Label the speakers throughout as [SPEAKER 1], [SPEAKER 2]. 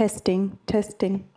[SPEAKER 1] Testing, testing.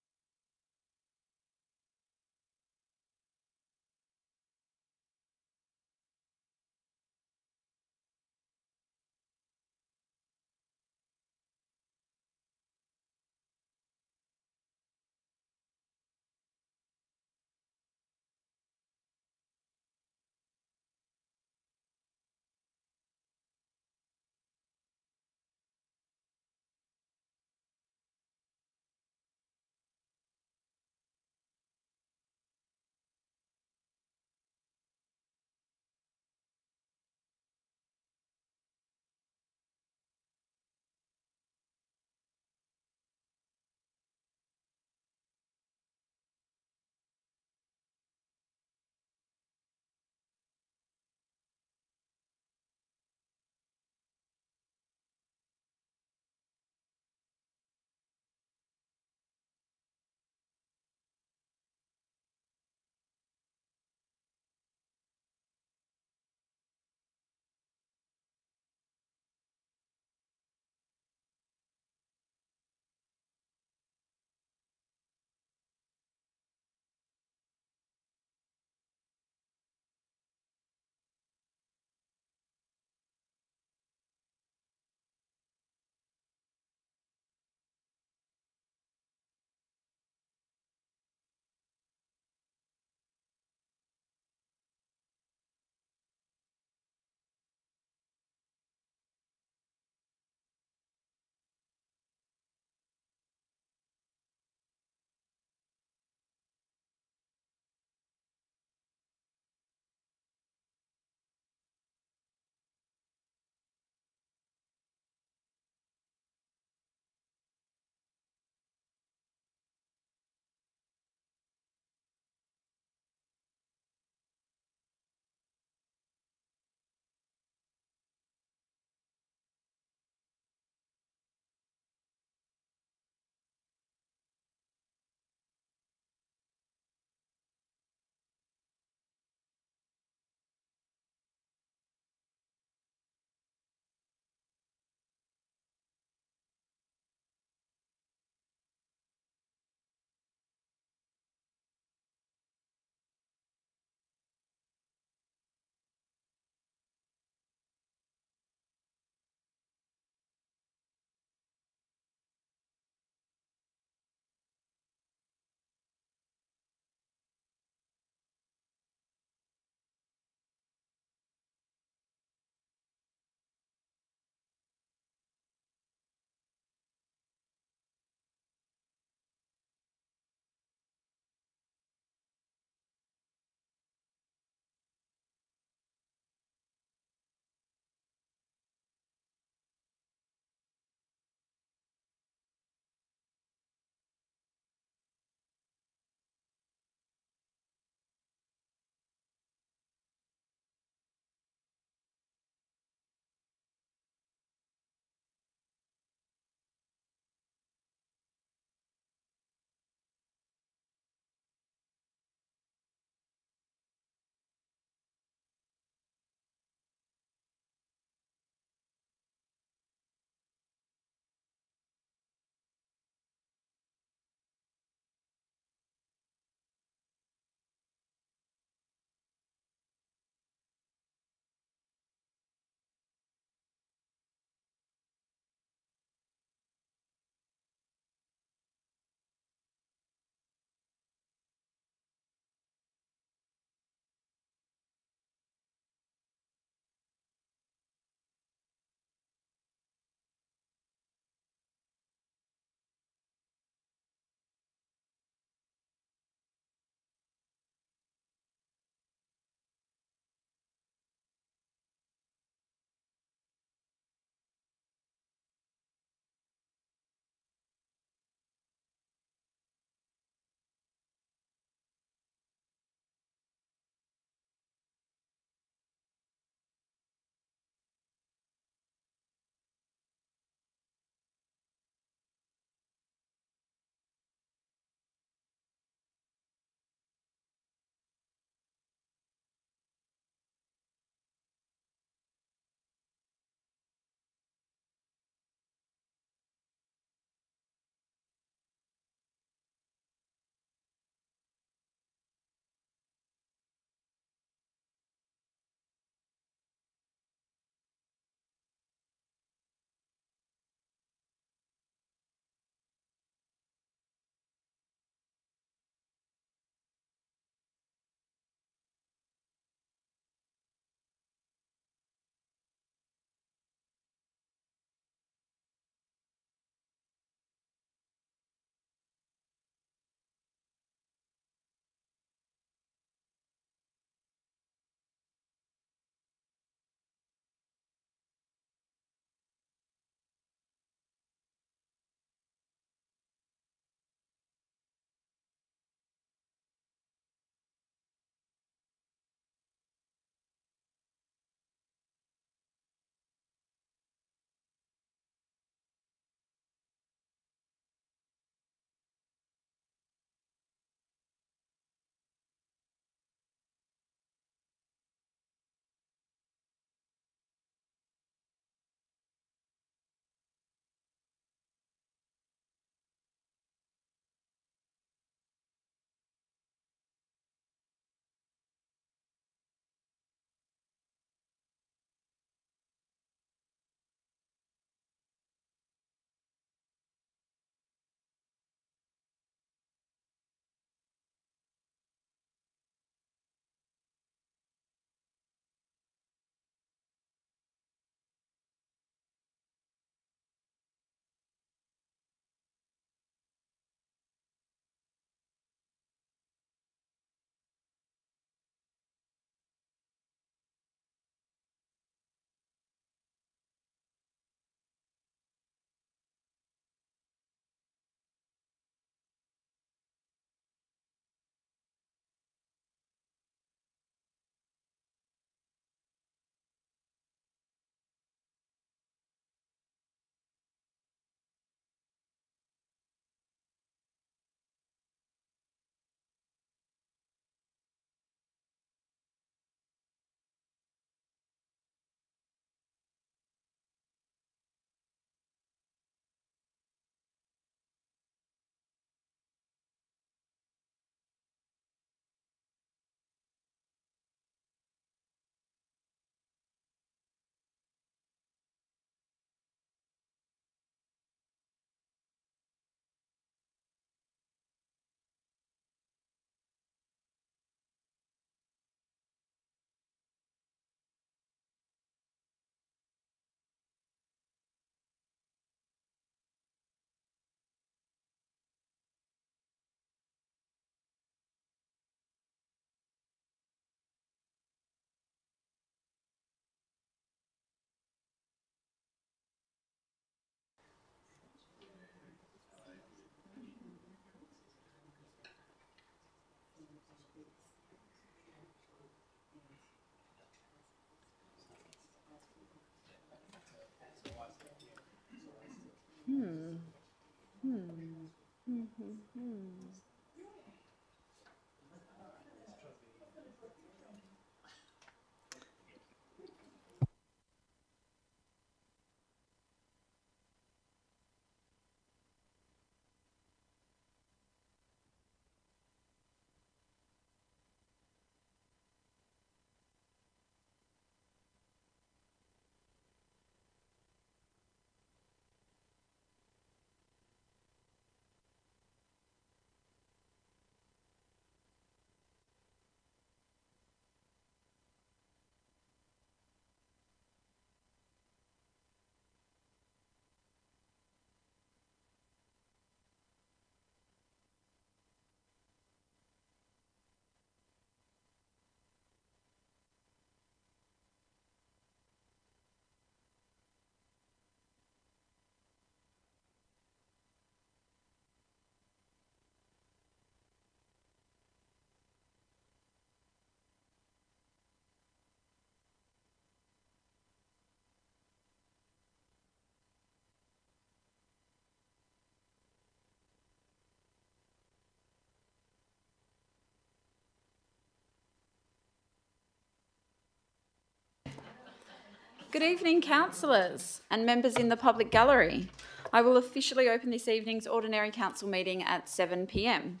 [SPEAKER 1] Good evening, councillors and members in the public gallery. I will officially open this evening's ordinary council meeting at 7 p.m.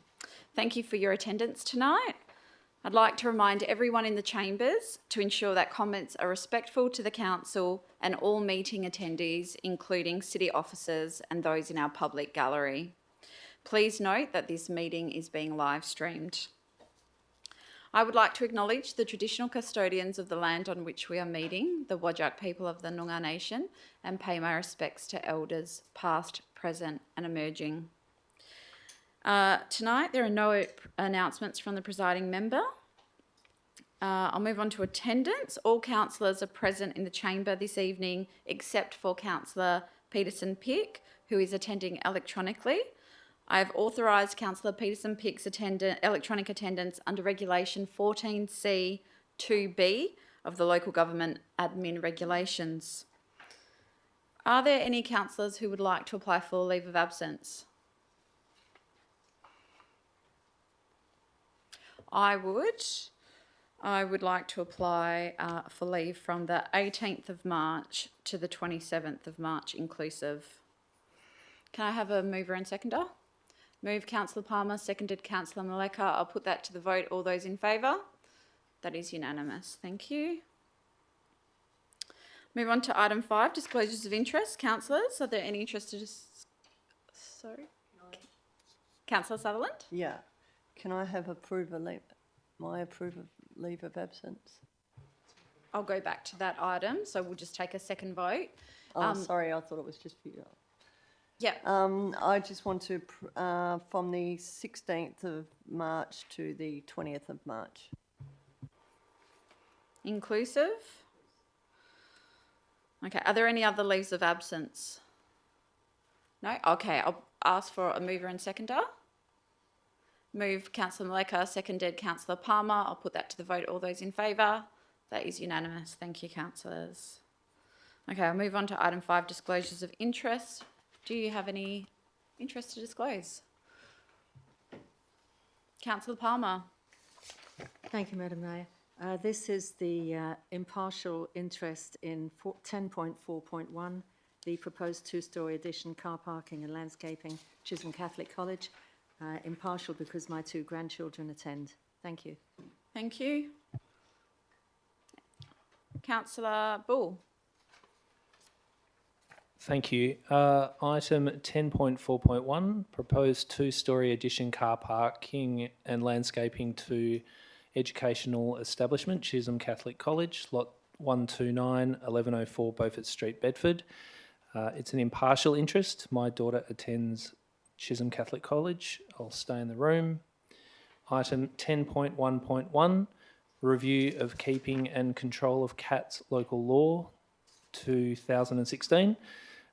[SPEAKER 1] Thank you for your attendance tonight. I'd like to remind everyone in the chambers to ensure that comments are respectful to the council and all meeting attendees, including city officers and those in our public gallery. Please note that this meeting is being live streamed. I would like to acknowledge the traditional custodians of the land on which we are meeting, the Whadjuk people of the Noongar Nation, and pay my respects to elders past, present and emerging. Tonight there are no announcements from the presiding member. I'll move on to attendance. All councillors are present in the chamber this evening except for Councillor Peterson-Pick, who is attending electronically. I have authorised Councillor Peterson-Pick's electronic attendance under Regulation 14C 2B of the Local Government Admin Regulations. Are there any councillors who would like to apply for leave of absence? I would like to apply for leave from the 18th of March to the 27th of March inclusive. Can I have a mover and seconder? Moved Councillor Palmer, seconded Councillor Maleka. I'll put that to the vote. All those in favour? That is unanimous. Thank you. Move on to item 5, disclosures of interest. Councillors, are there any interested? Sorry? Councillor Sutherland?
[SPEAKER 2] Yeah. Can I have my leave of absence?
[SPEAKER 1] I'll go back to that item, so we'll just take a second vote.
[SPEAKER 2] Oh, sorry, I thought it was just for you.
[SPEAKER 1] Yeah.
[SPEAKER 2] I just want to, from the 16th of March to the 20th of March.
[SPEAKER 1] Inclusive? Okay, are there any other leaves of absence? No? Okay, I'll ask for a mover and seconder. Moved Councillor Maleka, seconded Councillor Palmer. I'll put that to the vote. All those in favour? That is unanimous. Thank you, councillors. Okay, I'll move on to item 5, disclosures of interest. Do you have any interest to disclose? Councillor Palmer.
[SPEAKER 3] Thank you, Madam Mayor. This is the impartial interest in 10.4.1, the proposed two-storey addition, car parking and landscaping, Chisholm Catholic College. Impartial because my 2 grandchildren attend. Thank you.
[SPEAKER 1] Thank you. Councillor Bull.
[SPEAKER 4] Thank you. Item 10.4.1, proposed two-storey addition car parking and landscaping to educational establishment, Chisholm Catholic College, lot 129, 1104 Beaufort Street, Bedford. It's an impartial interest. My daughter attends Chisholm Catholic College. I'll stay in the room. Item 10.1.1, review of keeping and control of cats local law 2016.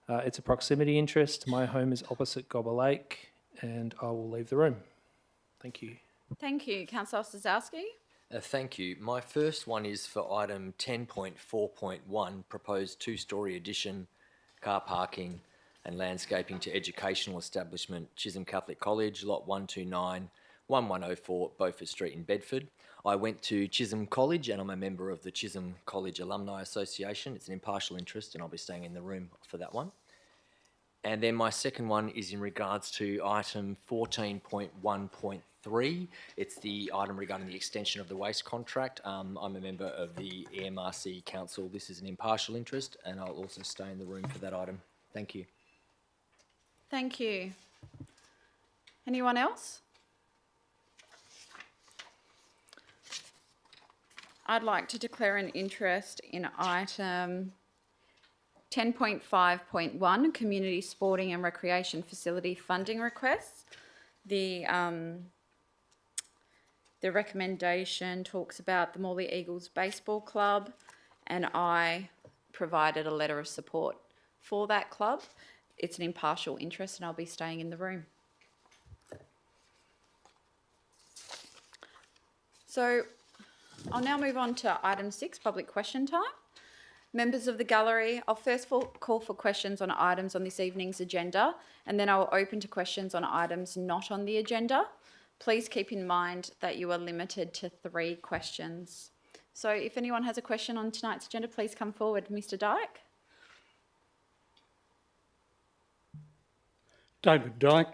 [SPEAKER 4] It's a proximity interest. My home is opposite Gobber Lake and I will leave the room. Thank you.
[SPEAKER 1] Thank you. Councillor Ostrzowski.
[SPEAKER 5] Thank you. My first one is for item 10.4.1, proposed two-storey addition, car parking and landscaping to educational establishment Chisholm Catholic College, lot 129, 1104 Beaufort Street in Bedford. I went to Chisholm College and I'm a member of the Chisholm College Alumni Association. It's an impartial interest and I'll be staying in the room for that one. And then my second one is in regards to item 14.1.3. It's the item regarding the extension of the waste contract. I'm a member of the EMRC Council. This is an impartial interest and I'll also stay in the room for that item. Thank you.
[SPEAKER 1] Thank you. Anyone else? I'd like to declare an interest in item 10.5.1, Community Sporting and Recreation Facility Funding Requests. The recommendation talks about the Morley Eagles Baseball Club, and I provided a letter of support for that club. It's an impartial interest and I'll be staying in the room. So I'll now move on to item 6, public question time. Members of the gallery, I'll first call for questions on items on this evening's agenda, and then I will open to questions on items not on the agenda. Please keep in mind that you are limited to 3 questions. So if anyone has a question on tonight's agenda, please come forward. Mr. Dyke.
[SPEAKER 6] David Dyke,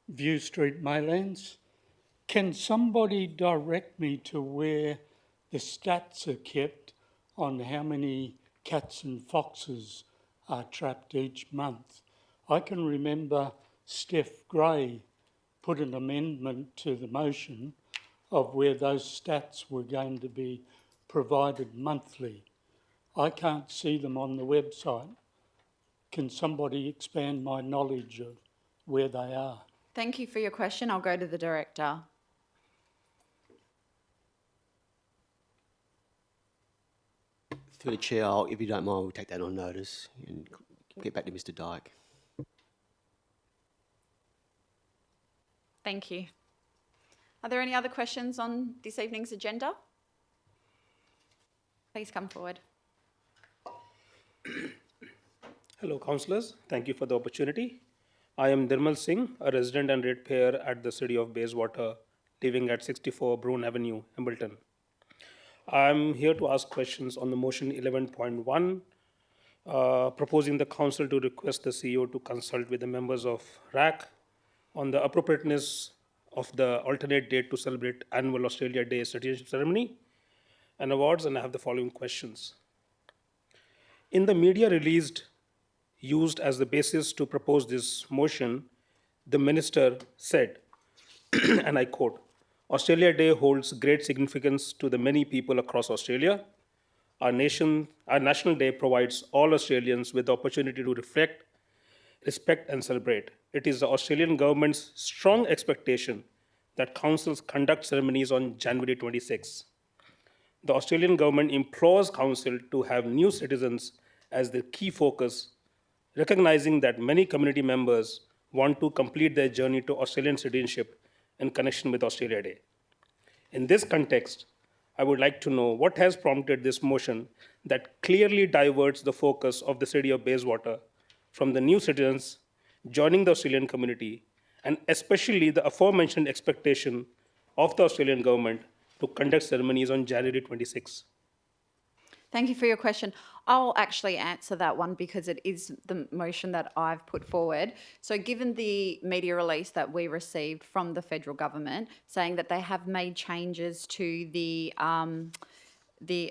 [SPEAKER 6] View Street, Maylands. Can somebody direct me to where the stats are kept on how many cats and foxes are trapped each month? I can remember Steph Gray put an amendment to the motion of where those stats were going to be provided monthly. I can't see them on the website. Can somebody expand my knowledge of where they are?
[SPEAKER 1] Thank you for your question. I'll go to the director.
[SPEAKER 7] Through the chair, if you don't mind, we'll take that on notice and get back to Mr. Dyke.
[SPEAKER 1] Thank you. Are there any other questions on this evening's agenda? Please come forward.
[SPEAKER 8] Hello, councillors. Thank you for the opportunity. I am Dirmal Singh, a resident and ratepayer at the City of Bayswater, living at 64 Broome Avenue, Hambleton. I'm here to ask questions on the motion 11.1, proposing the council to request the CEO to consult with the members of RAC on the appropriateness of the alternate date to celebrate annual Australia Day citizenship ceremony and awards, and I have the following questions. In the media released used as the basis to propose this motion, the minister said, and I quote, "Australia Day holds great significance to the many people across Australia. Our national day provides all Australians with the opportunity to reflect, respect, and celebrate. It is the Australian government's strong expectation that councils conduct ceremonies on January 26. The Australian government implores council to have new citizens as the key focus, recognizing that many community members want to complete their journey to Australian citizenship in connection with Australia Day. In this context, I would like to know what has prompted this motion that clearly diverts the focus of the City of Bayswater from the new citizens joining the Australian community, and especially the aforementioned expectation of the Australian government to conduct ceremonies on January 26.
[SPEAKER 1] Thank you for your question. I'll actually answer that one because it is the motion that I've put forward. So given the media release that we received from the federal government saying that they have made changes to the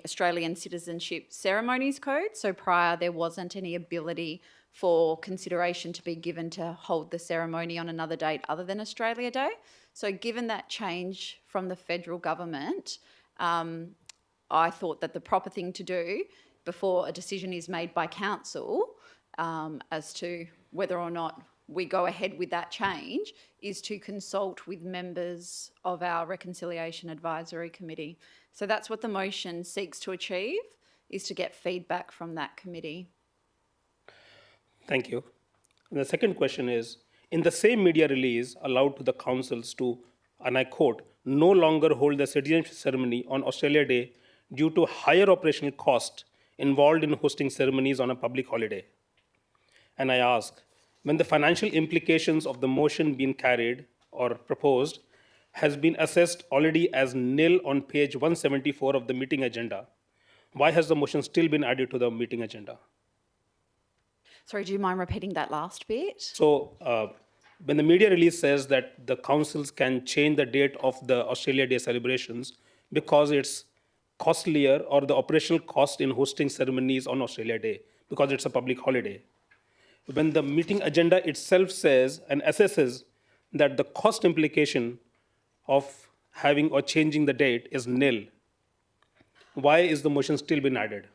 [SPEAKER 1] Australian Citizenship Ceremonies Code, so prior there wasn't any ability for consideration to be given to hold the ceremony on another date other than Australia Day. So given that change from the federal government, I thought that the proper thing to do before a decision is made by council as to whether or not we go ahead with that change is to consult with members of our Reconciliation Advisory Committee. So that's what the motion seeks to achieve, is to get feedback from that committee.
[SPEAKER 8] Thank you. And the second question is, in the same media release allowed to the councils to, and I quote, no longer hold the citizenship ceremony on Australia Day due to higher operational cost involved in hosting ceremonies on a public holiday. And I ask, when the financial implications of the motion being carried or proposed has been assessed already as nil on page 174 of the meeting agenda, why has the motion still been added to the meeting agenda?
[SPEAKER 1] Sorry, do you mind repeating that last bit?
[SPEAKER 8] So, when the media release says that the councils can change the date of the Australia Day celebrations because it's costlier, or the operational cost in hosting ceremonies on Australia Day because it's a public holiday. When the meeting agenda itself says and assesses that the cost implication of having or changing the date is nil, why is the motion still been added?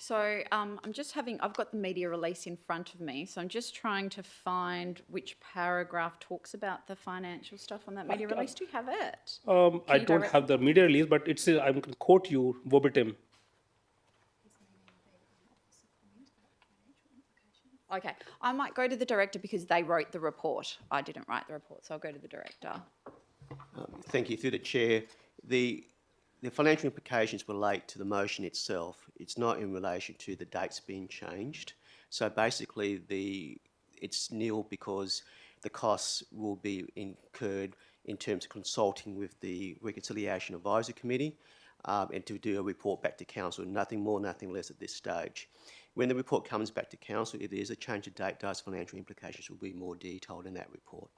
[SPEAKER 1] So I've got the media release in front of me, so I'm just trying to find which paragraph talks about the financial stuff on that media release. Do you have it?
[SPEAKER 8] I
[SPEAKER 1] you
[SPEAKER 8] don't
[SPEAKER 1] direct
[SPEAKER 8] have the media release, but it's I'm going to quote you verbatim.
[SPEAKER 1] Okay, I might go to the director because they wrote the report. I didn't write the report, so I'll go to the director.
[SPEAKER 7] Thank you. Through the chair, the financial implications relate to the motion itself. It's not in relation to the dates being changed. So basically, it's nil because the costs will be incurred in terms of consulting with the Reconciliation Advisory Committee and to do a report back to council. Nothing more, nothing less at this stage. When the report comes back to council, if there is a change of date, those financial implications will be more detailed in that report.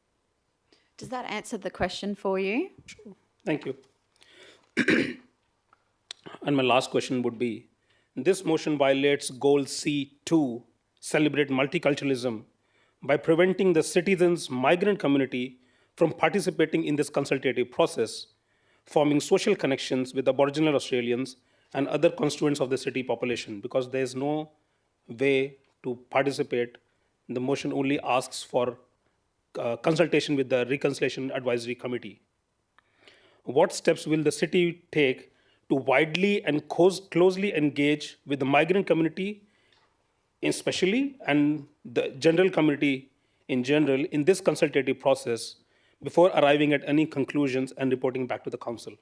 [SPEAKER 1] Does that answer the question for you?
[SPEAKER 8] Thank you. And my last question would be, this motion violates goal C2, celebrate multiculturalism, by preventing the citizens' migrant community from participating in this consultative process, forming social connections with Aboriginal Australians and other constituents of the city population, because there is no way to participate. The motion only asks for consultation with the Reconciliation Advisory Committee. What steps will the city take to widely and closely engage with the migrant community, especially, and the general community in general, in this consultative process before arriving at any conclusions and reporting back to the council?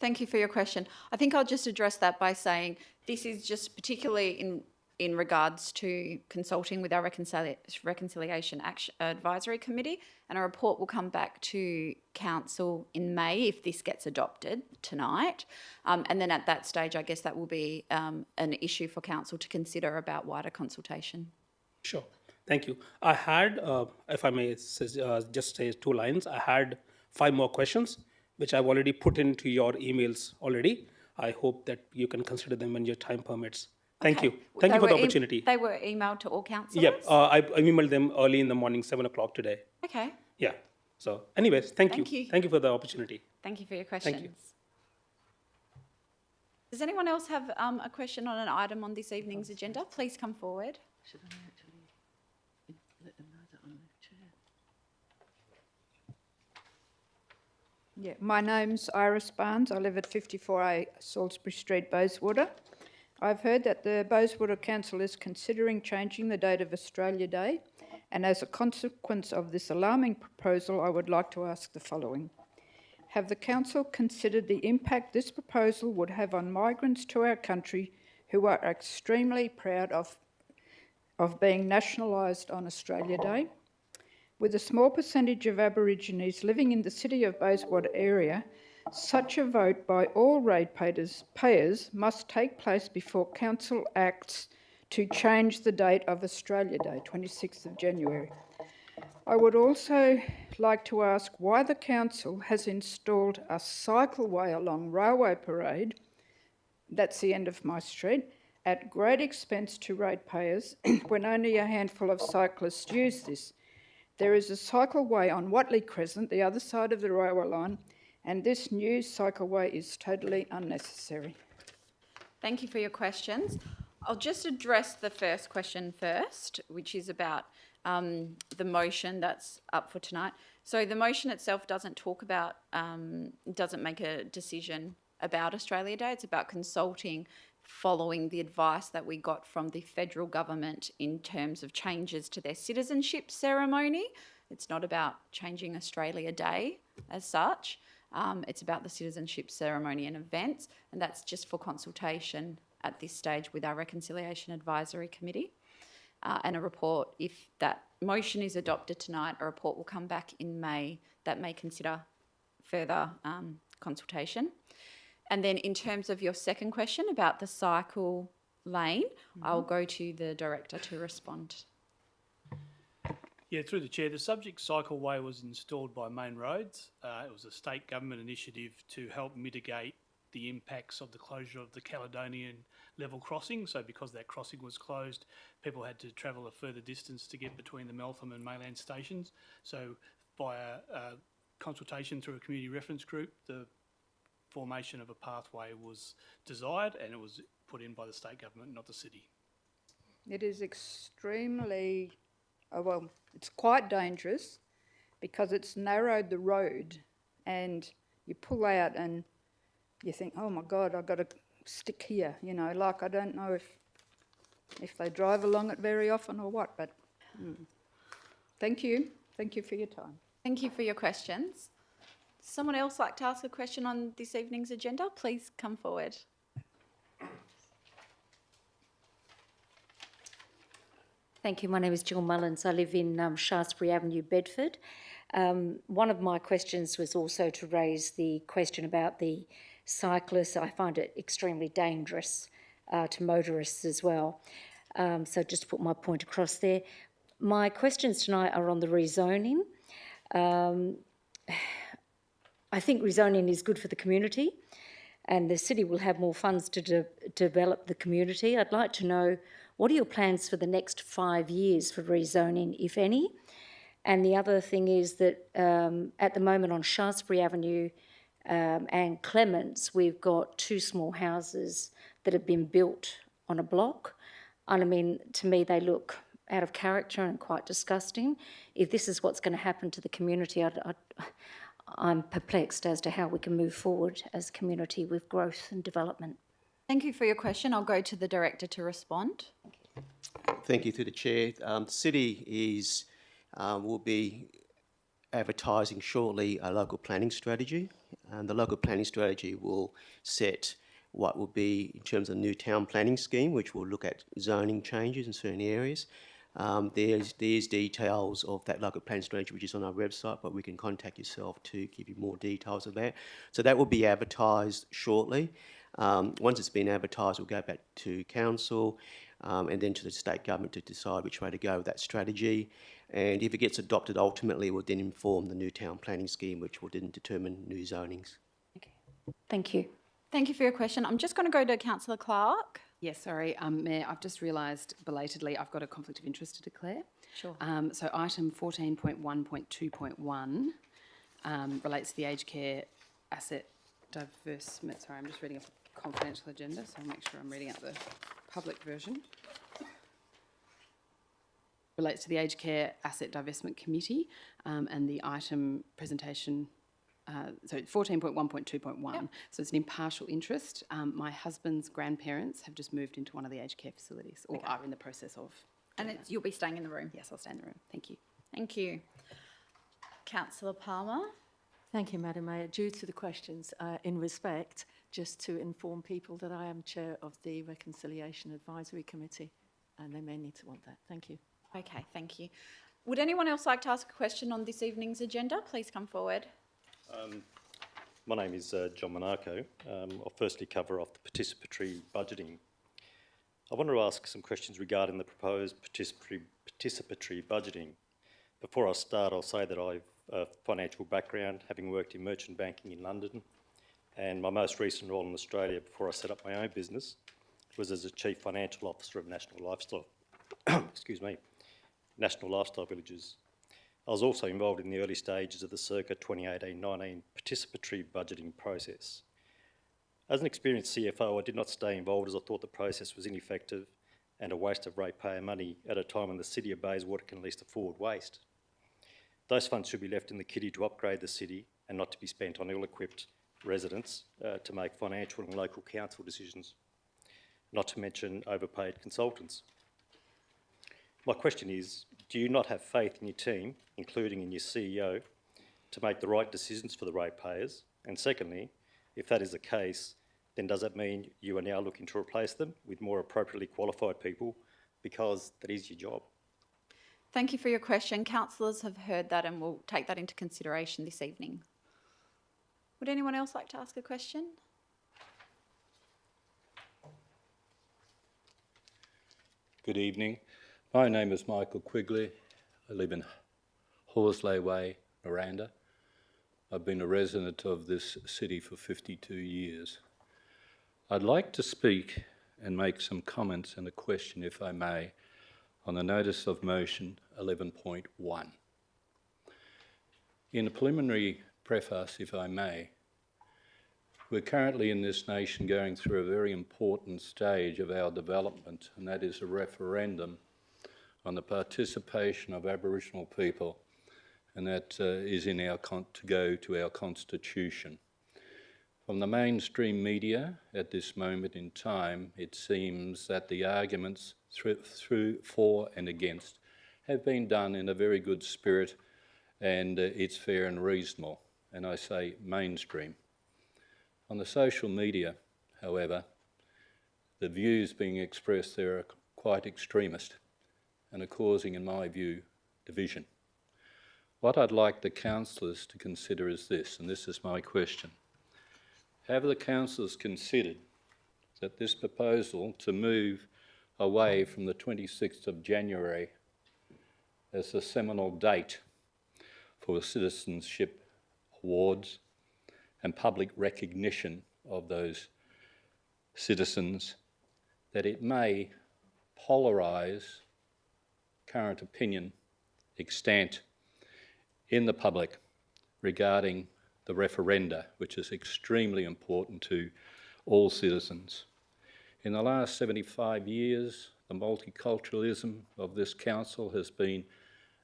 [SPEAKER 1] Thank you for your question. I think I'll just address that by saying this is just particularly in regards to consulting with our Reconciliation Advisory Committee, and a report will come back to council in May if this gets adopted tonight. And then at that stage, I guess that will be an issue for council to consider about wider consultation.
[SPEAKER 8] Sure. Thank you. I had, if I may just say 2 lines, I had 5 more questions, which I've already put into your emails already. I hope that you can consider them when your time permits. Thank you. Thank you for the opportunity.
[SPEAKER 1] They were emailed to all councillors?
[SPEAKER 8] Yep, I emailed them early in the morning, 7 o'clock today.
[SPEAKER 1] Okay.
[SPEAKER 8] Yeah. So anyways, thank you.
[SPEAKER 1] Thank you.
[SPEAKER 8] Thank you for the opportunity.
[SPEAKER 1] Thank you for your questions.
[SPEAKER 8] Thank you.
[SPEAKER 1] Does anyone else have a question on an item on this evening's agenda? Please come forward.
[SPEAKER 9] Should I actually let them know that I'm the chair?
[SPEAKER 10] Yeah, my name's Iris Barnes. I live at 54A Salisbury Street, Bayswater. I've heard that the Bayswater Council is considering changing the date of Australia Day, and as a consequence of this alarming proposal, I would like to ask the following. Have the Council considered the impact this proposal would have on migrants to our country who are extremely proud of being nationalised on Australia Day? With a small percentage of Aborigines living in the city of Bayswater area, such a vote by all ratepayers must take place before Council acts to change the date of Australia Day, 26th of January. I would also like to ask why the Council has installed a cycleway along Railway Parade, that's the end of my street, at great expense to ratepayers when only a handful of cyclists use this. There is a cycleway on Watley Crescent, the other side of the railway line, and this new cycleway is totally unnecessary.
[SPEAKER 1] Thank you for your questions. I'll just address the first question first, which is about the motion that's up for tonight. So the motion itself doesn't talk about, doesn't make a decision about Australia Day. It's about consulting following the advice that we got from the federal government in terms of changes to their citizenship ceremony. It's not about changing Australia Day as such. It's about the citizenship ceremony and events, and that's just for consultation at this stage with our Reconciliation Advisory Committee. and a report, if that motion is adopted tonight, a report will come back in May that may consider further consultation. And then in terms of your second question about the cycle lane, I'll go to the director to respond.
[SPEAKER 11] Yeah, through the chair, the subject cycleway was installed by Main Roads. It was a state government initiative to help mitigate the impacts of the closure of the Caledonian level crossing. So because that crossing was closed, people had to travel a further distance to get between the Meltham and Mayland stations. So via consultation through a community reference group, the formation of a pathway was desired, and it was put in by the state government, not the city.
[SPEAKER 10] It is extremely, well, it's quite dangerous because it's narrowed the road, and you pull out and you think, oh my God, I've got to stick here, you know, like I don't know if they drive along it very often or what, but thank you. Thank you for your time.
[SPEAKER 1] Thank you for your questions. Does someone else like to ask a question on this evening's agenda? Please come forward.
[SPEAKER 12] Thank you. My name is Jill Mullins. I live in Shaftesbury Avenue, Bedford. One of my questions was also to raise the question about the cyclists. I find it extremely dangerous to motorists as well. So just to put my point across there. My questions tonight are on the rezoning. I think rezoning is good for the community, and the city will have more funds to develop the community. I'd like to know, what are your plans for the next 5 years for rezoning, if any? And the other thing is that at the moment on Shaftesbury Avenue and Clements, we've got 2 small houses that have been built on a block. And I mean, to me, they look out of character and quite disgusting. If this is what's going to happen to the community, I'm perplexed as to how we can move forward as a community with growth and development.
[SPEAKER 1] Thank you for your question. I'll go to the director to respond.
[SPEAKER 7] Thank you, through the chair. The city will be advertising shortly a local planning strategy, and the local planning strategy will set what will be in terms of new town planning scheme, which will look at zoning changes in certain areas. There's details of that local planning strategy which is on our website, but we can contact yourself to give you more details of that. So that will be advertised shortly. Once it's been advertised, we'll go back to council and then to the state government to decide which way to go with that strategy. And if it gets adopted, ultimately it will then inform the new town planning scheme, which will then determine new zonings.
[SPEAKER 12] Okay. Thank you.
[SPEAKER 1] Thank you for your question. I'm just going to go to Councillor Clark.
[SPEAKER 9] Yes, sorry, Mayor, I've just realised belatedly I've got a conflict of interest to declare.
[SPEAKER 1] Sure.
[SPEAKER 9] So item 14.1.2.1 relates to the aged care asset divestment. Sorry, I'm just reading a confidential agenda, so I'll make sure I'm reading out the public version. Relates to the Aged Care Asset Divestment Committee and the item presentation. So 14.1.2.1.
[SPEAKER 1] Yep.
[SPEAKER 9] So it's an impartial interest. My husband's grandparents have just moved into one of the aged care facilities, or are in the process of.
[SPEAKER 1] And you'll be staying in the room.
[SPEAKER 9] Yes, I'll stay in the room. Thank you.
[SPEAKER 1] Thank you. Councillor Palmer.
[SPEAKER 3] Thank you, Madam Mayor. Due to the questions, in respect, just to inform people that I am chair of the Reconciliation Advisory Committee, and they may need to want that. Thank you.
[SPEAKER 1] Okay, thank you. Would anyone else like to ask a question on this evening's agenda? Please come forward.
[SPEAKER 13] My name is John Monaco. I'll firstly cover off the participatory budgeting. I want to ask some questions regarding the proposed participatory budgeting. Before I start, I'll say that I've a financial background, having worked in merchant banking in London, and my most recent role in Australia before I set up my own business was as a Chief Financial Officer of National Lifestyle, National Lifestyle Villages. I was also involved in the early stages of the circa 2018-19 participatory budgeting process. As an experienced CFO, I did not stay involved as I thought the process was ineffective and a waste of ratepayer money at a time when the City of Bayswater can least afford waste. Those funds should be left in the kitty to upgrade the city and not to be spent on ill-equipped residents to make financial and local council decisions, not to mention overpaid consultants. My question is, do you not have faith in your team, including in your CEO, to make the right decisions for the ratepayers? And secondly, if that is the case, then does that mean you are now looking to replace them with more appropriately qualified people because that is your job.
[SPEAKER 1] Thank you for your question. Councillors have heard that and will take that into consideration this evening. Would anyone else like to ask a question?
[SPEAKER 14] Good evening. My name is Michael Quigley. I live in Horsley Way, Miranda. I've been a resident of this city for 52 years. I'd like to speak and make some comments and a question, if I may, on the notice of motion 11.1. In a preliminary preface, if I may, we're currently in this nation going through a very important stage of our development, and that is a referendum on the participation of Aboriginal people, and that is in our to go to our constitution. From the mainstream media at this moment in time, it seems that the arguments through for and against have been done in a very good spirit, and it's fair and reasonable, and I say mainstream. On the social media, however, the views being expressed there are quite extremist and are causing, in my view, division. What I'd like the councillors to consider is this, and this is my question. Have the councillors considered that this proposal to move away from the 26th of January as the seminal date for citizenship awards and public recognition of those citizens, that it may polarise current opinion extant in the public regarding the referenda, which is extremely important to all citizens. In the last 75 years, the multiculturalism of this council has been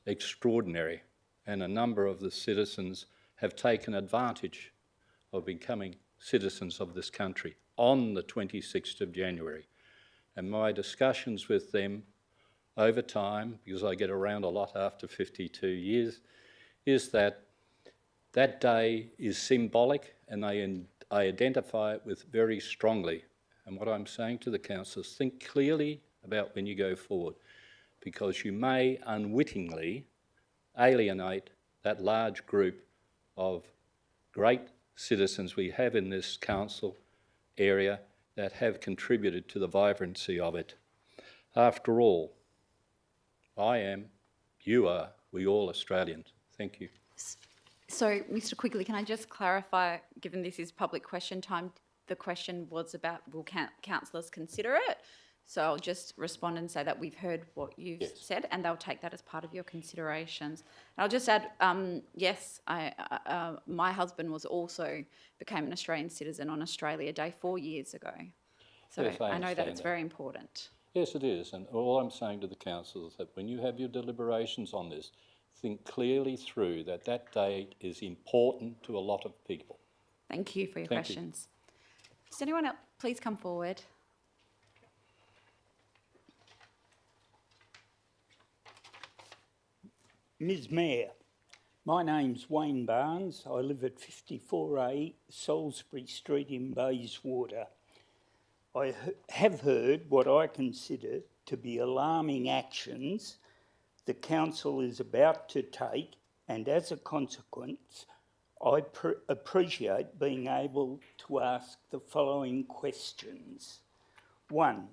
[SPEAKER 14] extraordinary, and a number of the citizens have taken advantage of becoming citizens of this country on the 26th of January. And my discussions with them over time, because I get around a lot after 52 years, is that that day is symbolic, and I identify it with very strongly. And what I'm saying to the councillors, think clearly about when you go forward, because you may unwittingly alienate that large group of great citizens we have in this council area that have contributed to the vibrancy of it. After all, I am, you are, we all Australians. Thank you.
[SPEAKER 1] So, Mr Quigley, can I just clarify, given this is public question time, the question was about will councillors consider it? So I'll just respond and say that we've heard what you've said, and they'll take that as part of your considerations. And I'll just add, yes, my husband became an Australian citizen on Australia Day 4 years ago. So
[SPEAKER 14] Yes,
[SPEAKER 1] I know that
[SPEAKER 14] understand
[SPEAKER 1] it's very important.
[SPEAKER 14] Yes, it is. And all I'm saying to the council is that when you have your deliberations on this, think clearly through that that date is important to a lot of people.
[SPEAKER 1] Thank you for your
[SPEAKER 14] Thank you.
[SPEAKER 1] questions. Does anyone else please come forward?
[SPEAKER 6] Ms Mayor, my name's Wayne Barnes. I live at 54A Salisbury Street in Bayswater. I have heard what I consider to be alarming actions the council is about to take, and as a consequence, I appreciate being able to ask the following questions. 1.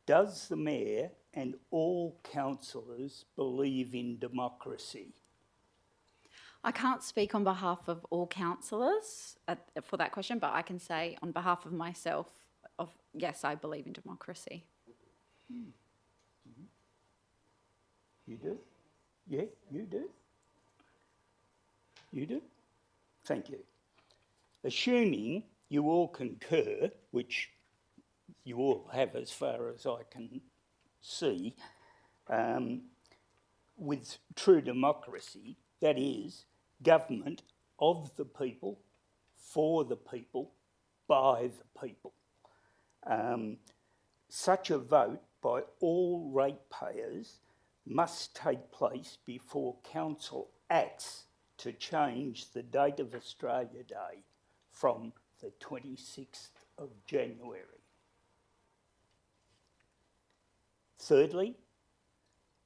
[SPEAKER 6] Does the Mayor and all councillors believe in democracy?
[SPEAKER 1] I can't speak on behalf of all councillors for that question, but I can say on behalf of myself, yes, I believe in democracy.
[SPEAKER 6] You do? Yeah, you do? You do? Thank you. Assuming you all concur, which you all have as far as I can see, with true democracy, that is, government of the people, for the people, by the people. Such a vote by all ratepayers must take place before council acts to change the date of Australia Day from the 26th of January.
[SPEAKER 15] Thirdly,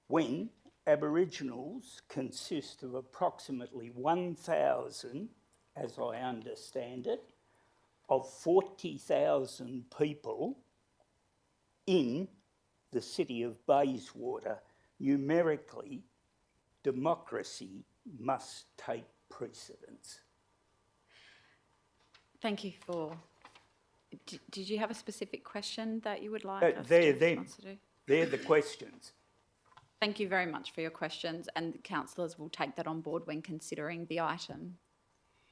[SPEAKER 15] when Aboriginals consist of approximately 1,000, as I understand it, of 40,000 people in the city of Bayswater, numerically, democracy must take precedence.
[SPEAKER 1] Thank you for... Did you have a specific question that you would like us to answer to?
[SPEAKER 15] They're the questions.
[SPEAKER 1] Thank you very much for your questions, and the councillors will take that on board when considering the item.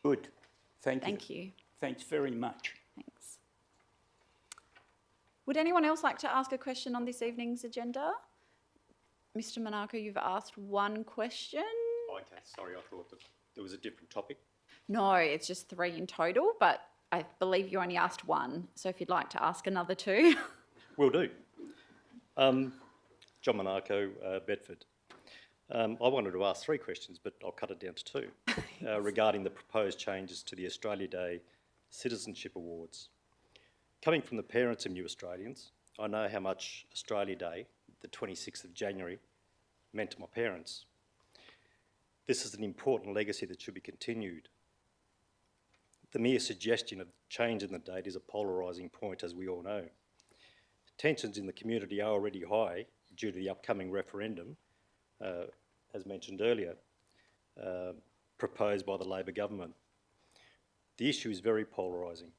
[SPEAKER 15] Good. Thank you.
[SPEAKER 1] Thank you.
[SPEAKER 15] Thanks very much.
[SPEAKER 1] Thanks. Would anyone else like to ask a question on this evening's agenda? Mr Monaco, you've asked one question.
[SPEAKER 13] Okay, sorry, I thought that there was a different topic.
[SPEAKER 1] No, it's just 3 in total, but I believe you only asked one. So if you'd like to ask another 2.
[SPEAKER 13] Will do. John Monaco, Bedford. I wanted to ask 3 questions, but I'll cut it down to 2, regarding the proposed changes to the Australia Day Citizenship Awards. Coming from the parents of new Australians, I know how much Australia Day, the 26th of January, meant to my parents. This is an important legacy that should be continued. The mere suggestion of change in the date is a polarising point, as we all know. Tensions in the community are already high due to the upcoming referendum, as mentioned earlier, proposed by the Labor government. The issue is very polarising.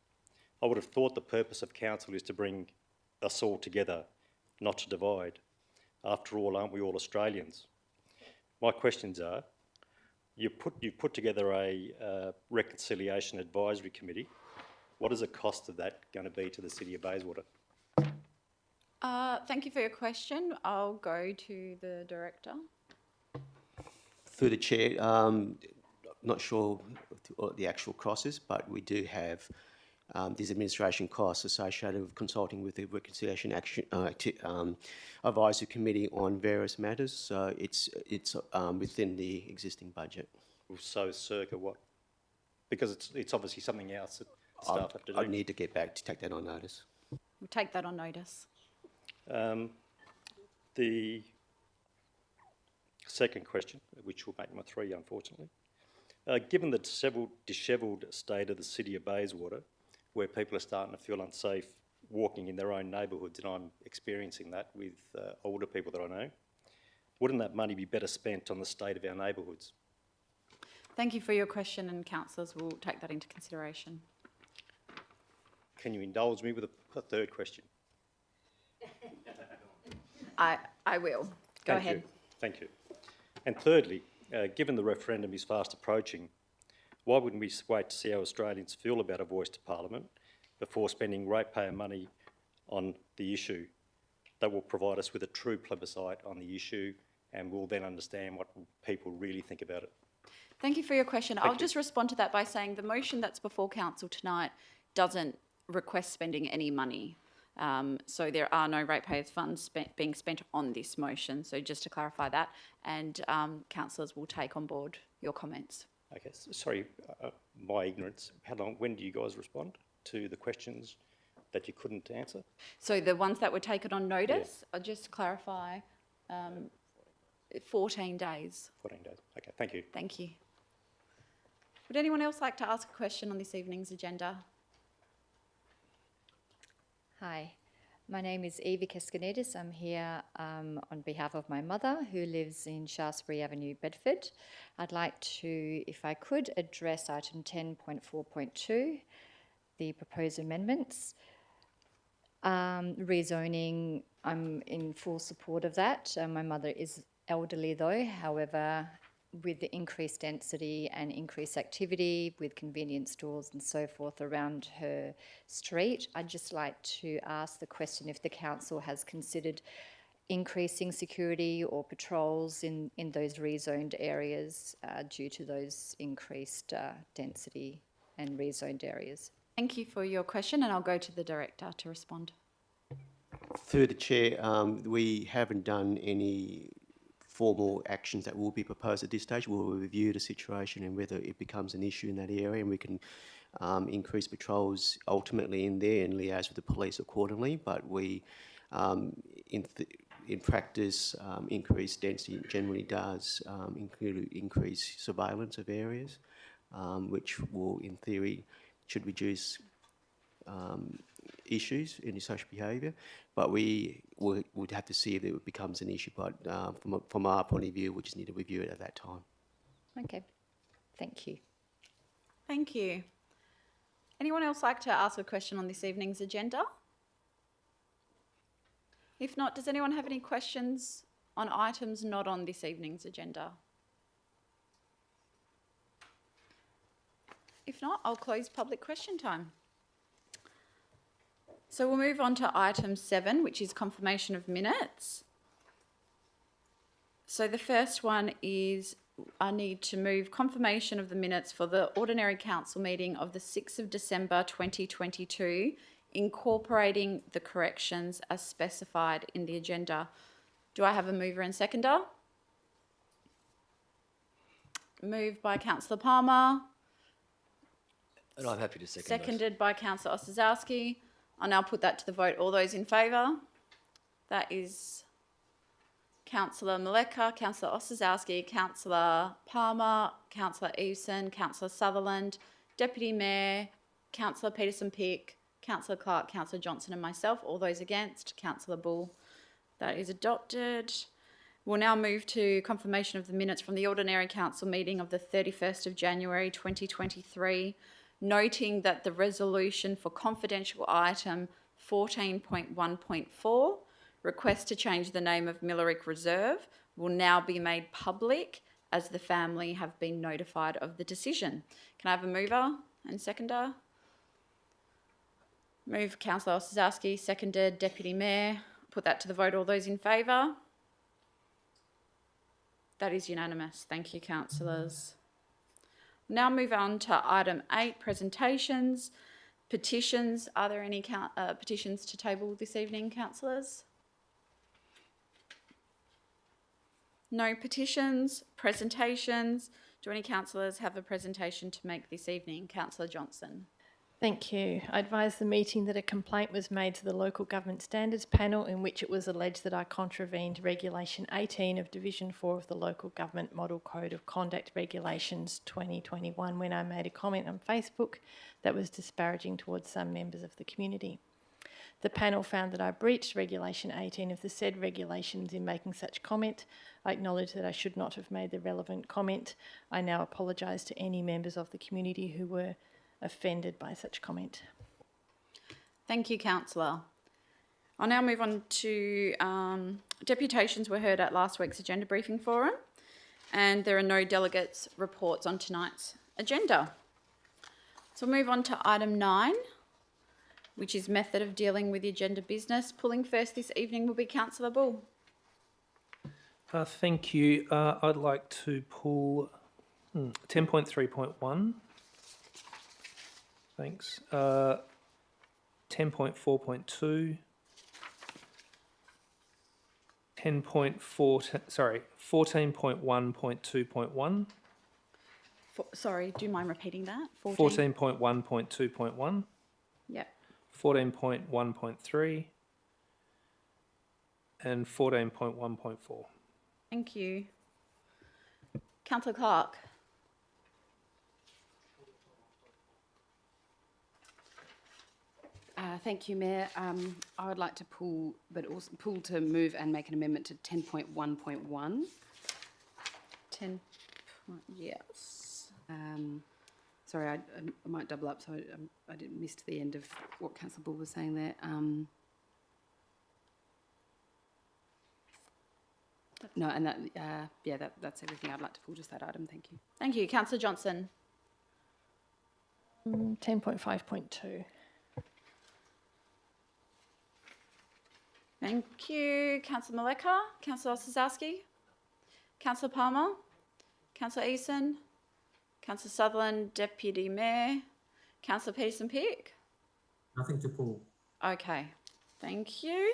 [SPEAKER 13] I would have thought the purpose of council is to bring us all together, not to divide. After all, aren't we all Australians? My questions are, you've put together a reconciliation advisory committee. What is the cost of that going to be to the City of Bayswater?
[SPEAKER 1] Thank you for your question. I'll go to the Director.
[SPEAKER 7] Through the Chair, not sure what the actual cost is, but we do have these administration costs associated with consulting with the Reconciliation Action Advisory Committee on various matters. So it's within the existing budget.
[SPEAKER 13] So circa what? Because it's obviously something else that staff have to do.
[SPEAKER 7] I need to get back to take that on notice.
[SPEAKER 1] We'll take that on notice.
[SPEAKER 13] The second question, which will make my 3, unfortunately. Given the dishevelled state of the City of Bayswater, where people are starting to feel unsafe walking in their own neighbourhoods, and I'm experiencing that with older people that I know, wouldn't that money be better spent on the state of our neighbourhoods?
[SPEAKER 1] Thank you for your question, and councillors will take that into consideration.
[SPEAKER 13] Can you indulge me with a third question?
[SPEAKER 1] I will. Go ahead.
[SPEAKER 13] Thank you. And thirdly, given the referendum is fast approaching, why wouldn't we wait to see how Australians feel about a voice to Parliament before spending ratepayer money on the issue that will provide us with a true plebiscite on the issue, and we'll then understand what people really think about it?
[SPEAKER 1] Thank you for your question. I'll just respond to that by saying the motion that's before council tonight doesn't request spending any money. So there are no ratepayers' funds being spent on this motion. So just to clarify that, and councillors will take on board your comments.
[SPEAKER 13] Okay, sorry, my ignorance. When do you guys respond to the questions that you couldn't answer?
[SPEAKER 1] So the ones that were taken on notice, I'll just clarify, 14 days.
[SPEAKER 13] 14 days. Okay, thank you.
[SPEAKER 1] Thank you. Would anyone else like to ask a question on this evening's agenda?
[SPEAKER 16] Hi, my name is Evie Keskanidis. I'm here on behalf of my mother, who lives in Shaftesbury Avenue, Bedford. I'd like to, if I could, address item 10.4.2, the proposed amendments. Rezoning, I'm in full support of that. My mother is elderly though, however, with the increased density and increased activity with convenience stores and so forth around her street, I'd just like to ask the question if the council has considered increasing security or patrols in those rezoned areas due to those increased density and rezoned areas.
[SPEAKER 1] Thank you for your question, and I'll go to the Director to respond.
[SPEAKER 7] Through the Chair, we haven't done any formal actions that will be proposed at this stage. We'll review the situation and whether it becomes an issue in that area, and we can increase patrols ultimately in there and liaise with the police accordingly. But we, in practice, increased density generally does include increased surveillance of areas, which will, in theory, should reduce issues in social behaviour. But we would have to see if it becomes an issue. But from our point of view, we just need to review it at that time.
[SPEAKER 16] Okay, thank you.
[SPEAKER 1] Thank you. Anyone else like to ask a question on this evening's agenda? If not, does anyone have any questions on items not on this evening's agenda? If not, I'll close public question time. So we'll move on to item 7, which is confirmation of minutes. So the first one is I need to move confirmation of the minutes for the ordinary council meeting of the 6th of December 2022, incorporating the corrections as specified in the agenda. Do I have a mover and seconder? Moved by Councillor Palmer.
[SPEAKER 5] And I'm happy to second
[SPEAKER 1] Seconded by Councillor Ossowski. I'll now put that to the vote. All those in favour? That is Councillor Maleka, Councillor Ossowski, Councillor Palmer, Councillor Eveson, Councillor Sutherland, Deputy Mayor, Councillor Peterson-Pick, Councillor Clark, Councillor Johnson and myself. All those against? Councillor Bull. That is adopted. We'll now move to confirmation of the minutes from the Ordinary Council meeting of the 31st of January 2023, noting that the resolution for confidential item 14.1.4, request to change the name of Millerick Reserve, will now be made public as the family have been notified of the decision. Can I have a mover and seconder? Move Councillor Ossowski, seconded Deputy Mayor. Put that to the vote. All those in favour? That is unanimous. Thank you, councillors. Now move on to item 8, presentations. Petitions. Are there any petitions to table this evening, councillors? No petitions. Presentations. Do any councillors have a presentation to make this evening? Councillor Johnson.
[SPEAKER 17] Thank you. I advise the meeting that a complaint was made to the Local Government Standards Panel in which it was alleged that I contravened Regulation 18 of Division 4 of the Local Government Model Code of Conduct Regulations 2021 when I made a comment on Facebook that was disparaging towards some members of the community. The panel found that I breached Regulation 18 of the said regulations in making such comment. I acknowledge that I should not have made the relevant comment. I now apologise to any members of the community who were offended by such comment.
[SPEAKER 1] Thank you, councillor. I'll now move on to deputations were heard at last week's agenda briefing forum, and there are no delegates' reports on tonight's agenda. So we'll move on to item 9, which is method of dealing with the agenda business. Pulling first this evening will be Councillor Bull.
[SPEAKER 4] Thank you. I'd like to pull 10.3.1. Thanks. 10.4.2. 14.1.2.1.
[SPEAKER 1] Sorry, do you mind repeating that?
[SPEAKER 4] 14.1.2.1.
[SPEAKER 1] Yep.
[SPEAKER 4] 14.1.3 and 14.1.4.
[SPEAKER 1] Thank you. Councillor Clark.
[SPEAKER 9] Thank you, Mayor. I would like to pull, but also pull to move and make an amendment to 10.1.1.
[SPEAKER 1] 10. Yes.
[SPEAKER 9] Sorry, I might double up, so I didn't miss the end of what Councillor Bull was saying there. No, and that, that's everything. I'd like to pull just that item. Thank you.
[SPEAKER 1] Thank you. Councillor Johnson.
[SPEAKER 17] 10.5.2.
[SPEAKER 1] Thank you. Councillor Maleka. Councillor Ossowski. Councillor Palmer. Councillor Eason. Councillor Sutherland, Deputy Mayor. Councillor Peterson-Pick.
[SPEAKER 18] Nothing to pull.
[SPEAKER 1] Okay. Thank you.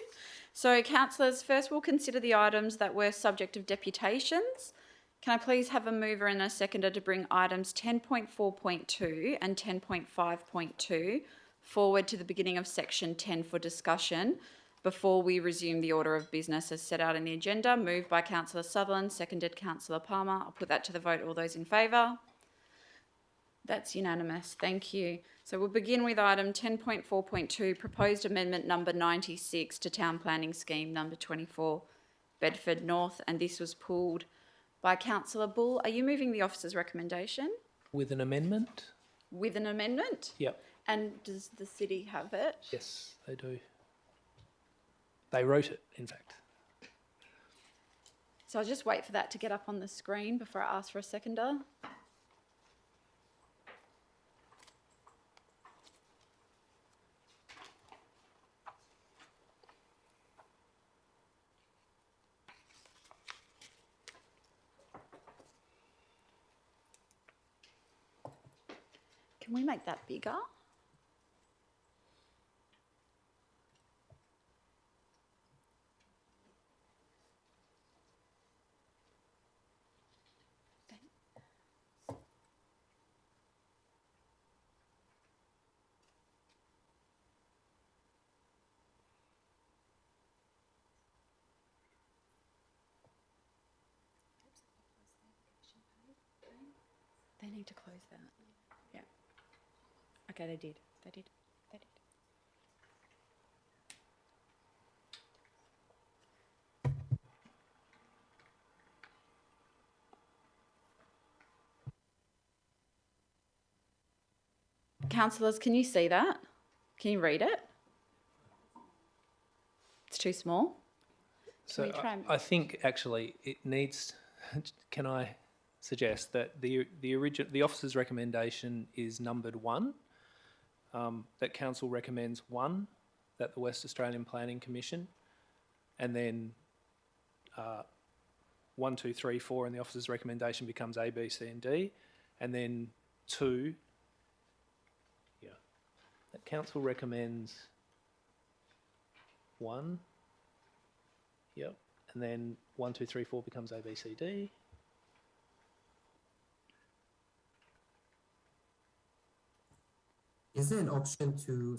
[SPEAKER 1] So, councillors, first we'll consider the items that were subject of deputations. Can I please have a mover and a seconder to bring items 10.4.2 and 10.5.2 forward to the beginning of section 10 for discussion, before we resume the order of business as set out in the agenda. Moved by Councillor Sutherland, seconded Councillor Palmer. I'll put that to the vote. All those in favour? That's unanimous. Thank you. So we'll begin with item 10.4.2, proposed amendment number 96 to Town Planning Scheme number 24, Bedford North, and this was pulled by Councillor Bull. Are you moving the officer's recommendation?
[SPEAKER 4] With an amendment?
[SPEAKER 1] With an amendment?
[SPEAKER 4] Yep.
[SPEAKER 1] And does the city have it?
[SPEAKER 4] Yes, they do. They wrote it, in fact.
[SPEAKER 1] So I'll just wait for that to get up on the screen before I ask for a seconder. Can we make that bigger? They need to close that. Yeah. Okay, they did. They did. They did. Councillors, can you see that? Can you read it? It's too small.
[SPEAKER 4] So
[SPEAKER 1] we try and-
[SPEAKER 4] I think actually it needs. Can I suggest that the officer's recommendation is numbered 1? That council recommends 1, that the West Australian Planning Commission, and then 1, 2, 3, 4, and the officer's recommendation becomes A, B, C, and D, and then 2. Yeah, that council recommends 1. Yep, and then 1, 2, 3, 4 becomes A, B, C, D.
[SPEAKER 18] Is there an option to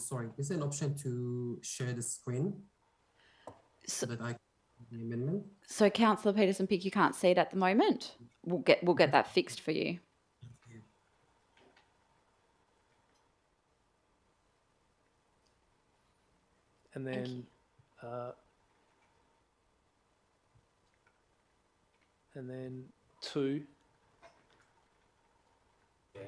[SPEAKER 18] share the screen so that I can see the amendment?
[SPEAKER 1] So, Councillor Peterson-Pick, you can't see it at the moment. We'll get that fixed for you.
[SPEAKER 4] And then, and then 2. Yeah.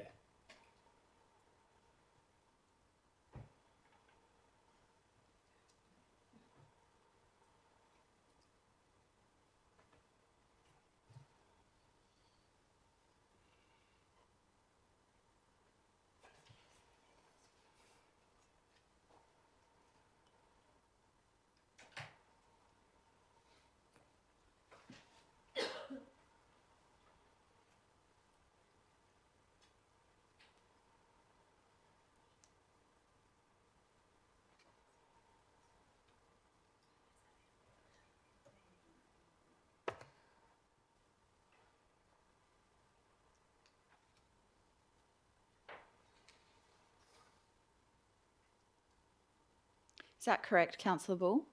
[SPEAKER 1] Is that correct, Councillor Bull?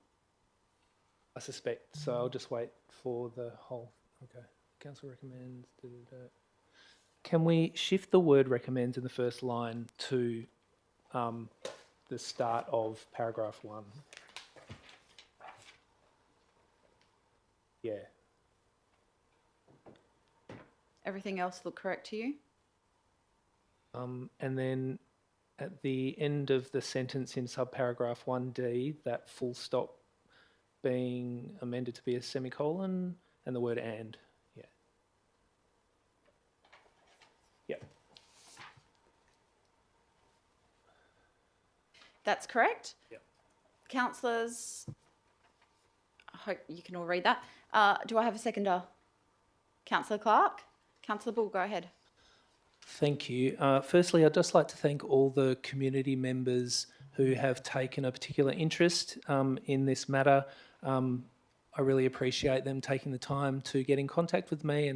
[SPEAKER 4] I suspect, so I'll just wait for the whole. Okay, council recommends. Can we shift the word recommends in the first line to the start of paragraph 1? Yeah.
[SPEAKER 1] Everything else look correct to you?
[SPEAKER 4] And then at the end of the sentence in subparagraph 1D, that full stop being amended to be a semicolon and the word and. Yeah. Yep.
[SPEAKER 1] That's correct?
[SPEAKER 4] Yep.
[SPEAKER 1] Councillors, I hope you can all read that. Do I have a seconder? Councillor Clark? Councillor Bull, go ahead.
[SPEAKER 4] Thank you. Firstly, I'd just like to thank all the community members who have taken a particular interest in this matter. I really appreciate them taking the time to get in contact with me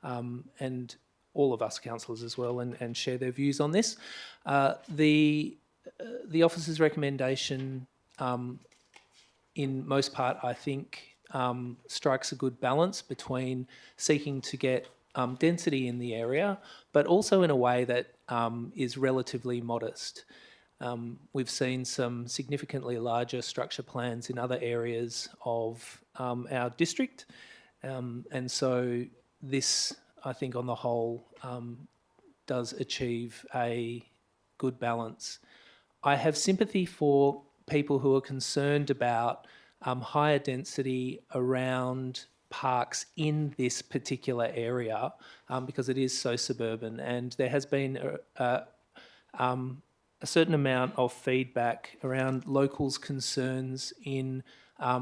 [SPEAKER 4] and all of us councillors as well and share their views on this. The officer's recommendation in most part, I think, strikes a good balance between seeking to get density in the area, but also in a way that is relatively modest. We've seen some significantly larger structure plans in other areas of our district, and so this, I think, on the whole, does achieve a good balance. I have sympathy for people who are concerned about higher density around parks in this particular area because it is so suburban, and there has been a certain amount of feedback around locals' concerns in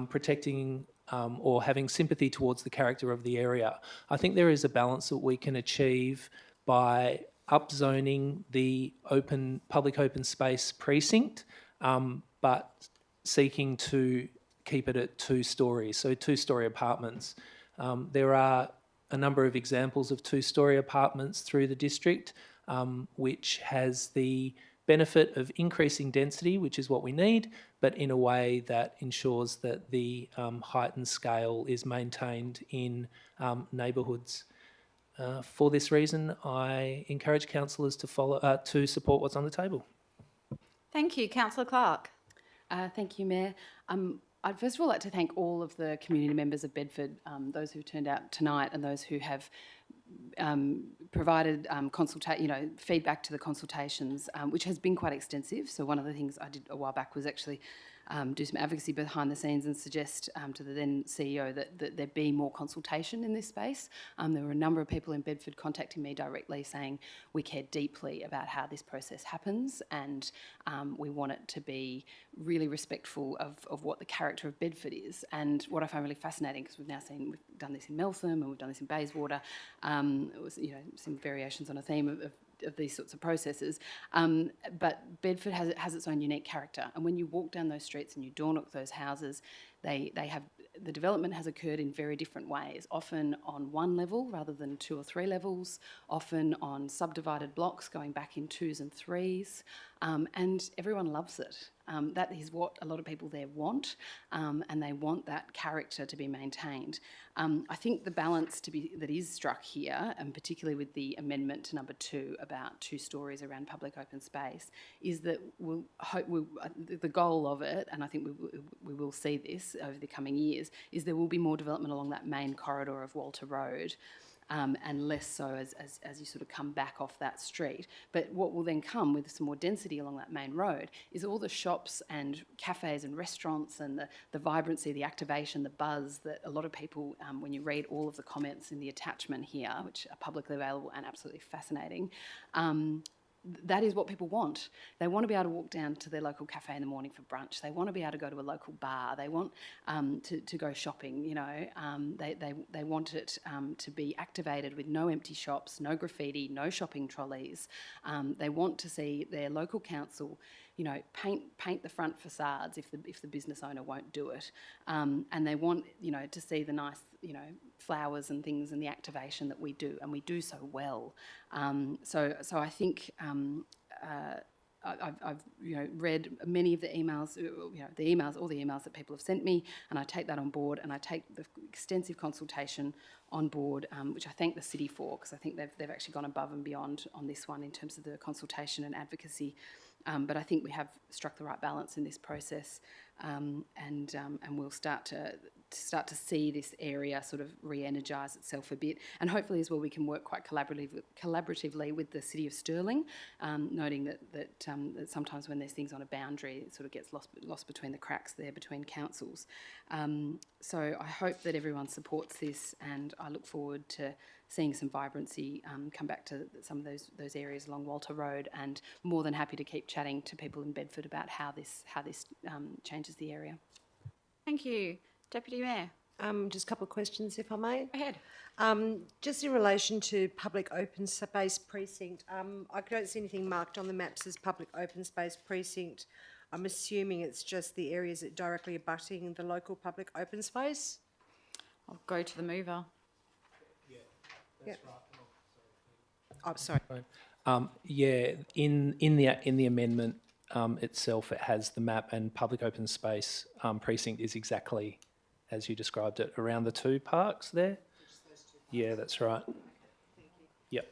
[SPEAKER 4] protecting or having sympathy towards the character of the area. I think there is a balance that we can achieve by upzoning the public open space precinct, but seeking to keep it at 2 stories, so 2-storey apartments. There are a number of examples of 2-storey apartments through the district, which has the benefit of increasing density, which is what we need, but in a way that ensures that the height and scale is maintained in neighbourhoods. For this reason, I encourage councillors to support what's on the table.
[SPEAKER 1] Thank you. Councillor Clark.
[SPEAKER 9] Thank you, Mayor. I'd first of all like to thank all of the community members of Bedford, those who turned out tonight and those who have provided feedback to the consultations, which has been quite extensive. So one of the things I did a while back was actually do some advocacy behind the scenes and suggest to the then CEO that there be more consultation in this space. There were a number of people in Bedford contacting me directly saying we care deeply about how this process happens, and we want it to be really respectful of what the character of Bedford is. And what I find really fascinating, because we've done this in Meltham and we've done this in Bayswater, it was, some variations on a theme of these sorts of processes, but Bedford has its own unique character. And when you walk down those streets and you door knock those houses, the development has occurred in very different ways, often on one level rather than 2 or 3 levels, often on subdivided blocks going back in 2s and 3s, and everyone loves it. That is what a lot of people there want, and they want that character to be maintained. I think the balance that is struck here, and particularly with the amendment to number 2 about 2 stories around public open space, is that the goal of it, and I think we will see this over the coming years, is there will be more development along that main corridor of Walter Road. And less so as you sort of come back off that street. But what will then come with some more density along that main road is all the shops and cafes and restaurants and the vibrancy, the activation, the buzz that a lot of people, when you read all of the comments in the attachment here, which are publicly available and absolutely fascinating, that is what people want. They want to be able to walk down to their local cafe in the morning for brunch. They want to be able to go to a local bar. They want to go shopping, They want it to be activated with no empty shops, no graffiti, no shopping trolleys. They want to see their local council, paint the front facades if the business owner won't do it. And they want, to see the nice, flowers and things and the activation that we do, and we do so well. So I think I've read many of the emails, all the emails that people have sent me, and I take that on board, and I take the extensive consultation on board, which I thank the city for, because I think they've actually gone above and beyond on this one in terms of the consultation and advocacy. But I think we have struck the right balance in this process, and we'll start to see this area sort of re-energise itself a bit, and hopefully as well we can work quite collaboratively with the City of Stirling, noting that sometimes when there's things on a boundary, it sort of gets lost between the cracks there between councils. So I hope that everyone supports this, and I look forward to seeing some vibrancy come back to some of those areas along Walter Road, and more than happy to keep chatting to people in Bedford about how this changes the area.
[SPEAKER 1] Thank you. Deputy Mayor.
[SPEAKER 19] Just a couple of questions, if I may.
[SPEAKER 1] Go ahead.
[SPEAKER 19] Just in relation to public open space precinct, I don't see anything marked on the maps as public open space precinct. I'm assuming it's just the areas that directly abutting the local public open space?
[SPEAKER 1] I'll go to the mover.
[SPEAKER 19] Yeah. Oh, sorry.
[SPEAKER 4] In the amendment, itself, it has the map, and public open space precinct is exactly as you described it, around the two parks there. Yeah, that's right. Yep.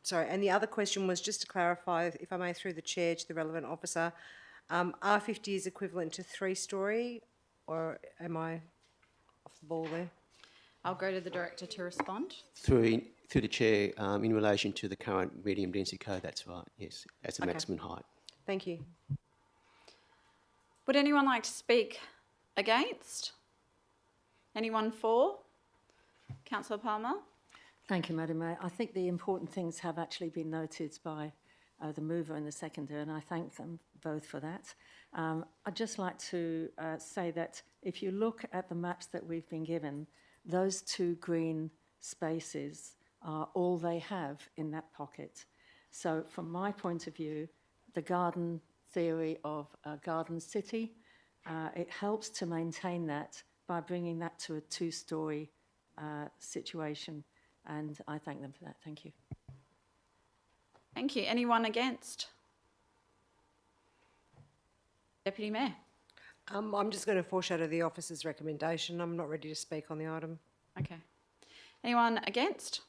[SPEAKER 19] Sorry, and the other question was just to clarify, if I may, through the chair to the relevant officer, R50 is equivalent to 3-storey, or am I off the ball there?
[SPEAKER 1] I'll go to the director to respond.
[SPEAKER 7] Through the chair, in relation to the current medium density code, that's right, yes, as a
[SPEAKER 1] Okay.
[SPEAKER 7] maximum height.
[SPEAKER 19] Thank you.
[SPEAKER 1] Would anyone like to speak against? Anyone for? Councillor Palmer?
[SPEAKER 3] Thank you, Madam Mayor. I think the important things have actually been noted by the mover and the seconder, and I thank them both for that. I'd just like to say that if you look at the maps that we've been given, those two green spaces are all they have in that pocket. So from my point of view, the garden theory of a garden city, it helps to maintain that by bringing that to a 2-storey situation, and I thank them for that. Thank you.
[SPEAKER 1] Thank you. Anyone against? Deputy Mayor?
[SPEAKER 19] I'm just going to foreshadow the officer's recommendation. I'm not ready to speak on the item.
[SPEAKER 1] Okay. Anyone against?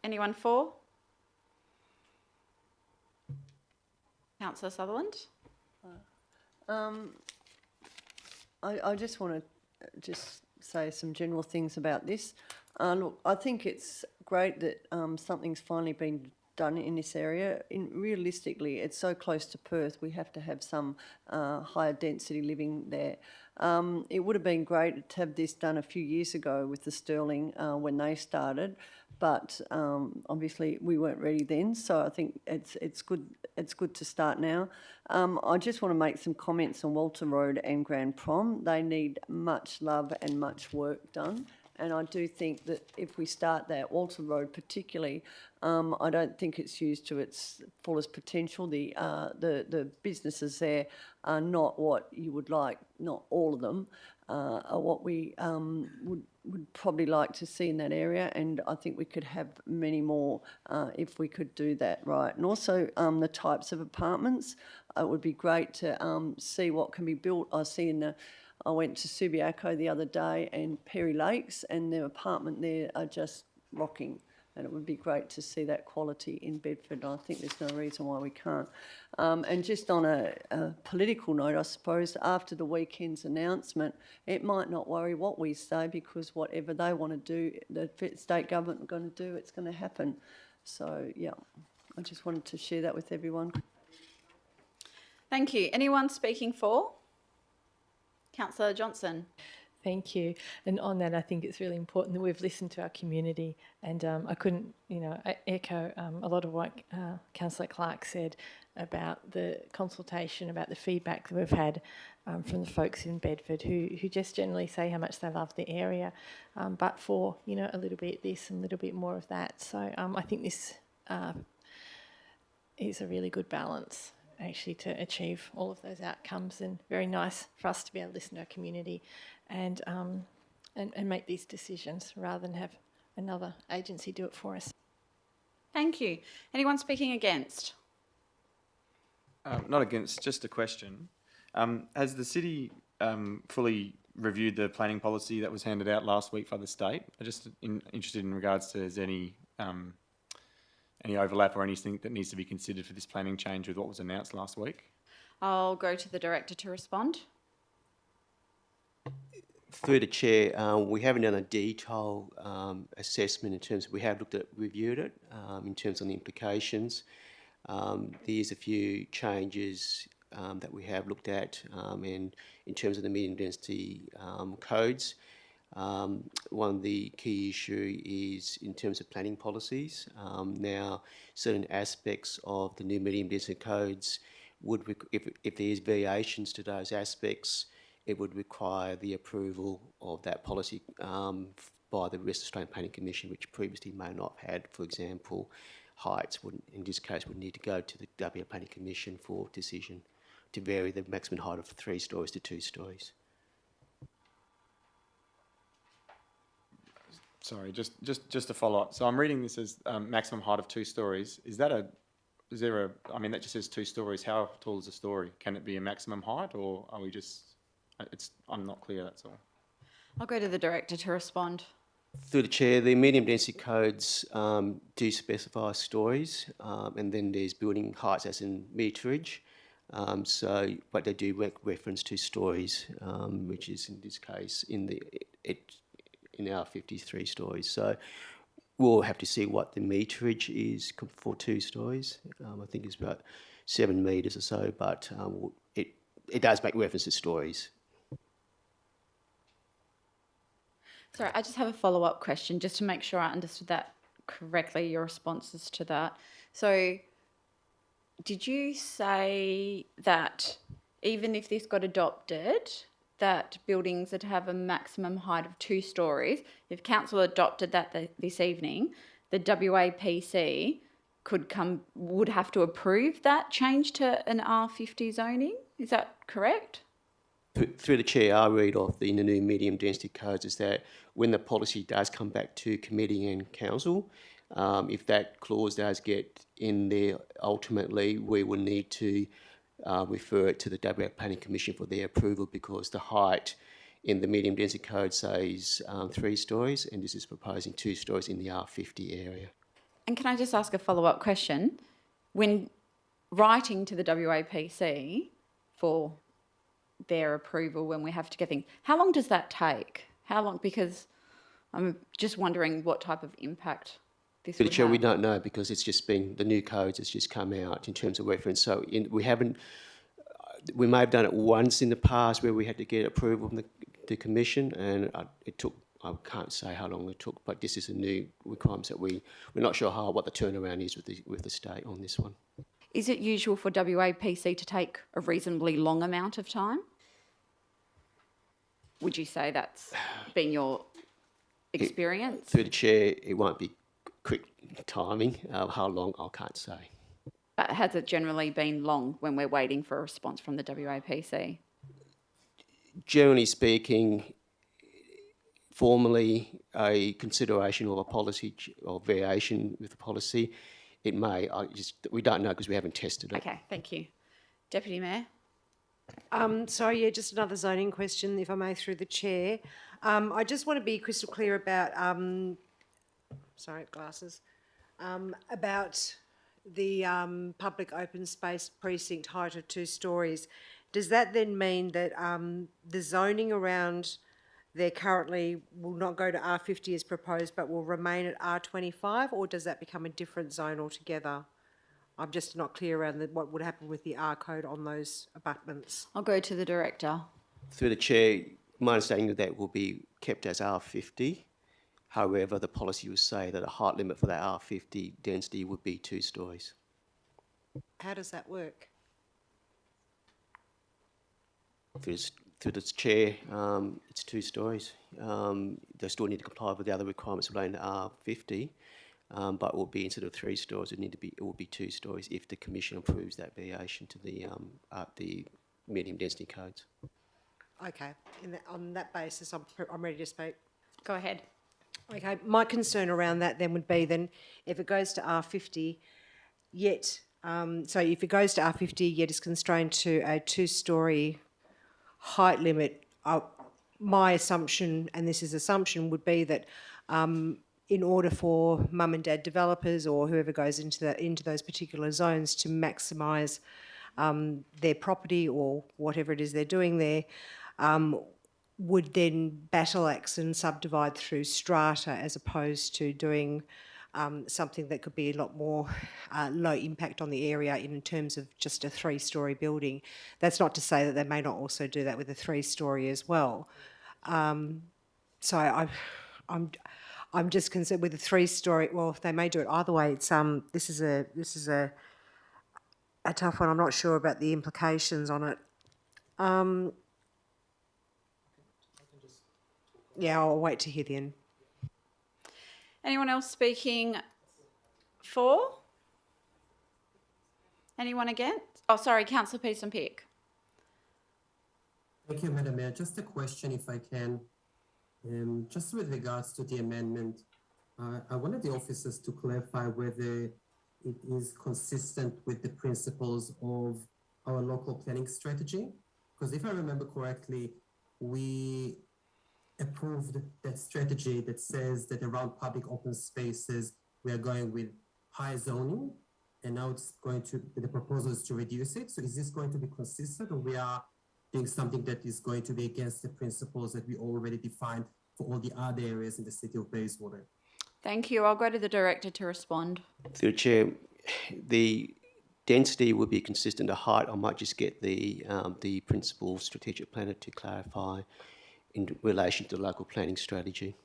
[SPEAKER 1] Anyone for? Councillor Sutherland?
[SPEAKER 2] I just want to just say some general things about this. Look, I think it's great that something's finally been done in this area. Realistically, it's so close to Perth, we have to have some higher density living there. It would have been great to have this done a few years ago with the Stirling when they started, but obviously we weren't ready then. So I think it's good to start now. I just want to make some comments on Walter Road and Grand Prom. They need much love and much work done. And I do think that if we start that, Walter Road particularly, I don't think it's used to its fullest potential. The businesses there are not what you would like, not all of them, are what we would probably like to see in that area. And I think we could have many more if we could do that right. And also the types of apartments, it would be great to see what can be built. I went to Subiaco the other day and Perry Lakes, and their apartment there are just rocking. And it would be great to see that quality in Bedford. I think there's no reason why we can't. And just on a political note, I suppose, after the weekend's announcement, it might not worry what we say, because whatever they want to do, the state government are going to do, it's going to happen. So, yeah, I just wanted to share that with everyone.
[SPEAKER 1] Thank you. Anyone speaking for? Councillor Johnson.
[SPEAKER 17] Thank you. And on that, I think it's really important that we've listened to our community. And I couldn't, echo a lot of what Councillor Clark said about the consultation, about the feedback that we've had from the folks in Bedford who just generally say how much they love the area, but for, a little bit this and a little bit more of that. So I think this is a really good balance, actually, to achieve all of those outcomes, and very nice for us to be able to listen to our community and make these decisions rather than have another agency do it for us.
[SPEAKER 1] Thank you. Anyone speaking against?
[SPEAKER 20] Not against, just a question. Has the city fully reviewed the planning policy that was handed out last week by the state? I'm just interested in regards to, is there any overlap or anything that needs to be considered for this planning change with what was announced last week?
[SPEAKER 1] I'll go to the director to respond.
[SPEAKER 7] Through the chair, we haven't done a detailed assessment in terms of, we have reviewed it in terms of the implications. There's a few changes that we have looked at, and in terms of the medium density codes. One of the key issue is in terms of planning policies. Now, certain aspects of the new medium density codes would, if there is variations to those aspects, it would require the approval of that policy by the Western Australian Planning Commission, which previously may not have had. For example, heights would, in this case, would need to go to the WA Planning Commission for decision to vary the maximum height of 3 stories to 2 stories.
[SPEAKER 20] Sorry, just to follow up. So I'm reading this as maximum height of 2 stories. Is there a, I mean, that just says 2 stories. How tall is a story? Can it be a maximum height, or are we just, I'm not clear, that's all.
[SPEAKER 1] I'll go to the director to respond.
[SPEAKER 7] Through the chair, the medium density codes do specify stories, and then there's building heights as in meterage. But they do make reference to stories, which is in this case in our 53 stories. So we'll have to see what the meterage is for 2 stories. I think it's about 7 metres or so, but it does make reference to stories.
[SPEAKER 1] Sorry, I just have a follow-up question just to make sure I understood that correctly, your responses to that. So did you say that even if this got adopted, that buildings that have a maximum height of 2 stories, if council adopted that this evening, the WAPC would have to approve that change to an R50 zoning? Is that correct?
[SPEAKER 7] Through the chair, I read off the new medium density codes is that when the policy does come back to committee and council, if that clause does get in there, ultimately we will need to refer it to the WA Planning Commission for their approval, because the height in the medium density code says 3 stories, and this is proposing 2 stories in the R50 area.
[SPEAKER 1] And can I just ask a follow-up question? When writing to the WAPC for their approval, when we have to get things, how long does that take? How long? Because I'm just wondering what type of impact this would have.
[SPEAKER 7] We don't know, because it's just been, the new codes has just come out in terms of reference. So we may have done it once in the past where we had to get approval from the commission, and it took, I can't say how long it took, but this is a new requirement that we're not sure what the turnaround is with the state on this one.
[SPEAKER 1] Is it usual for WAPC to take a reasonably long amount of time? Would you say that's been your experience?
[SPEAKER 7] Through the chair, it won't be quick timing. How long, I can't say.
[SPEAKER 1] But has it generally been long when we're waiting for a response from the WAPC?
[SPEAKER 7] Generally speaking, formally a consideration of a policy or variation with the policy, it may. We don't know because we haven't tested it.
[SPEAKER 1] Okay, thank you. Deputy Mayor?
[SPEAKER 19] Sorry, yeah, just another zoning question, if I may, through the chair. I just want to be crystal clear about, about the public open space precinct height of 2 stories. Does that then mean that the zoning around there currently will not go to R50 as proposed, but will remain at R25, or does that become a different zone altogether? I'm just not clear around what would happen with the R code on those abutments.
[SPEAKER 1] I'll go to the director.
[SPEAKER 7] Through the chair, my understanding of that will be kept as R50. However, the policy will say that a height limit for that R50 density would be 2 stories.
[SPEAKER 19] How does that work?
[SPEAKER 7] Through the chair, it's 2 stories. They still need to comply with the other requirements relating to R50. But will be, instead of 3 stories, it will be 2 stories if the commission approves that variation to the medium density codes.
[SPEAKER 19] Okay, on that basis, I'm ready to speak.
[SPEAKER 1] Go ahead.
[SPEAKER 19] Okay, my concern around that then would be if it goes to R50, yet if it goes to R50 yet is constrained to a 2-storey height limit, my assumption, and this is assumption, would be that in order for mum and dad developers or whoever goes into those particular zones to maximise their property or whatever it is they're doing there, would then battle axe and subdivide through strata as opposed to doing something that could be a lot more low impact on the area in terms of just a 3-storey building. That's not to say that they may not also do that with a 3-storey as well. So I'm just concerned with a 3-storey. Well, they may do it either way. It's this is a tough one. I'm not sure about the implications on it. Yeah, I'll wait to hear the end.
[SPEAKER 1] Anyone else speaking for? Anyone against? Oh, sorry, Councillor Peterson-Pick.
[SPEAKER 18] Thank you, Madam Mayor. Just a question, if I can. Just with regards to the amendment, I wanted the officers to clarify whether it is consistent with the principles of our local planning strategy. Because if I remember correctly, we approved that strategy that says that around public open spaces, we are going with high zoning, and now the proposal is to reduce it. So is this going to be consistent, or we are doing something that is going to be against the principles that we already defined for all the other areas in the city of Bayswater?
[SPEAKER 1] Thank you. I'll go to the director to respond.
[SPEAKER 7] Through the chair, the density will be consistent to height. I might just get the principal strategic planner to clarify in relation to the local planning strategy.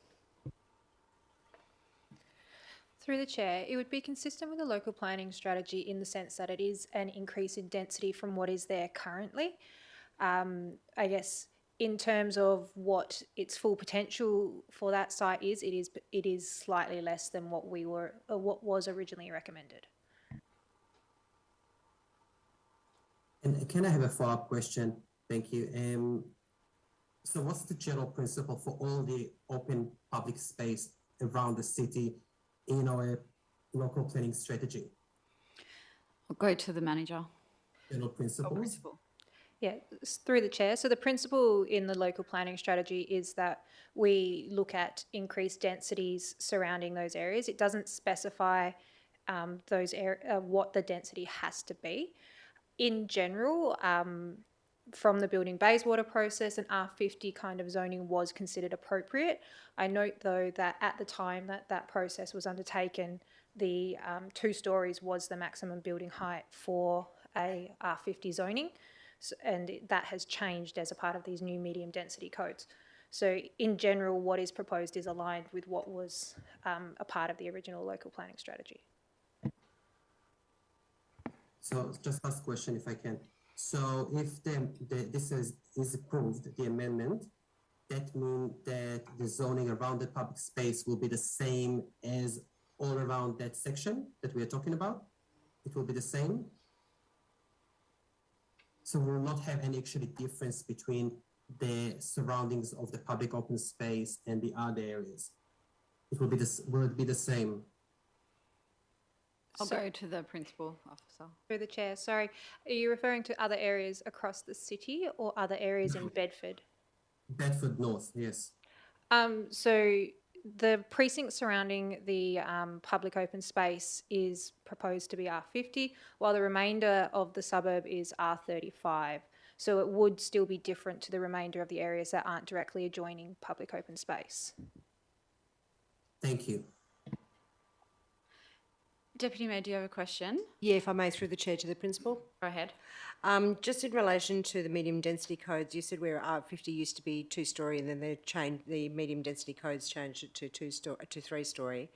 [SPEAKER 21] Through the chair, it would be consistent with the local planning strategy in the sense that it is an increase in density from what is there currently. I guess in terms of what its full potential for that site is, it is slightly less than what was originally recommended.
[SPEAKER 18] And can I have a follow-up question? Thank you. So what's the general principle for all the open public space around the city in our local planning strategy?
[SPEAKER 1] I'll go to the manager.
[SPEAKER 18] General principles?
[SPEAKER 21] Yeah, through the chair. So the principle in the local planning strategy is that we look at increased densities surrounding those areas. It doesn't specify what the density has to be. In general, from the building Bayswater process, an R50 kind of zoning was considered appropriate. I note though that at the time that process was undertaken, the 2 stories was the maximum building height for a R50 zoning. So, and that has changed as a part of these new medium density codes. So in general, what is proposed is aligned with what was a part of the original local planning strategy.
[SPEAKER 18] So just last question, if I can. So if this is approved, the amendment, that means that the zoning around the public space will be the same as all around that section that we are talking about? It will be the same? So we will not have any actually difference between the surroundings of the public open space and the other areas. Will it be the same?
[SPEAKER 1] I'll go to the principal officer.
[SPEAKER 21] Through the chair, sorry. Are you referring to other areas across the city or other areas in Bedford?
[SPEAKER 18] Bedford North, yes.
[SPEAKER 21] So the precinct surrounding the public open space is proposed to be R50, while the remainder of the suburb is R35. So it would still be different to the remainder of the areas that aren't directly adjoining public open space.
[SPEAKER 18] Thank you.
[SPEAKER 1] Deputy Mayor, do you have a question?
[SPEAKER 19] Yeah, if I may, through the chair to the principal.
[SPEAKER 1] Go ahead.
[SPEAKER 19] Just in relation to the medium density codes, you said where R50 used to be 2-storey, and then the medium density codes changed it to 3-storey.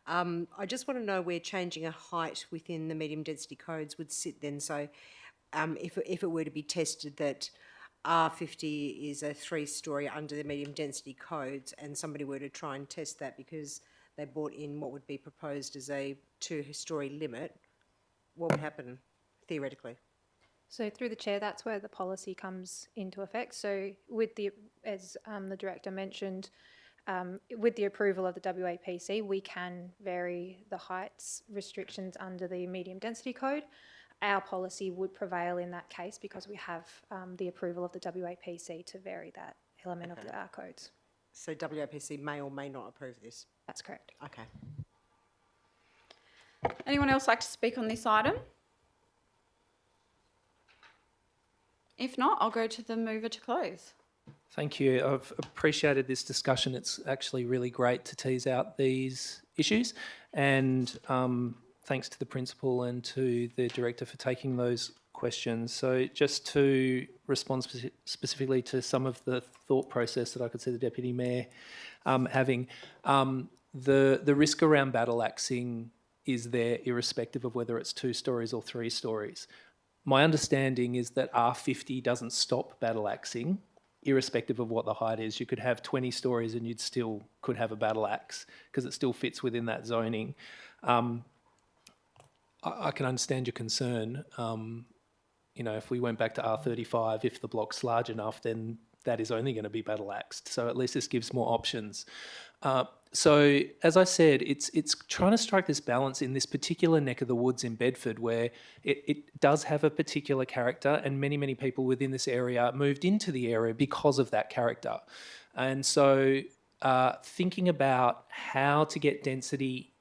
[SPEAKER 19] I just want to know where changing a height within the medium density codes would sit then. So if it were to be tested that R50 is a 3-storey under the medium density codes, and somebody were to try and test that because they brought in what would be proposed as a 2-storey limit, what would happen theoretically?
[SPEAKER 21] So through the chair, that's where the policy comes into effect. So with as the director mentioned, with the approval of the WAPC, we can vary the heights restrictions under the medium density code. Our policy would prevail in that case because we have the approval of the WAPC to vary that element of our codes.
[SPEAKER 19] So WAPC may or may not approve this?
[SPEAKER 21] That's correct.
[SPEAKER 19] Okay.
[SPEAKER 1] Anyone else like to speak on this item? If not, I'll go to the mover to close.
[SPEAKER 4] Thank you. I've appreciated this discussion. It's actually really great to tease out these issues, and thanks to the principal and to the director for taking those questions. So just to respond specifically to some of the thought process that I could see the Deputy Mayor having, the risk around battle axing is there irrespective of whether it's 2 stories or 3 stories. My understanding is that R50 doesn't stop battle axing, irrespective of what the height is. You could have 20 stories and you'd still could have a battle axe because it still fits within that zoning. I can understand your concern. You know, if we went back to R35, if the block's large enough, then that is only going to be battle axed. So at least this gives more options. So as I said, it's trying to strike this balance in this particular neck of the woods in Bedford, where it does have a particular character, and many people within this area moved into the area because of that character. And so thinking about how to get density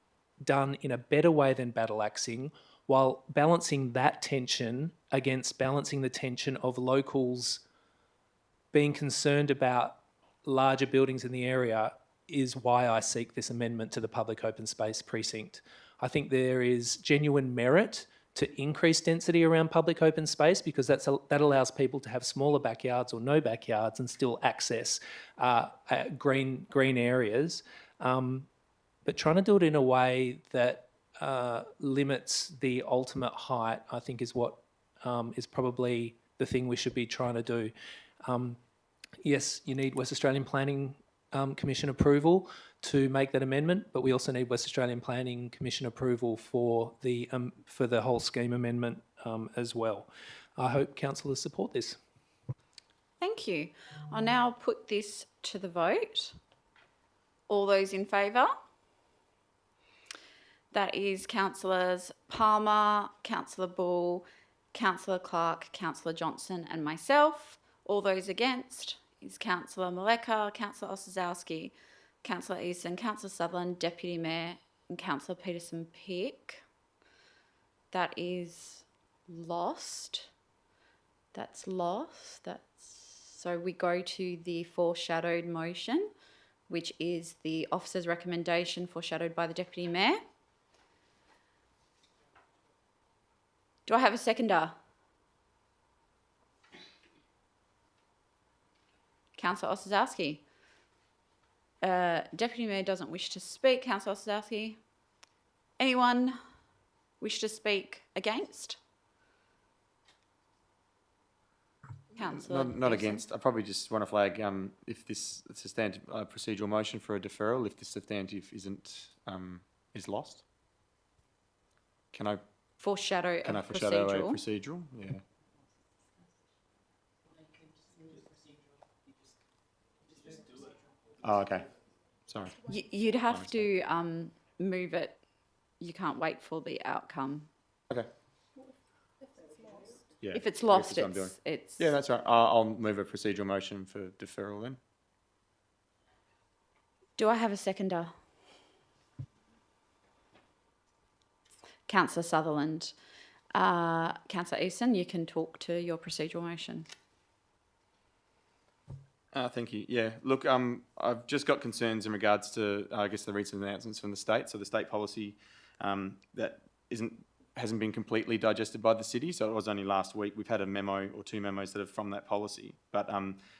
[SPEAKER 4] done in a better way than battle axing, while balancing that tension against balancing the tension of locals being concerned about larger buildings in the area, is why I seek this amendment to the public open space precinct. I think there is genuine merit to increase density around public open space, because that allows people to have smaller backyards or no backyards and still access green areas. But trying to do it in a way that limits the ultimate height, I think, is what is probably the thing we should be trying to do. Yes, you need West Australian Planning Commission approval to make that amendment, but we also need West Australian Planning Commission approval for the whole scheme amendment as well. I hope councillors support this.
[SPEAKER 1] Thank you. I'll now put this to the vote. All those in favour? That is Councillors Palmer, Councillor Bull, Councillor Clark, Councillor Johnson and myself. All those against is Councillor Maleka, Councillor Ossowski, Councillor Easton, Councillor Sutherland, Deputy Mayor and Councillor Peterson-Pick. That is lost. That's lost. So we go to the foreshadowed motion, which is the officer's recommendation foreshadowed by the Deputy Mayor. Do I have a seconder? Councillor Ossowski. Deputy Mayor doesn't wish to speak. Councillor Ossowski. Anyone wish to speak against? Councillor.
[SPEAKER 20] Not against. I probably just want to flag if this substantive procedural motion for a deferral, if this substantive is lost. Can I foreshadow a procedural? Yeah. Oh, okay. Sorry.
[SPEAKER 1] You'd have to move it. You can't wait for the outcome.
[SPEAKER 20] Okay. Yeah.
[SPEAKER 1] If it's lost,
[SPEAKER 20] that's what I'm
[SPEAKER 1] it's...
[SPEAKER 20] Yeah, that's right. I'll move a procedural motion for deferral then.
[SPEAKER 1] Do I have a seconder? Councillor Sutherland. Councillor Easton, you can talk to your procedural motion.
[SPEAKER 20] Thank you. Yeah, look, I've just got concerns in regards to, I guess, the recent announcements from the state. So the state policy that hasn't been completely digested by the city. So it was only last week. We've had a memo or two memos that are from that policy. But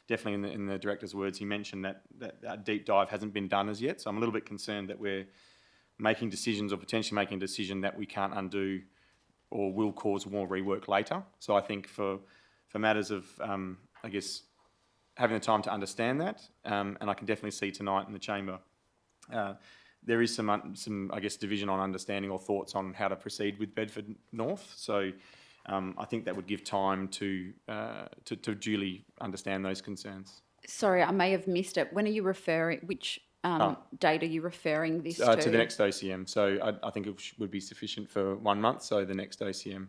[SPEAKER 20] definitely in the director's words, he mentioned that deep dive hasn't been done as yet. So I'm a little bit concerned that we're making decisions or potentially making a decision that we can't undo or will cause more rework later. So I think for matters of, I guess, having the time to understand that, and I can definitely see tonight in the chamber, there is some I guess division on understanding or thoughts on how to proceed with Bedford North. So I think that would give time to duly understand those concerns.
[SPEAKER 1] Sorry, I may have missed it. When are you referring? Which date are you referring this to?
[SPEAKER 20] To the next OCM. So I think it would be sufficient for 1 month. So the next OCM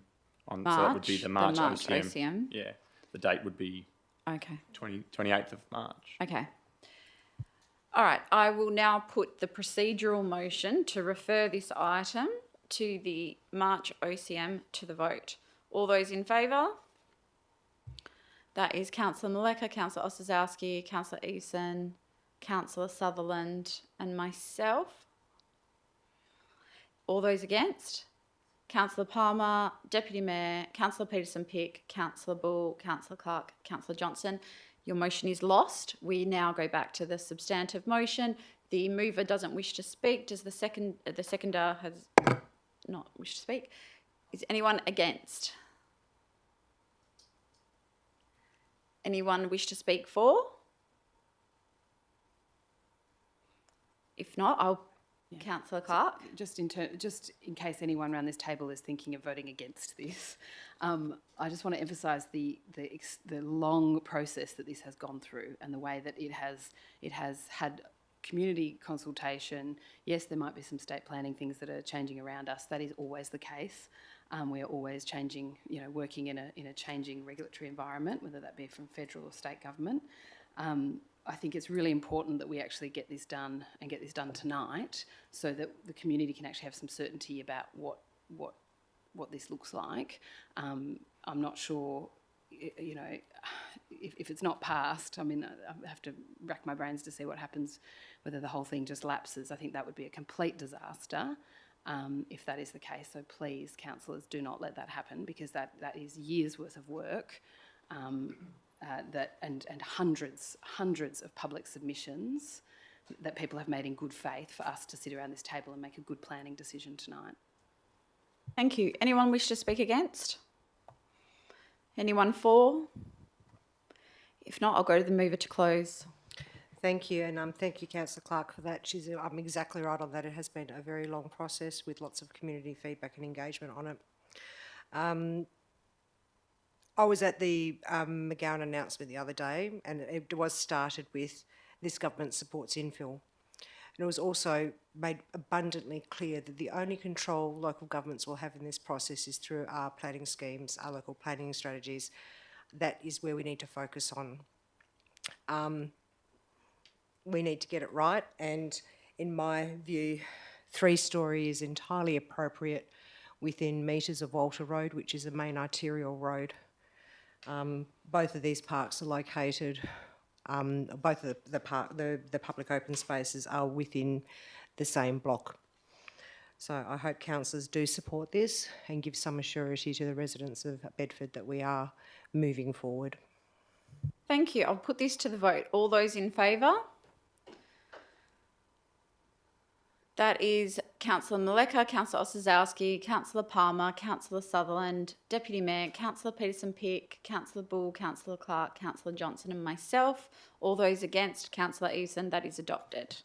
[SPEAKER 20] so that would be the March OCM. Yeah, the date would be.
[SPEAKER 1] Okay.
[SPEAKER 20] 28th of March.
[SPEAKER 1] Okay. All right. I will now put the procedural motion to refer this item to the March OCM to the vote. All those in favour? That is Councillor Maleka, Councillor Ossowski, Councillor Eason, Councillor Sutherland and myself. All those against? Councillor Palmer, Deputy Mayor, Councillor Peterson-Pick, Councillor Bull, Councillor Clark, Councillor Johnson. Your motion is lost. We now go back to the substantive motion. The mover doesn't wish to speak. Does the seconder has not wished to speak? Is anyone against? Anyone wish to speak for? If not, I'll Councillor Clark.
[SPEAKER 9] Just in case anyone around this table is thinking of voting against this, I just want to emphasise the long process that this has gone through and the way that it has had community consultation. Yes, there might be some state planning things that are changing around us. That is always the case. We are always changing, working in a changing regulatory environment, whether that be from federal or state government. I think it's really important that we actually get this done and get this done tonight, so that the community can actually have some certainty about what this looks like. I'm not sure, if it's not passed. I mean, I have to rack my brains to see what happens, whether the whole thing just lapses. I think that would be a complete disaster if that is the case. So please, councillors, do not let that happen, because that is years' worth of work. And hundreds of public submissions that people have made in good faith for us to sit around this table and make a good planning decision tonight.
[SPEAKER 1] Thank you. Anyone wish to speak against? Anyone for? If not, I'll go to the mover to close.
[SPEAKER 19] Thank you, and thank you, Councillor Clark, for that. I'm exactly right on that. It has been a very long process with lots of community feedback and engagement on it. I was at the McGowan announcement the other day, and it was started with this government supports infill. And it was also made abundantly clear that the only control local governments will have in this process is through our planning schemes, our local planning strategies. That is where we need to focus on. We need to get it right, and in my view, 3-storey is entirely appropriate within metres of Walter Road, which is a main arterial road. Both of these parks are located, both of the public open spaces are within the same block. So I hope councillors do support this and give some assurity to the residents of Bedford that we are moving forward.
[SPEAKER 1] Thank you. I'll put this to the vote. All those in favour? That is Councillor Maleka, Councillor Ossowski, Councillor Palmer, Councillor Sutherland, Deputy Mayor, Councillor Peterson-Pick, Councillor Bull, Councillor Clark, Councillor Johnson and myself. All those against, Councillor Eveson. That is adopted.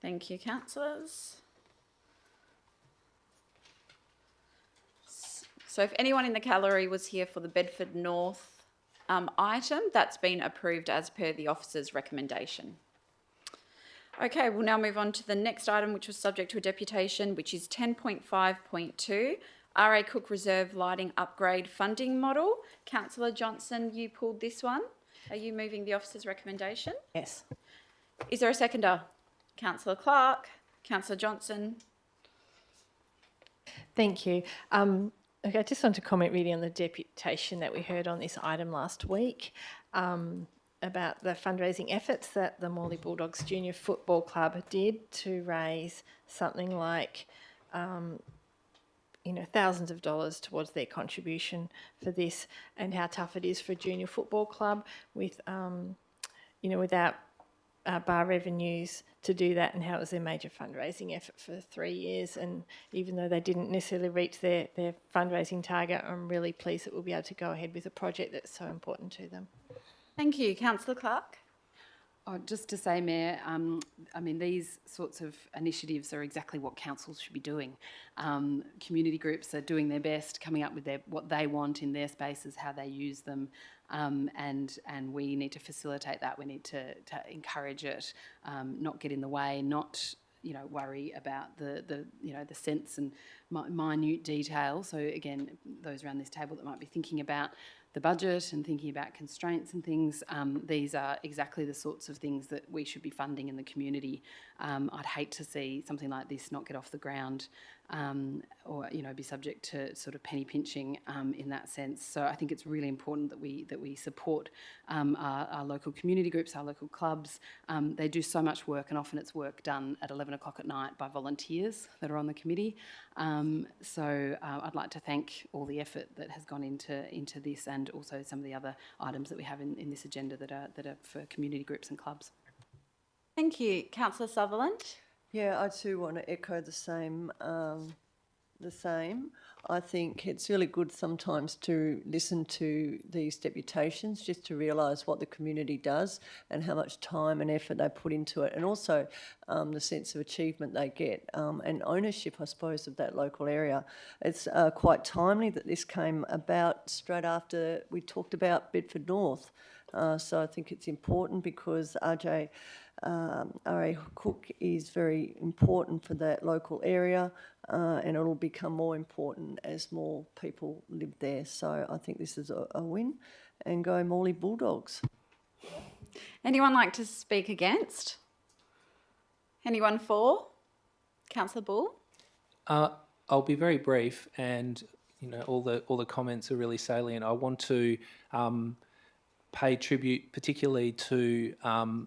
[SPEAKER 1] Thank you, councillors. So if anyone in the gallery was here for the Bedford North item, that's been approved as per the officer's recommendation. Okay, we'll now move on to the next item, which was subject to a deputation, which is 10.5.2, RA Cook Reserve Lighting Upgrade Funding Model. Councillor Johnson, you pulled this one. Are you moving the officer's recommendation?
[SPEAKER 3] Yes.
[SPEAKER 1] Is there a seconder? Councillor Clark, Councillor Johnson.
[SPEAKER 17] Thank you. Okay, I just want to comment really on the deputation that we heard on this item last week. About the fundraising efforts that the Morley Bulldogs Junior Football Club did to raise something like, thousands of dollars towards their contribution for this, and how tough it is for a junior football club with, without bar revenues to do that, and how it was their major fundraising effort for 3 years. And even though they didn't necessarily reach their fundraising target, I'm really pleased that we'll be able to go ahead with a project that's so important to them.
[SPEAKER 1] Thank you. Councillor Clark.
[SPEAKER 9] Just to say, Mayor, these sorts of initiatives are exactly what councils should be doing. Community groups are doing their best, coming up with what they want in their spaces, how they use them, and we need to facilitate that. We need to encourage it, not get in the way, not worry about the sense and minute detail. So again, those around this table that might be thinking about the budget and thinking about constraints and things, these are exactly the sorts of things that we should be funding in the community. I'd hate to see something like this not get off the ground, or be subject to sort of penny pinching in that sense. So I think it's really important that we support our local community groups, our local clubs. They do so much work, and often it's work done at 11 o'clock at night by volunteers that are on the committee. So I'd like to thank all the effort that has gone into this, and also some of the other items that we have in this agenda that are for community groups and clubs.
[SPEAKER 1] Thank you. Councillor Sutherland.
[SPEAKER 2] Yeah, I too want to echo the same the same. I think it's really good sometimes to listen to these deputations just to realise what the community does and how much time and effort they put into it, and also the sense of achievement they get and ownership, I suppose, of that local area. It's quite timely that this came about straight after we talked about Bedford North. So I think it's important because R.A. Cook is very important for that local area and it'll become more important as more people live there. So I think this is a win, and go Morley Bulldogs.
[SPEAKER 1] Anyone like to speak against? Anyone for? Councillor Bull?
[SPEAKER 4] I'll be very brief, and all the comments are really salient. I want to pay tribute particularly to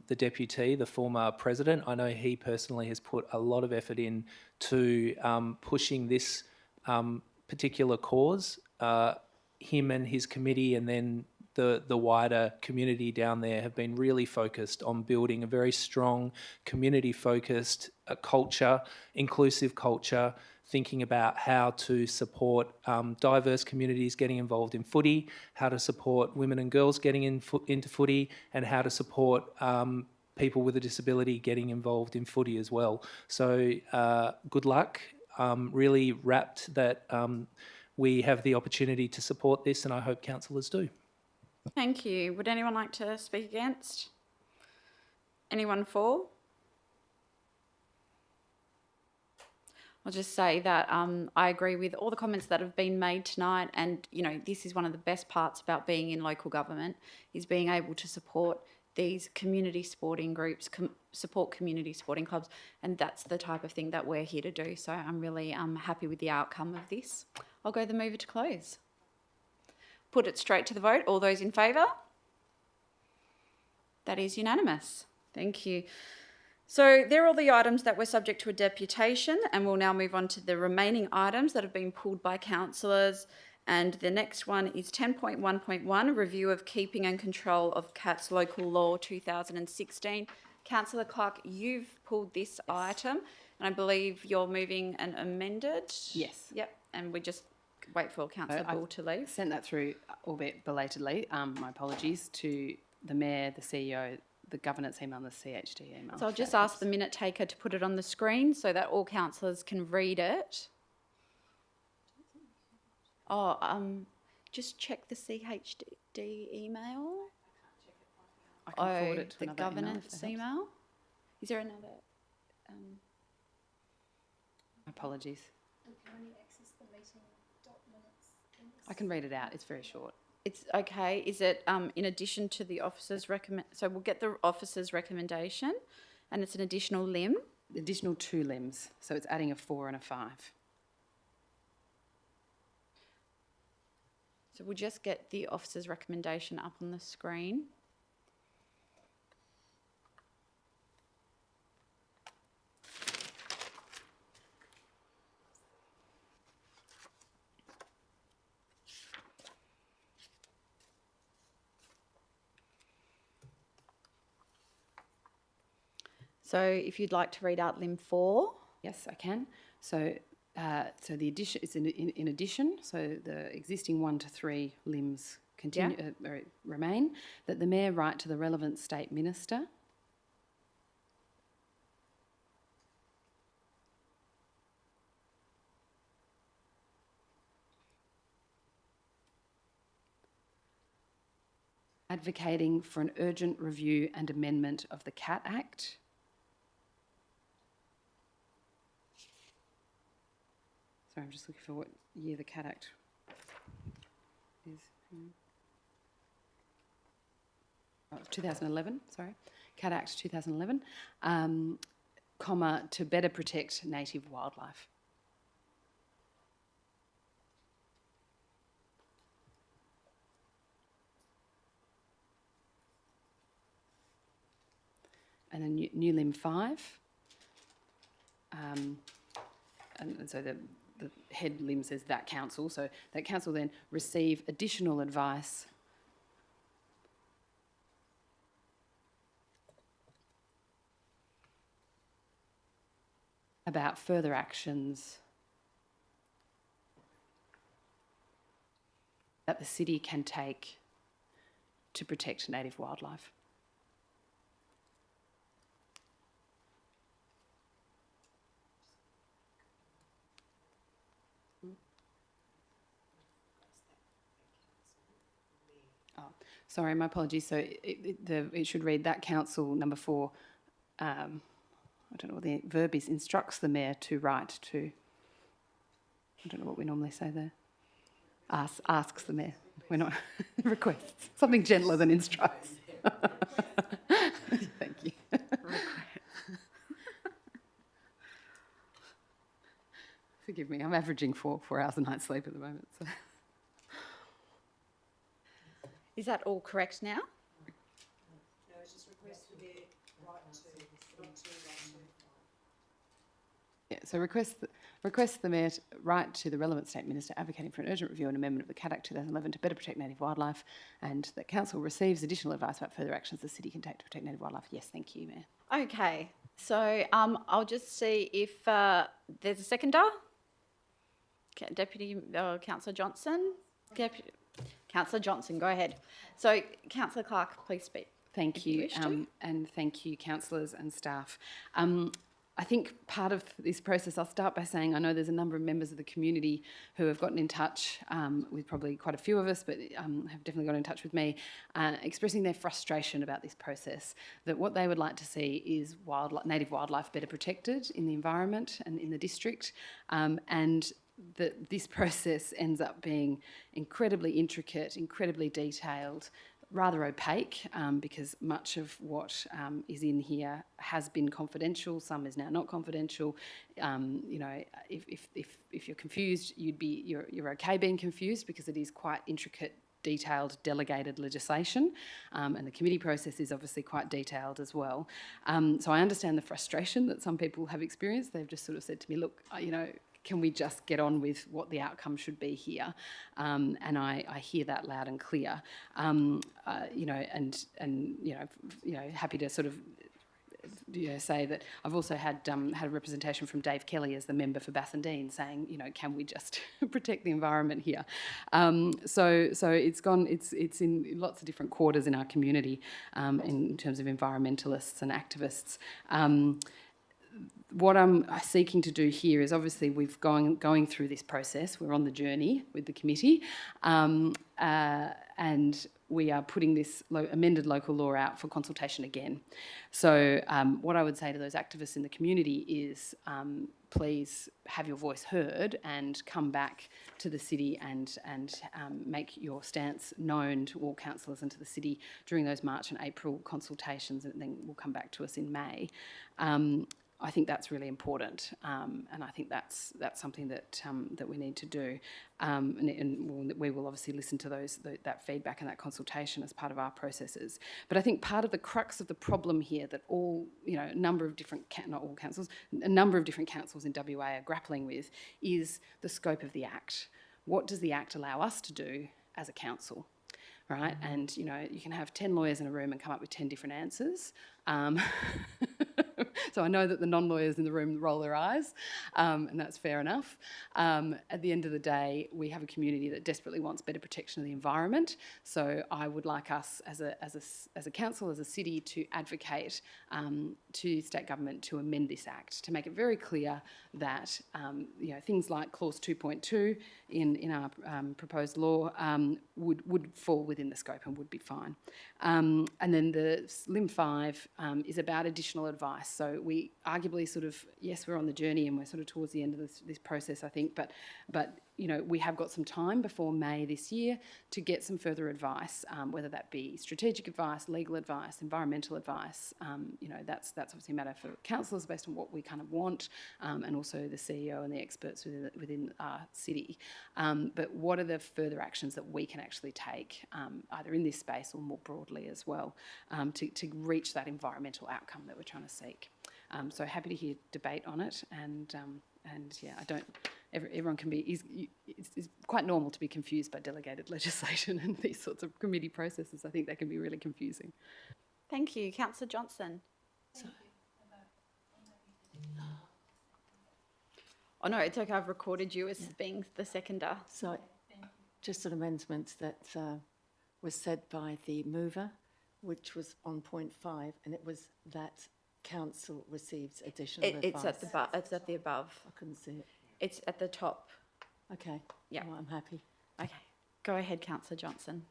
[SPEAKER 4] the deputy, the former president. I know he personally has put a lot of effort in to pushing this particular cause. Him and his committee, and then the wider community down there, have been really focused on building a very strong community-focused culture, inclusive culture, thinking about how to support diverse communities getting involved in footy, how to support women and girls getting into footy, and how to support people with a disability getting involved in footy as well. So good luck. Really rapt that we have the opportunity to support this, and I hope councillors do.
[SPEAKER 1] Thank you. Would anyone like to speak against? Anyone for? I'll just say that I agree with all the comments that have been made tonight, and this is one of the best parts about being in local government, is being able to support these community sporting groups, support community sporting clubs, and that's the type of thing that we're here to do. So I'm really happy with the outcome of this. I'll go the mover to close. Put it straight to the vote. All those in favour? That is unanimous. Thank you. So they're all the items that were subject to a deputation, and we'll now move on to the remaining items that have been pulled by councillors. And the next one is 10.1.1, review of keeping and control of cats local law 2016. Councillor Clark, you've pulled this item, and I believe you're moving an amended?
[SPEAKER 9] Yes.
[SPEAKER 1] Yep, and we just wait for Councillor Bull to leave.
[SPEAKER 9] Sent that through, albeit belatedly. My apologies to the Mayor, the CEO, the governance email and the CHD email.
[SPEAKER 1] So I'll just ask the minute taker to put it on the screen so that all councillors can read it. Just check the CHD email.
[SPEAKER 9] I can forward it to
[SPEAKER 1] the
[SPEAKER 9] another email if
[SPEAKER 1] governance
[SPEAKER 9] that helps.
[SPEAKER 1] email. Is there another?
[SPEAKER 9] Apologies. I can read it out. It's very short.
[SPEAKER 1] It's okay. Is it in addition to the officer's so we'll get the officer's recommendation, and it's an additional limb?
[SPEAKER 9] Additional 2 limbs. So it's adding a 4 and a 5.
[SPEAKER 1] So we'll just get the officer's recommendation up on the screen. So if you'd like to read out limb 4.
[SPEAKER 9] Yes, I can. So the addition is in addition. So the existing 1 to 3 limbs continue remain. That the Mayor write to the relevant state minister. Advocating for an urgent review and amendment of the Cat Act. Sorry, I'm just looking for what year the Cat Act is. 2011, sorry. Cat Act 2011, comma, to better protect native wildlife. And then new limb 5. And so the head limb says that council. So that council then receive additional advice about further actions that the city can take to protect native wildlife. Oh, sorry, my apologies. So it should read that council number 4. I don't know what the verb is. Instructs the mayor to write to. I don't know what we normally say there. Asks the mayor. We're not requests. Something gentler than instructs. Thank you. Forgive me. I'm averaging 4 hours a night sleep at the moment. So.
[SPEAKER 1] Is that all correct now?
[SPEAKER 19] No, it's just request for the right to, not to,
[SPEAKER 9] Yeah, so request the Mayor to write to the relevant State Minister advocating for an urgent review and amendment of the CAT Act 2011 to better protect native wildlife, and that Council receives additional advice about further actions the City can take to protect native wildlife. Yes, thank you, Mayor.
[SPEAKER 1] Okay, so I'll just see if there's a seconder. Deputy Councillor Johnson. Councillor Johnson, go ahead. So, Councillor Clark, please speak.
[SPEAKER 9] Thank you, and thank you, councillors and staff. I think part of this process, I'll start by saying I know there's a number of members of the community who have gotten in touch with probably quite a few of us, but have definitely got in touch with me, expressing their frustration about this process, that what they would like to see is native wildlife better protected in the environment and in the district, and that this process ends up being incredibly intricate, incredibly detailed, rather opaque, because much of what is in here has been confidential. Some is now not confidential. You know, if you're confused, you're okay being confused because it is quite intricate, detailed, delegated legislation, and the committee process is obviously quite detailed as well. So I understand the frustration that some people have experienced. They've just sort of said to me, look, you know, can we just get on with what the outcome should be here? And I hear that loud and clear. You know, and you know, happy to sort of say that I've also had a representation from Dave Kelly as the member for Bassendean saying, you know, can we just protect the environment here? So it's in lots of different quarters in our community in terms of environmentalists and activists. What I'm seeking to do here is obviously we've going through this process. We're on the journey with the committee, and we are putting this amended local law out for consultation again. So what I would say to those activists in the community is please have your voice heard and come back to the city and make your stance known to all councillors and to the city during those March and April consultations, and then we'll come back to us in May. I think that's really important, and I think that's something that we need to do, and we will obviously listen to that feedback and that consultation as part of our processes. But I think part of the crux of the problem here that a number of different councils in WA are grappling with is the scope of the Act. What does the Act allow us to do as a council? Right, and you know, you can have 10 lawyers in a room and come up with 10 different answers. So I know that the non-lawyers in the room roll their eyes, and that's fair enough. At the end of the day, we have a community that desperately wants better protection of the environment. So I would like us as a council, as a city, to advocate to state government to amend this Act to make it very clear that you know, things like clause 2.2 in our proposed law would fall within the scope and would be fine. And then the LIM 5 is about additional advice. So we arguably sort of, yes, we're on the journey and we're sort of towards the end of this process, I think, but you know, we have got some time before May this year to get some further advice, whether that be strategic advice, legal advice, environmental advice. You know, that's obviously a matter for councillors based on what we kind of want, and also the CEO and the experts within our city. But what are the further actions that we can actually take, either in this space or more broadly as well, to reach that environmental outcome that we're trying to seek? So happy to hear debate on it, and yeah, everyone can be, it's quite normal to be confused by delegated legislation and these sorts of committee processes. I think they can be really confusing.
[SPEAKER 1] Thank you. Councillor Johnson. Oh no, it's okay, I've recorded you as being the seconder.
[SPEAKER 12] So,
[SPEAKER 3] Just an amendment that was said by the mover, which was on point 5, and it was that council receives additional advice.
[SPEAKER 1] It's at the above.
[SPEAKER 3] I couldn't see it.
[SPEAKER 1] It's at the top.
[SPEAKER 3] Okay.
[SPEAKER 1] Yeah.
[SPEAKER 3] Well, I'm happy.
[SPEAKER 1] Okay. Go ahead, Councillor Johnson.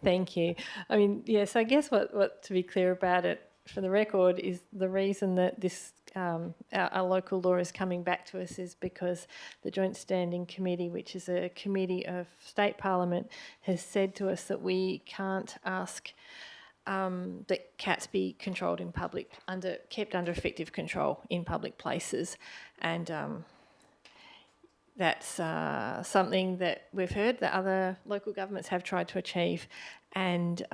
[SPEAKER 17] Thank you. I mean, yes, I guess what to be clear about it for the record is the reason that this our local law is coming back to us is because the Joint Standing Committee, which is a committee of State Parliament, has said to us that we can't ask that cats be controlled in public, kept under effective control in public places, and that's something that we've heard that other local governments have tried to achieve, and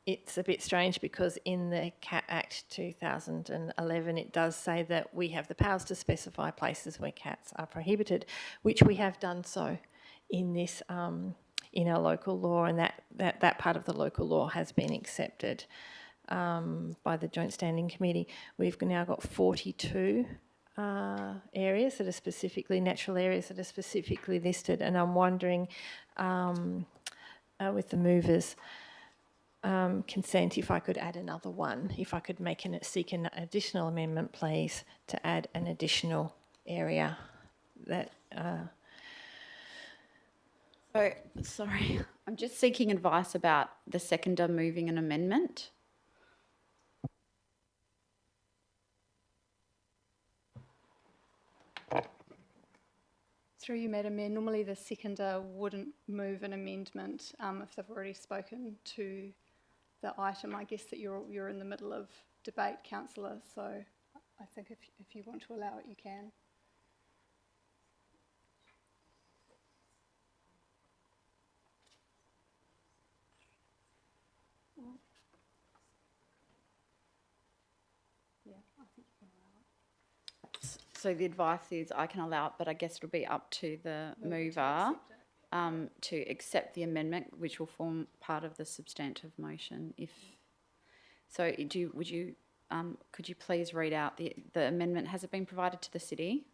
[SPEAKER 17] it's a bit strange because in the Cat Act 2011 it does say that we have the powers to specify places where cats are prohibited, which we have done so in this in our local law, and that part of the local law has been accepted by the Joint Standing Committee. We've now got 42 areas that are specifically natural areas that are specifically listed, and I'm wondering with the movers' consent if I could add another one, if I could seek an additional amendment, please, to add an additional area that.
[SPEAKER 1] Oh, sorry, I'm just seeking advice about the seconder moving an amendment.
[SPEAKER 8] Through you, Madam Mayor, normally the seconder wouldn't move an amendment if they've already spoken to the item. I guess that you're in the middle of debate, Councillor, so I think if you want to allow it, you can. Yeah, I think you can allow it.
[SPEAKER 1] So the advice is I can allow it, but I guess it'll be up to the mover to accept the amendment, which will form part of the substantive motion. Could you please read out the amendment? Has it been provided to the city?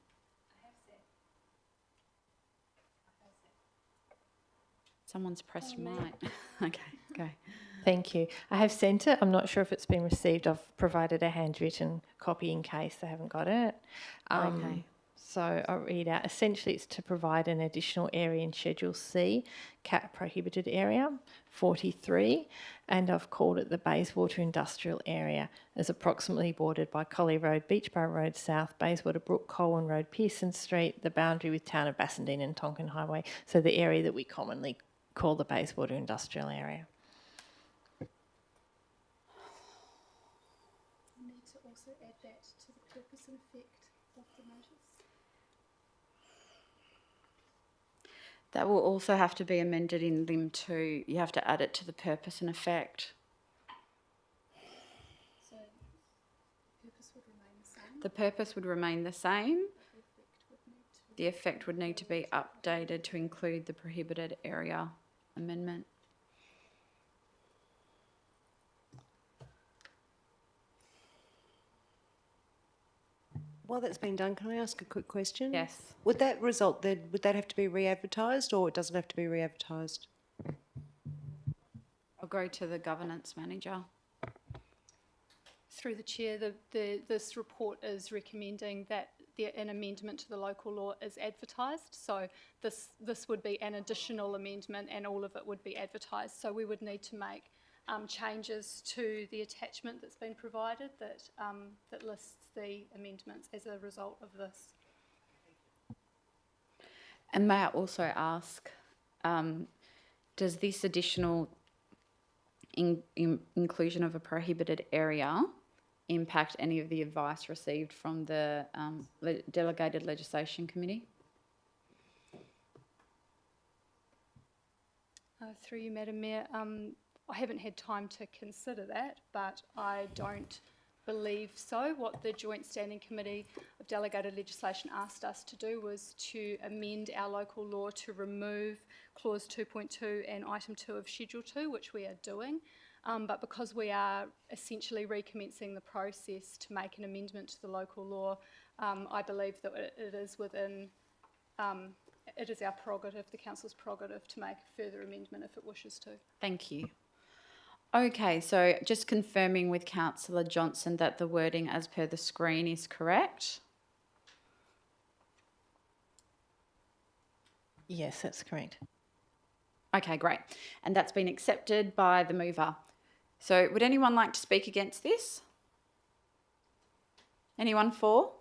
[SPEAKER 1] Someone's pressed mic. Okay, go.
[SPEAKER 17] Thank you. I have sent it. I'm not sure if it's been received. I've provided a handwritten copy in case they haven't got it.
[SPEAKER 1] Okay.
[SPEAKER 17] So I'll read out. Essentially, it's to provide an additional area in Schedule C, cat prohibited area, 43, and I've called it the Bayswater Industrial Area, as approximately bordered by Collie Road, Beachborough Road South, Bayswater Brook, Colwyn Road, Pearson Street, the boundary with town of Bassendean and Tonkin Highway, so the area that we commonly call the Bayswater Industrial Area.
[SPEAKER 8] You need to also add that to the purpose and effect of the notice.
[SPEAKER 1] That will also have to be amended in Lim 2. You have to add it to the purpose and effect.
[SPEAKER 8] So the purpose would remain the same.
[SPEAKER 1] The purpose would remain the same. The effect would need to be updated to include the prohibited area amendment.
[SPEAKER 19] While that's been done, can I ask a quick question?
[SPEAKER 1] Yes.
[SPEAKER 19] Would that result then, would that have to be re-advertised, or it doesn't have to be re-advertised?
[SPEAKER 1] I'll go to the governance manager.
[SPEAKER 8] Through the chair, this report is recommending that an amendment to the local law is advertised. So this would be an additional amendment, and all of it would be advertised. So we would need to make changes to the attachment that's been provided that lists the amendments as a result of this.
[SPEAKER 1] And may I also ask, does this additional inclusion of a prohibited area impact any of the advice received from the Delegated Legislation Committee?
[SPEAKER 8] Through you, Madam Mayor, I haven't had time to consider that, but I don't believe so. What the Joint Standing Committee of Delegated Legislation asked us to do was to amend our local law to remove Clause 2.2 and Item 2 of Schedule 2, which we are doing. But because we are essentially recommencing the process to make an amendment to the local law, I believe that it is within it is our prerogative, the council's prerogative, to make a further amendment if it wishes to.
[SPEAKER 1] Thank you. Okay, so just confirming with Councillor Johnson that the wording as per the screen is correct.
[SPEAKER 17] Yes, that's correct.
[SPEAKER 1] Okay, great. And that's been accepted by the mover. So would anyone like to speak against this? Anyone for?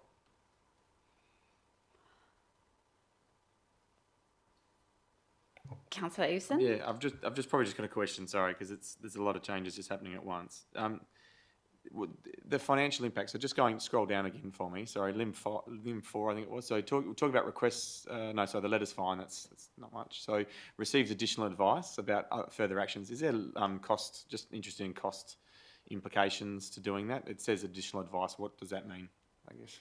[SPEAKER 1] Councillor Eveson?
[SPEAKER 20] Yeah, I've just probably just got a question. Sorry, because there's a lot of changes just happening at once. The financial impact. So just scroll down again for me. Sorry, limb 4, I think it was. So talk about requests. The letter's fine. That's not much. So receives additional advice about further actions. Is there cost? Just interested in cost implications to doing that. It says additional advice. What does that mean? I guess.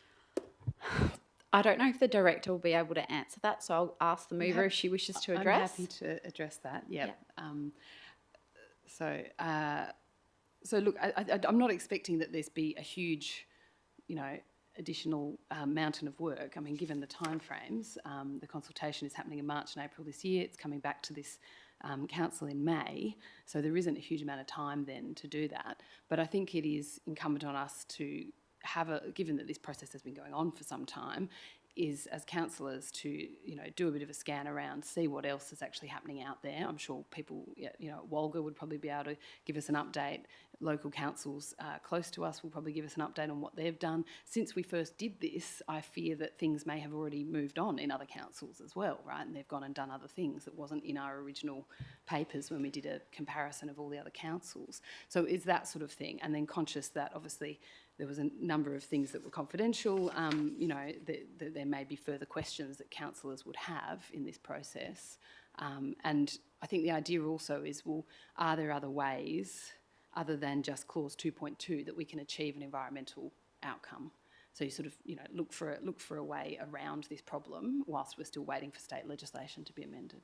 [SPEAKER 1] I don't know if the director will be able to answer that, so I'll ask the mover if she wishes to address.
[SPEAKER 9] I'm happy to address that, yep. So look, I'm not expecting that there's be a huge, additional mountain of work. I mean, given the timeframes, the consultation is happening in March and April this year. It's coming back to this council in May, so there isn't a huge amount of time then to do that. But I think it is incumbent on us to given that this process has been going on for some time, is as councillors to do a bit of a scan around, see what else is actually happening out there. I'm sure people, Walga would probably be able to give us an update. Local councils close to us will probably give us an update on what they've done. Since we first did this, I fear that things may have already moved on in other councils as well, right? And they've gone and done other things that wasn't in our original papers when we did a comparison of all the other councils. So it's that sort of thing. And then conscious that obviously there was a number of things that were confidential, that there may be further questions that councillors would have in this process. And I think the idea also is, well, are there other ways other than just clause 2.2 that we can achieve an environmental outcome? So you sort of, look for a way around this problem whilst we're still waiting for state legislation to be amended.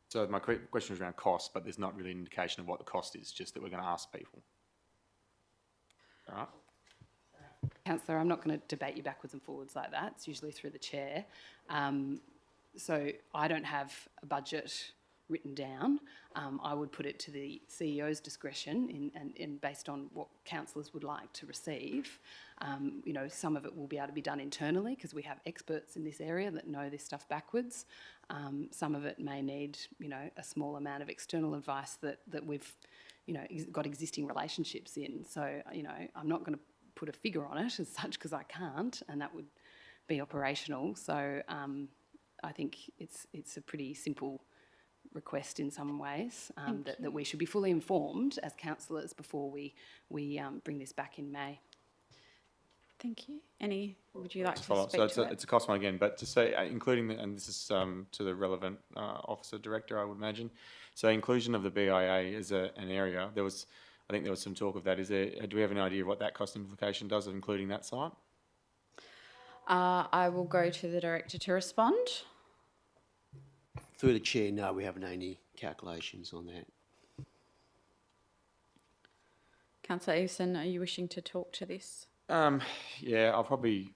[SPEAKER 20] So my question was around cost, but there's not really an indication of what the cost is, just that we're going to ask people. All right.
[SPEAKER 9] Councillor, I'm not going to debate you backwards and forwards like that. It's usually through the chair. So I don't have a budget written down. I would put it to the CEO's discretion in based on what councillors would like to receive. Some of it will be able to be done internally because we have experts in this area that know this stuff backwards. Some of it may need, a small amount of external advice that we've, got existing relationships in. So, I'm not going to put a figure on it as such because I can't, and that would be operational. So I think it's a pretty simple request in some ways, that we should be fully informed as councillors before we bring this back in May.
[SPEAKER 1] Thank you. Would you like to
[SPEAKER 20] follow-up?
[SPEAKER 1] speak
[SPEAKER 20] So
[SPEAKER 1] to it?
[SPEAKER 20] it's a cost one again, but to say, including, and this is to the relevant officer director, I would imagine. So inclusion of the BIA as an area, I think there was some talk of that. Do we have an idea of what that cost implication does of including that site?
[SPEAKER 1] I will go to the director to respond.
[SPEAKER 7] Through the chair, no, we haven't any calculations on that.
[SPEAKER 1] Councillor Eveson, are you wishing to talk to this?
[SPEAKER 20] Yeah, I'll probably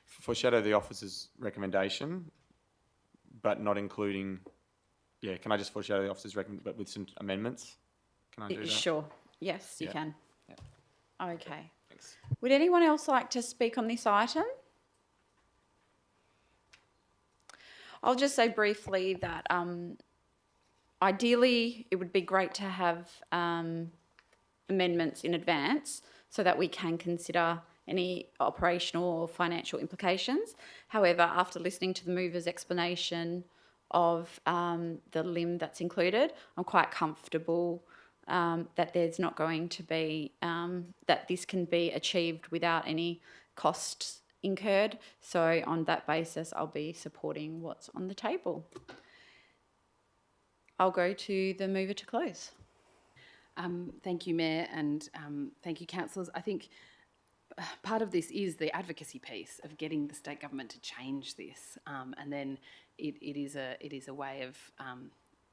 [SPEAKER 20] foreshadow the officer's recommendation, but not including. Yeah, can I just foreshadow the officer's recommendation, but with some amendments? Can I do that?
[SPEAKER 1] Sure. Yes, you
[SPEAKER 20] Yeah.
[SPEAKER 1] can.
[SPEAKER 20] Yeah.
[SPEAKER 1] Okay.
[SPEAKER 20] Thanks.
[SPEAKER 1] Would anyone else like to speak on this item? I'll just say briefly that ideally it would be great to have amendments in advance so that we can consider any operational or financial implications. However, after listening to the mover's explanation of the limb that's included, I'm quite comfortable that there's not going to be, that this can be achieved without any costs incurred. So on that basis, I'll be supporting what's on the table. I'll go to the mover to close.
[SPEAKER 9] Thank you, Mayor, and thank you, councillors. I think part of this is the advocacy piece of getting the state government to change this, and then it is a way of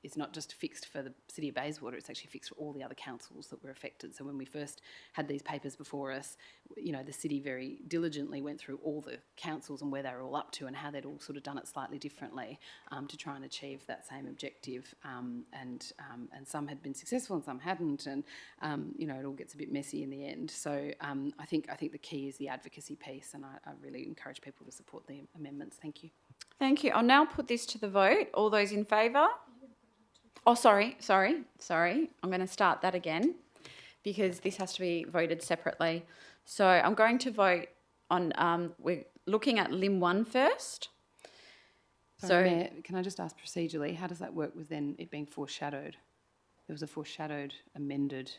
[SPEAKER 9] is not just fixed for the City of Bayswater, it's actually fixed for all the other councils that were affected. So when we first had these papers before us, you know, the city very diligently went through all the councils and where they were all up to and how they'd all sort of done it slightly differently to try and achieve that same objective. And some had been successful and some hadn't, and you know, it all gets a bit messy in the end. So I think the key is the advocacy piece, and I really encourage people to support the amendments. Thank you.
[SPEAKER 1] Thank you. I'll now put this to the vote. All those in favour? Oh, sorry. I'm going to start that again because this has to be voted separately. So I'm going to vote on, we're looking at Lim 1 first.
[SPEAKER 9] Sorry, Mayor, can I just ask procedurally, how does that work with then it being foreshadowed? There was a foreshadowed, amended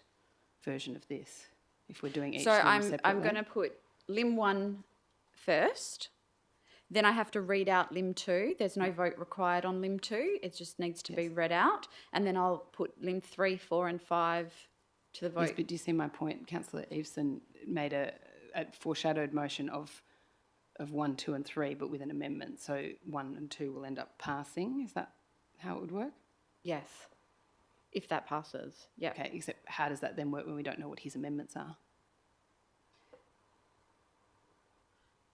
[SPEAKER 9] version of this, if we're doing each
[SPEAKER 1] So
[SPEAKER 9] limb separately.
[SPEAKER 1] I'm going to put Lim 1 first. Then I have to read out Lim 2. There's no vote required on Lim 2. It just needs to be read out. And then I'll put Lim 3, 4 and 5 to the vote.
[SPEAKER 9] Yes, but do you see my point? Councillor Eveson made a foreshadowed motion of 1, 2 and 3, but with an amendment. So 1 and 2 will end up passing. Is that how it would work?
[SPEAKER 1] Yes, if that passes. Yeah.
[SPEAKER 9] Okay, except how does that then work when we don't know what his amendments are?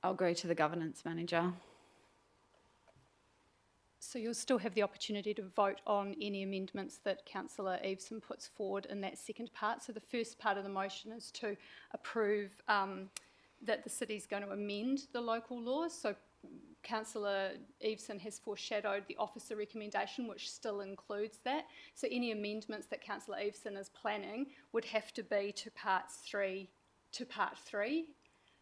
[SPEAKER 1] I'll go to the governance manager.
[SPEAKER 8] So you'll still have the opportunity to vote on any amendments that Councillor Eveson puts forward in that second part. So the first part of the motion is to approve that the city's going to amend the local laws. So Councillor Eveson has foreshadowed the officer recommendation, which still includes that. So any amendments that Councillor Eveson is planning would have to be to part 3.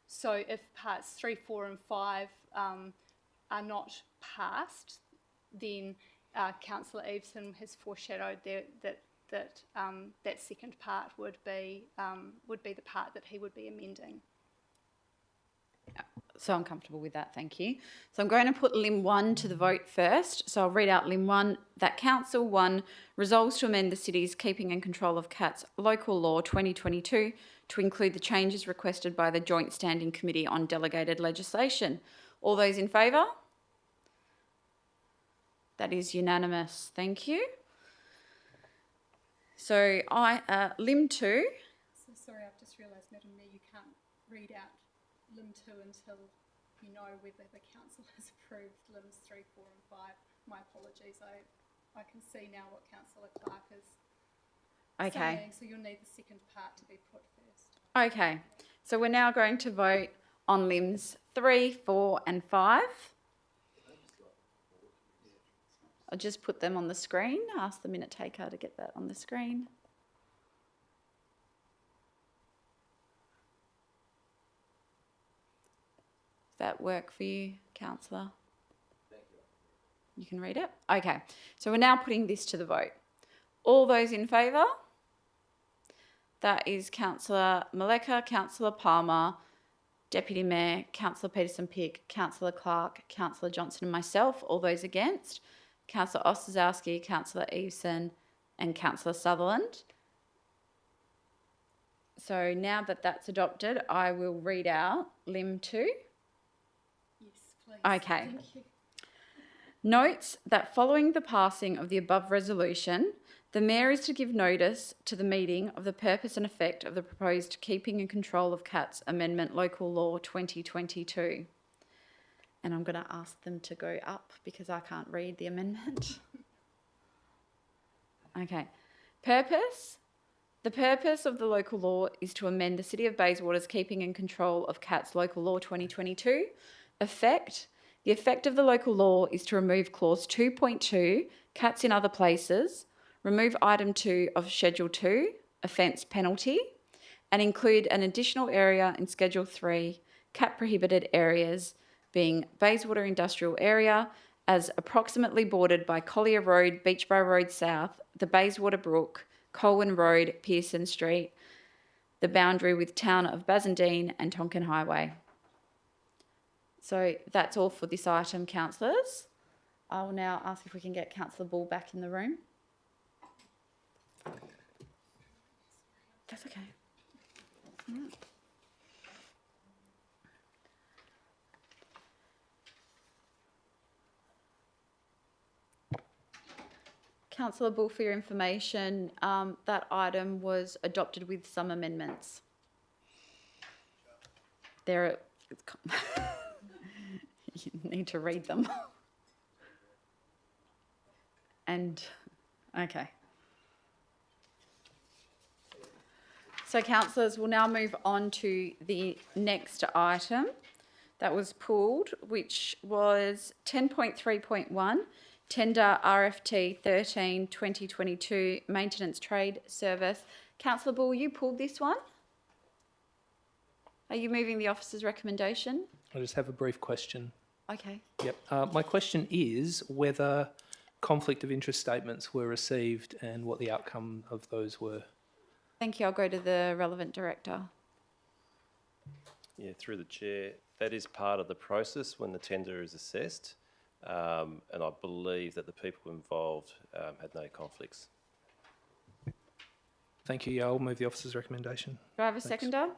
[SPEAKER 8] So if parts 3, 4 and 5 are not passed, then Councillor Eveson has foreshadowed that second part would be the part that he would be amending.
[SPEAKER 1] So I'm comfortable with that, thank you. So I'm going to put Lim 1 to the vote first. So I'll read out Lim 1, that Council 1 resolves to amend the City's Keeping and Control of Cats Local Law 2022 to include the changes requested by the Joint Standing Committee on Delegated Legislation. All those in favour? That is unanimous, thank you. So Lim 2.
[SPEAKER 8] So sorry, I've just realised, Madam Mayor, you can't read out Lim 2 until you know whether the council has approved Lims 3, 4 and 5. My apologies, I can see now what Councillor Clark is saying, so you'll need the second part to be put first.
[SPEAKER 1] Okay, so we're now going to vote on Lims 3, 4 and 5. I'll just put them on the screen, ask the minute taker to get that on the screen. Does that work for you, Councillor? You can read it? Okay, so we're now putting this to the vote. All those in favour? That is Councillor Maleka, Councillor Palmer, Deputy Mayor, Councillor Peterson-Pick, Councillor Clark, Councillor Johnson and myself. All those against? Councillor Ostaszewski, Councillor Eveson and Councillor Sutherland. So now that that's adopted, I will read out Lim 2.
[SPEAKER 8] Yes, please.
[SPEAKER 1] Okay.
[SPEAKER 8] Thank you.
[SPEAKER 1] Notes that following the passing of the above resolution, the Mayor is to give notice to the meeting of the purpose and effect of the proposed Keeping and Control of Cats Amendment Local Law 2022. And I'm going to ask them to go up because I can't read the amendment. Okay. Purpose. The purpose of the local law is to amend the City of Bayswater's Keeping and Control of Cats Local Law 2022. Effect. The effect of the local law is to remove Clause 2.2, Cats in Other Places, remove Item 2 of Schedule 2, Offence Penalty, and include an additional area in Schedule 3, Cat Prohibited Areas, being Bayswater Industrial Area, as approximately bordered by Collier Road, Beachborough Road South, the Bayswater Brook, Colwyn Road, Pearson Street, the boundary with Town of Bassendean and Tonkin Highway. So that's all for this item, councillors. I'll now ask if we can get Councillor Bull back in the room. That's okay. Councillor Bull, for your information, that item was adopted with some amendments. There, you need to read them. And, okay. So councillors, we'll now move on to the next item that was pulled, which was 10.3.1, Tender RFT 13 2022 Maintenance Trade Service. Councillor Bull, you pulled this one? Are you moving the officer's recommendation?
[SPEAKER 4] I just have a brief question.
[SPEAKER 1] Okay.
[SPEAKER 4] Yep. My question is whether conflict of interest statements were received and what the outcome of those were.
[SPEAKER 1] Thank you. I'll go to the relevant director.
[SPEAKER 11] Yeah, through the chair, that is part of the process when the tender is assessed, and I believe that the people involved had no conflicts.
[SPEAKER 4] Thank you. Yeah, I'll move the officer's recommendation.
[SPEAKER 1] Do I have a seconder?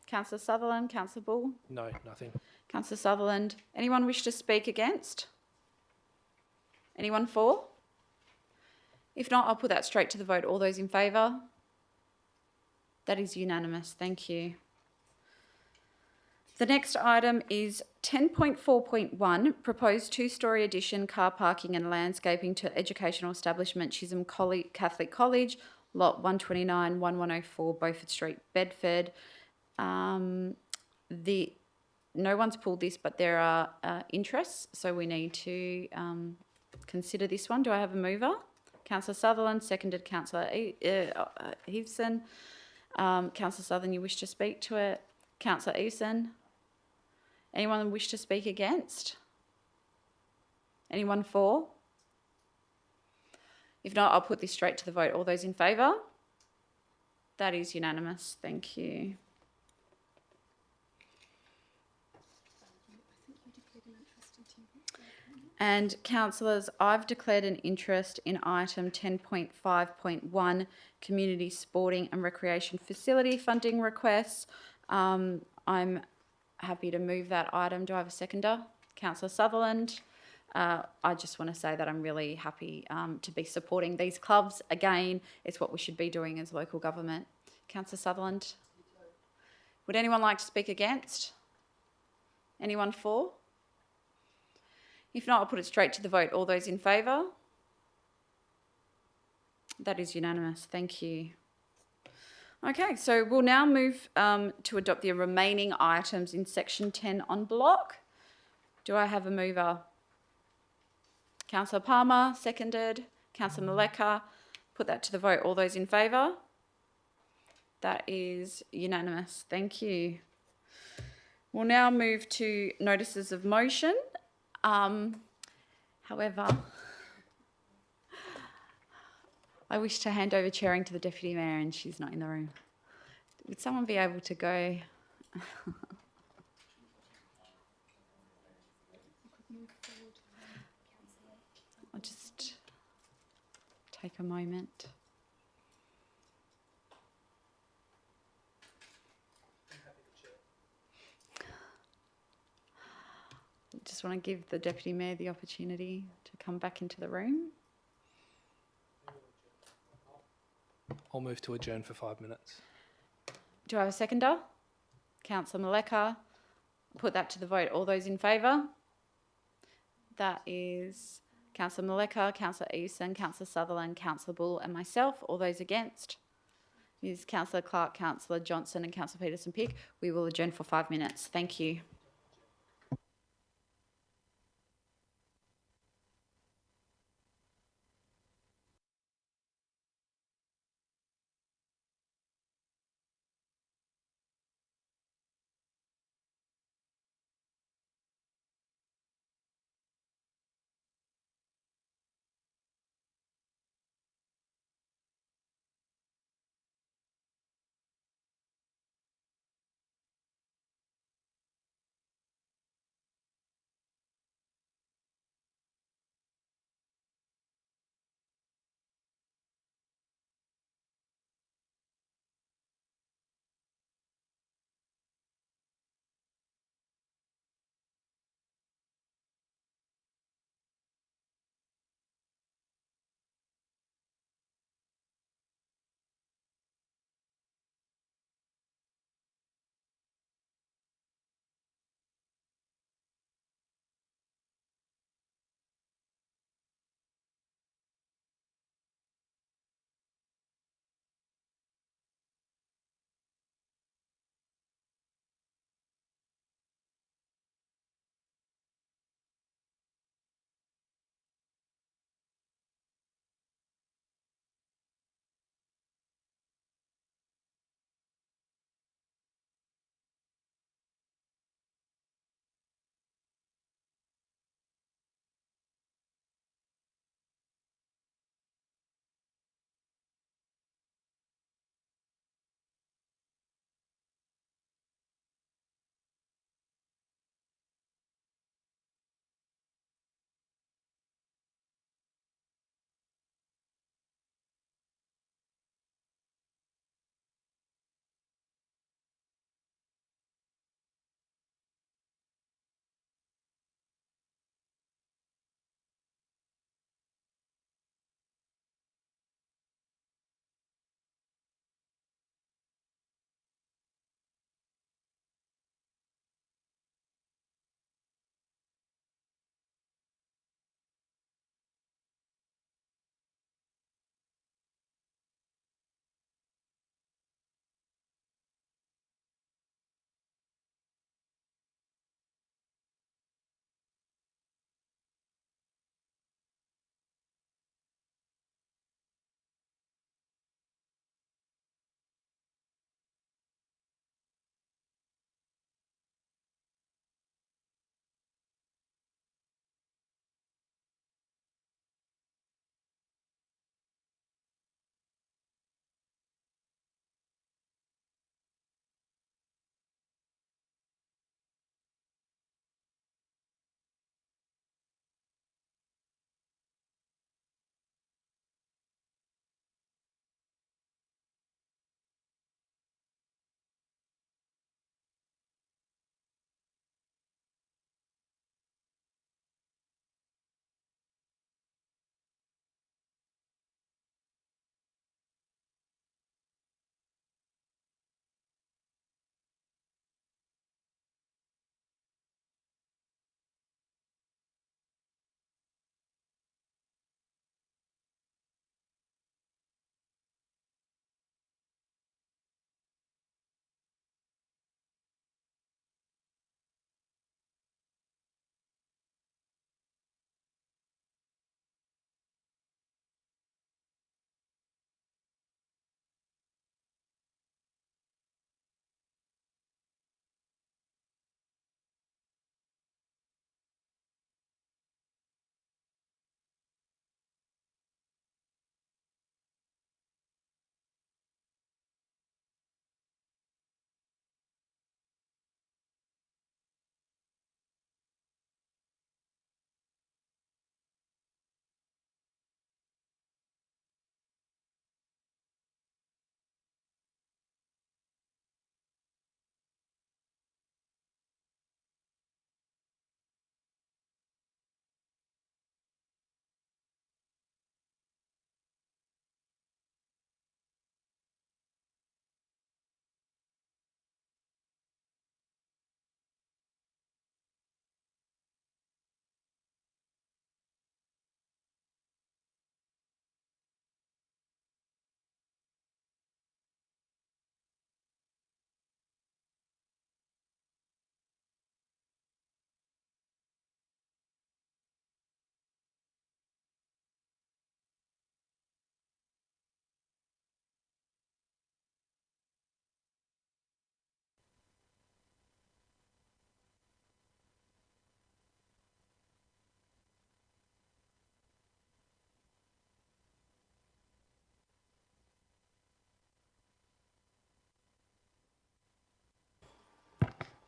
[SPEAKER 1] Councillor Sutherland, Councillor Bull?
[SPEAKER 4] No, nothing.
[SPEAKER 1] Councillor Sutherland. Anyone wish to speak against? Anyone for? If not, I'll put that straight to the vote. All those in favour? That is unanimous. Thank you. The next item is 10.4.1, proposed two-storey addition, car parking and landscaping to educational establishment Chisholm Catholic College, lot 129, 1104 Beaufort Street, Bedford. No one's pulled this, but there are interests, so we need to consider this one. Do I have a mover? Councillor Sutherland, seconded Councillor Eveson. Councillor Sutherland, you wish to speak to it? Councillor Eveson? Anyone wish to speak against? Anyone for? If not, I'll put this straight to the vote. All those in favour? That is unanimous. Thank you. And councillors, I've declared an interest in item 10.5.1, community sporting and recreation facility funding requests. I'm happy to move that item. Do I have a seconder? Councillor Sutherland. I just want to say that I'm really happy to be supporting these clubs. Again, it's what we should be doing as local government. Councillor Sutherland. Would anyone like to speak against? Anyone for? If not, I'll put it straight to the vote. All those in favour? That is unanimous. Thank you. Okay, so we'll now move to adopt the remaining items in section 10 en bloc. Do I have a mover? Councillor Palmer, seconded. Councillor Maleka, put that to the vote. All those in favour? That is unanimous. Thank you. We'll now move to notices of motion. However, I wish to hand over chairing to the Deputy Mayor and she's not in the room. Would someone be able to go? I'll just take a moment. Just want to give the Deputy Mayor the opportunity to come back into the room.
[SPEAKER 4] I'll move to adjourn for 5 minutes.
[SPEAKER 1] Do I have a seconder? Councillor Maleka. Put that to the vote. All those in favour? That is Councillor Maleka, Councillor Eason, Councillor Sutherland, Councillor Bull and myself. All those against? Is Councillor Clark, Councillor Johnson and Councillor Peterson-Pick. We will adjourn for 5 minutes. Thank you.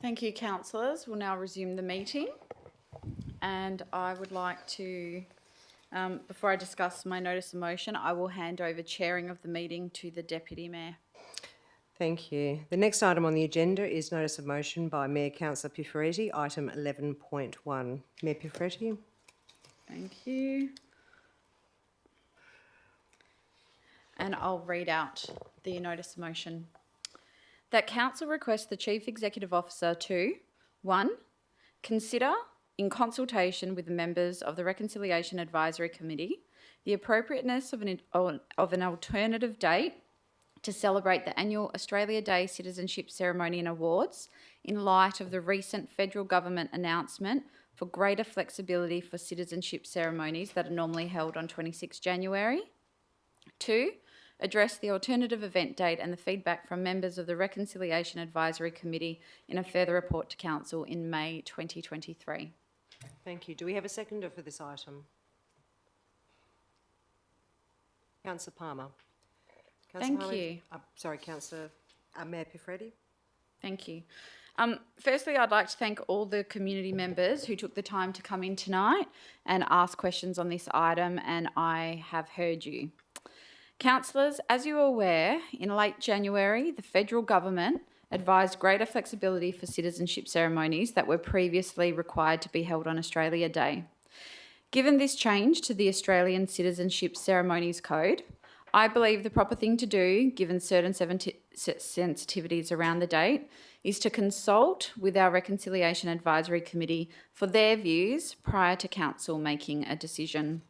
[SPEAKER 1] Thank you, councillors. We'll now resume the meeting. And I would like to, before I discuss my notice of motion, I will hand over chairing of the meeting to the Deputy Mayor.
[SPEAKER 19] Thank you. The next item on the agenda is notice of motion by Mayor Councillor Piferetti, item 11.1. Mayor Piferetti.
[SPEAKER 1] Thank you. And I'll read out the notice of motion. That council requests the Chief Executive Officer to 1. Consider, in consultation with the members of the Reconciliation Advisory Committee, the appropriateness of an alternative date to celebrate the annual Australia Day Citizenship Ceremony and Awards in light of the recent federal government announcement for greater flexibility for citizenship ceremonies that are normally held on 26 January. 2. Address the alternative event date and the feedback from members of the Reconciliation Advisory Committee in a further report to Council in May 2023.
[SPEAKER 19] Thank you. Do we have a seconder for this item? Councillor Palmer.
[SPEAKER 1] Thank you.
[SPEAKER 19] Sorry, Councillor Mayor Piferetti.
[SPEAKER 1] Thank you. Firstly, I'd like to thank all the community members who took the time to come in tonight and ask questions on this item, and I have heard you. Councillors, as you are aware, in late January, the federal government advised greater flexibility for citizenship ceremonies that were previously required to be held on Australia Day. Given this change to the Australian Citizenship Ceremonies Code, I believe the proper thing to do, given certain sensitivities around the date, is to consult with our Reconciliation Advisory Committee for their views prior to Council making a decision.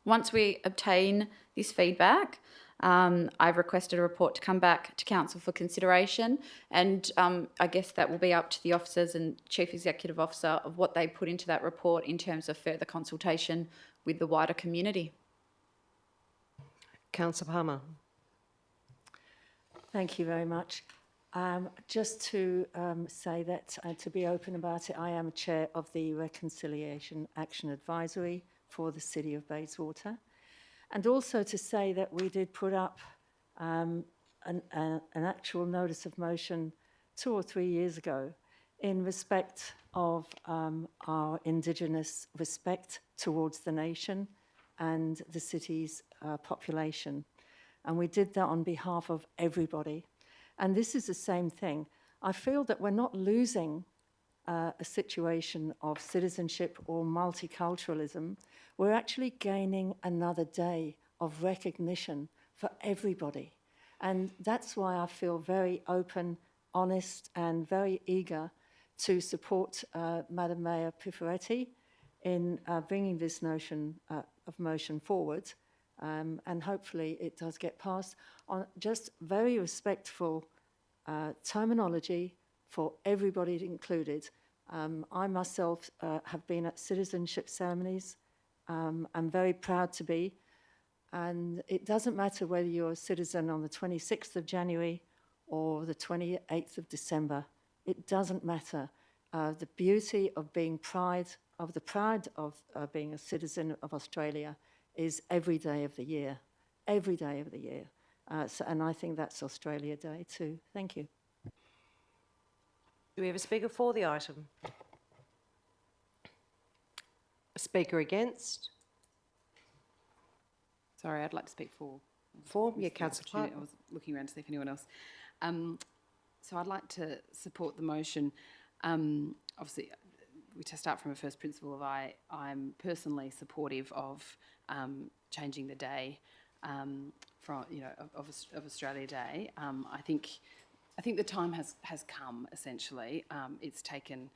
[SPEAKER 1] Once we obtain this feedback, I've requested a report to come back to Council for consideration, and I guess that will be up to the officers and Chief Executive Officer of what they put into that report in terms of further consultation with the wider community.
[SPEAKER 19] Councillor Palmer.
[SPEAKER 3] Thank you very much. Just to say that, to be open about it, I am chair of the Reconciliation Action Advisory for the City of Bayswater. And also to say that we did put up an actual notice of motion 2 or 3 years ago in respect of our Indigenous respect towards the nation and the city's population. And we did that on behalf of everybody. And this is the same thing. I feel that we're not losing a situation of citizenship or multiculturalism. We're actually gaining another day of recognition for everybody. And that's why I feel very open, honest, and very eager to support Madam Mayor Piferetti in bringing this notion of motion forward. And hopefully it does get passed on just very respectful terminology for everybody included. I myself have been at citizenship ceremonies. I'm very proud to be. And it doesn't matter whether you're a citizen on the 26th of January or the 28th of December. It doesn't matter. The beauty of being pride of being a citizen of Australia is every day of the year, every day of the year. And I think that's Australia Day too. Thank you.
[SPEAKER 19] Do we have a speaker for the item? A speaker against?
[SPEAKER 9] Sorry, I'd like to speak for.
[SPEAKER 19] For? Yeah, Councillor Clark.
[SPEAKER 9] I was looking around to see if anyone else. So I'd like to support the motion. Obviously, we to start from a first principle of I'm personally supportive of changing the day from of Australia Day. I think the time has come. Essentially, it's taken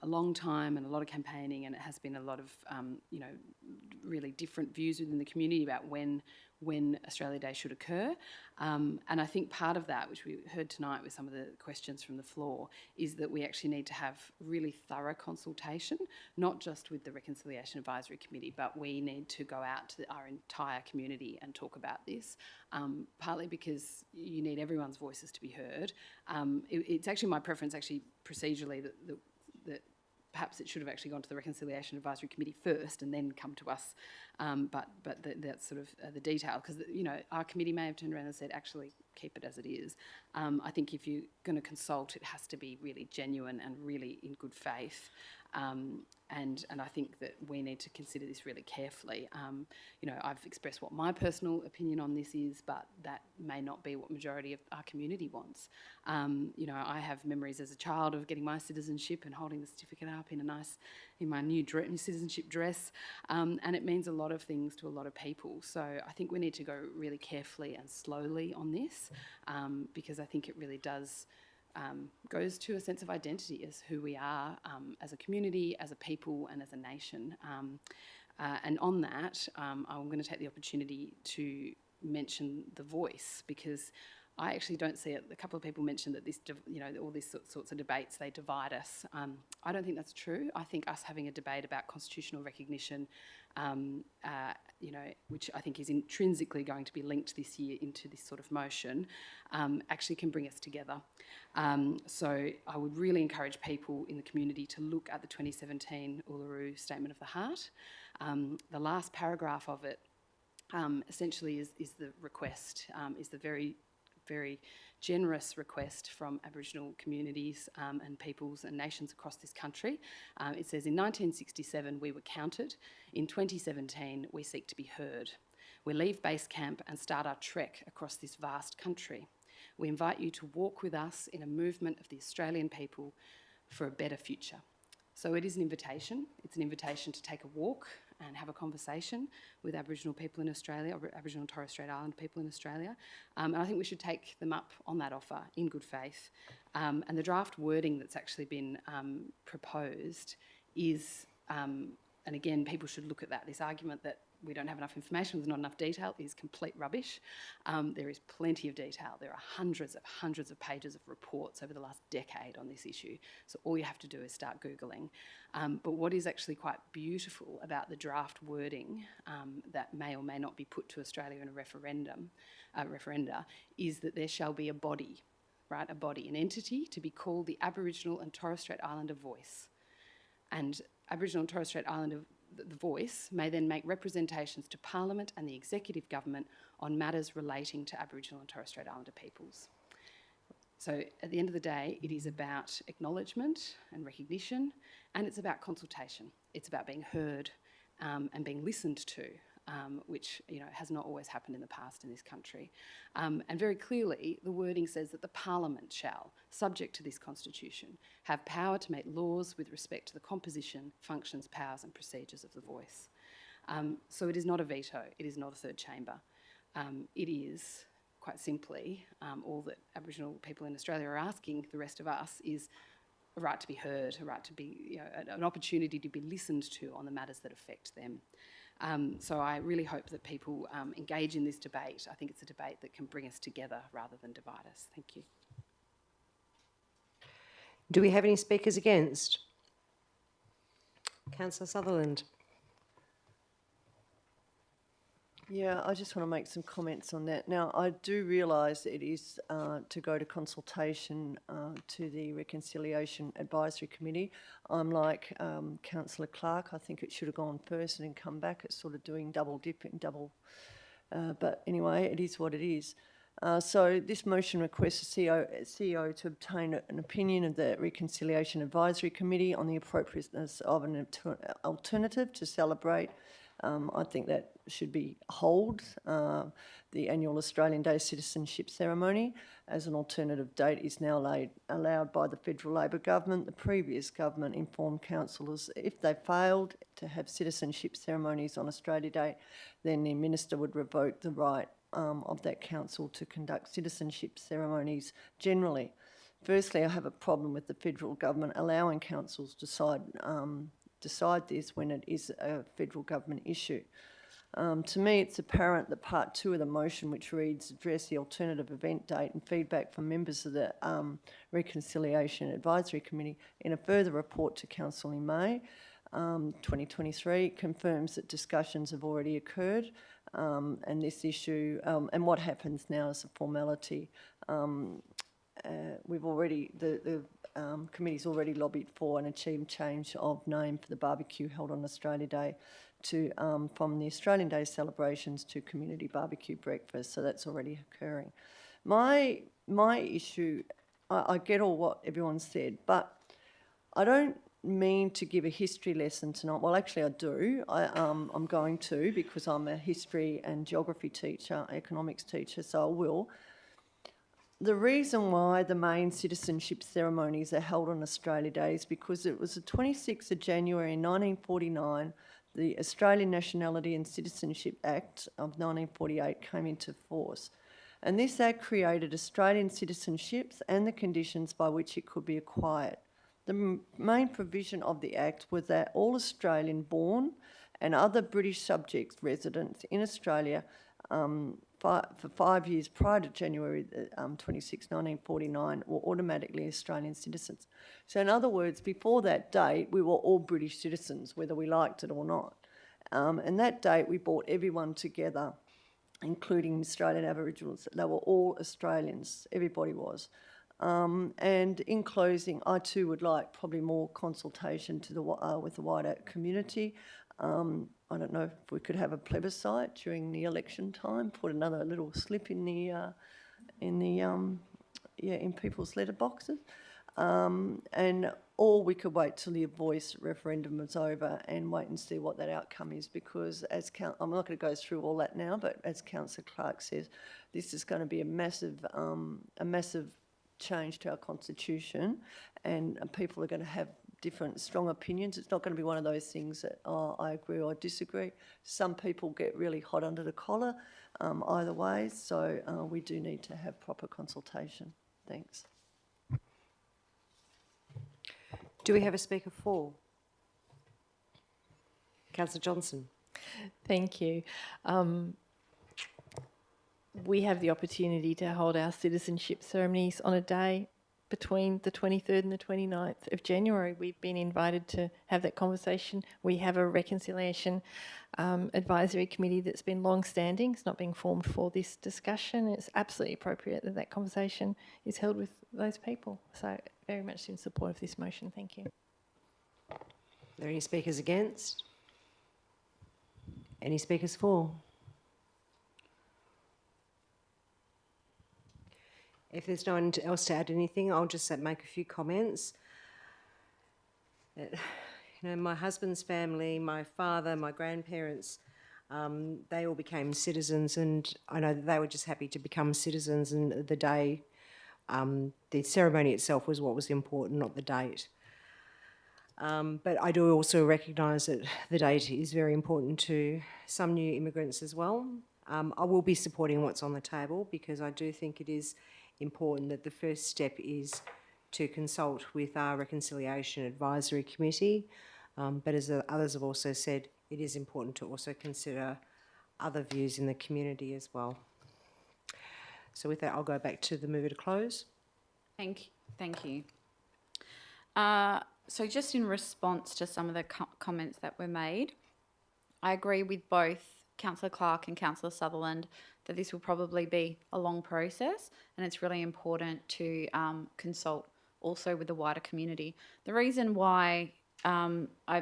[SPEAKER 9] a long time and a lot of campaigning, and it has been a lot of really different views within the community about when Australia Day should occur. And I think part of that, which we heard tonight with some of the questions from the floor, is that we actually need to have really thorough consultation, not just with the Reconciliation Advisory Committee, but we need to go out to our entire community and talk about this, partly because you need everyone's voices to be heard. It's actually my preference, actually procedurally, that perhaps it should have actually gone to the Reconciliation Advisory Committee first and then come to us. But that's sort of the detail, because our committee may have turned around and said, actually keep it as it is. I think if you're going to consult, it has to be really genuine and really in good faith. And I think that we need to consider this really carefully. I've expressed what my personal opinion on this is, but that may not be what majority of our community wants. I have memories as a child of getting my citizenship and holding the certificate up in my new citizenship dress, and it means a lot of things to a lot of people. So I think we need to go really carefully and slowly on this, because I think it really does goes to a sense of identity as who we are as a community, as a people, and as a nation. And on that, I'm going to take the opportunity to mention the voice, because I actually don't see it. A couple of people mentioned that all these sorts of debates, they divide us. I don't think that's true. I think us having a debate about constitutional recognition, which I think is intrinsically going to be linked this year into this sort of motion, actually can bring us together. So I would really encourage people in the community to look at the 2017 Uluru Statement of the Heart. The last paragraph of it essentially is the request, is the very generous request from Aboriginal communities and peoples and nations across this country. It says, in 1967 we were counted, in 2017 we seek to be heard. We leave base camp and start our trek across this vast country. We invite you to walk with us in a movement of the Australian people for a better future. So it is an invitation. It's an invitation to take a walk and have a conversation with Aboriginal people in Australia, or Aboriginal and Torres Strait Islander people in Australia. And I think we should take them up on that offer in good faith. And the draft wording that's actually been proposed is, and again, people should look at that. This argument that we don't have enough information, there's not enough detail, is complete rubbish. There is plenty of detail. There are hundreds of pages of reports over the last decade on this issue. So all you have to do is start Googling. But what is actually quite beautiful about the draft wording that may or may not be put to Australia in a referenda, is that there shall be a body, right? A body, an entity to be called the Aboriginal and Torres Strait Islander Voice. And Aboriginal and Torres Strait Islander the Voice may then make representations to Parliament and the Executive Government on matters relating to Aboriginal and Torres Strait Islander peoples. So at the end of the day, it is about acknowledgement and recognition, and it's about consultation. It's about being heard and being listened to, which has not always happened in the past in this country. And very clearly, the wording says that the Parliament shall, subject to this Constitution, have power to make laws with respect to the composition, functions, powers and procedures of the Voice. So it is not a veto, it is not a third chamber. It is, quite simply, all that Aboriginal people in Australia are asking the rest of us is a right to be heard, a right to be, an opportunity to be listened to on the matters that affect them. So I really hope that people engage in this debate. I think it's a debate that can bring us together rather than divide us. Thank you.
[SPEAKER 19] Do we have any speakers against? Councillor Sutherland.
[SPEAKER 2] Yeah, I just want to make some comments on that. Now, I do realise it is to go to consultation to the Reconciliation Advisory Committee. I'm like Councillor Clark. I think it should have gone first and then come back. It's sort of doing double dipping, but anyway, it is what it is. So this motion requests the CEO to obtain an opinion of the Reconciliation Advisory Committee on the appropriateness of an alternative to celebrate. I think that should be hold the annual Australian Day Citizenship Ceremony as an alternative date is now allowed by the Federal Labor Government. The previous government informed councillors if they failed to have citizenship ceremonies on Australia Day, then the minister would revoke the right of that council to conduct citizenship ceremonies generally. Firstly, I have a problem with the federal government allowing councils to decide this when it is a federal government issue. To me, it's apparent that part 2 of the motion, which reads, address the alternative event date and feedback from members of the Reconciliation Advisory Committee in a further report to Council in May 2023, confirms that discussions have already occurred and this issue, and what happens now is a formality. We've already, the committee's already lobbied for an achieved change of name for the barbecue held on Australia Day to from the Australian Day celebrations to community barbecue breakfast. So that's already occurring. My issue, I get all what everyone said, but I don't mean to give a history lesson tonight. Well, actually I do. I'm going to, because I'm a history and geography teacher, economics teacher, so I will. The reason why the main citizenship ceremonies are held on Australia Day is because it was the 26th of January 1949, the Australian Nationality and Citizenship Act of 1948 came into force. And this act created Australian citizenships and the conditions by which it could be acquired. The main provision of the Act was that all Australian-born and other British subjects residents in Australia for 5 years prior to January 26, 1949 were automatically Australian citizens. So in other words, before that date, we were all British citizens, whether we liked it or not. And that date, we brought everyone together, including Australian Aboriginals. They were all Australians, everybody was. And in closing, I too would like probably more consultation to with the wider community. I don't know if we could have a plebiscite during the election time, put another little slip in people's letterboxes, or we could wait till the voice referendum was over and wait and see what that outcome is. Because I'm not going to go through all that now, but as Councillor Clark says, this is going to be a massive change to our constitution, and people are going to have different strong opinions. It's not going to be one of those things that I agree or I disagree. Some people get really hot under the collar either way, so we do need to have proper consultation. Thanks.
[SPEAKER 19] Do we have a speaker for? Councillor Johnson.
[SPEAKER 17] Thank you. We have the opportunity to hold our citizenship ceremonies on a day between the 23rd and the 29th of January. We've been invited to have that conversation. We have a reconciliation advisory committee that's been long-standing. It's not being formed for this discussion. It's absolutely appropriate that that conversation is held with those people. So very much in support of this motion. Thank you.
[SPEAKER 19] Are there any speakers against? Any speakers for? If there's no one else to add anything, I'll just make a few comments. My husband's family, my father, my grandparents, they all became citizens, and I know that they were just happy to become citizens, and the day, the ceremony itself was what was important, not the date. But I do also recognise that the date is very important to some new immigrants as well. I will be supporting what's on the table, because I do think it is important that the first step is to consult with our Reconciliation Advisory Committee. But as others have also said, it is important to also consider other views in the community as well. So with that, I'll go back to the mover to close.
[SPEAKER 1] Thank you. So just in response to some of the comments that were made, I agree with both Councillor Clark and Councillor Sutherland that this will probably be a long process, and it's really important to consult also with the wider community. The reason why I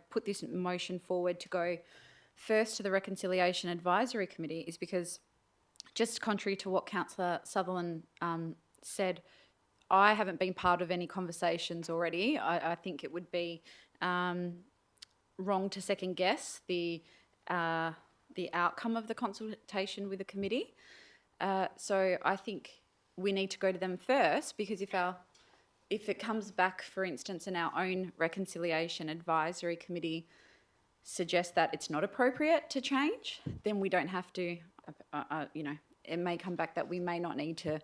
[SPEAKER 1] put this motion forward to go first to the Reconciliation Advisory Committee is because, just contrary to what Councillor Sutherland said, I haven't been part of any conversations already. I think it would be wrong to second guess the outcome of the consultation with the committee. So I think we need to go to them first, because if it comes back, for instance, in our own Reconciliation Advisory Committee suggests that it's not appropriate to change, then we don't have to, it may come back that we may not need to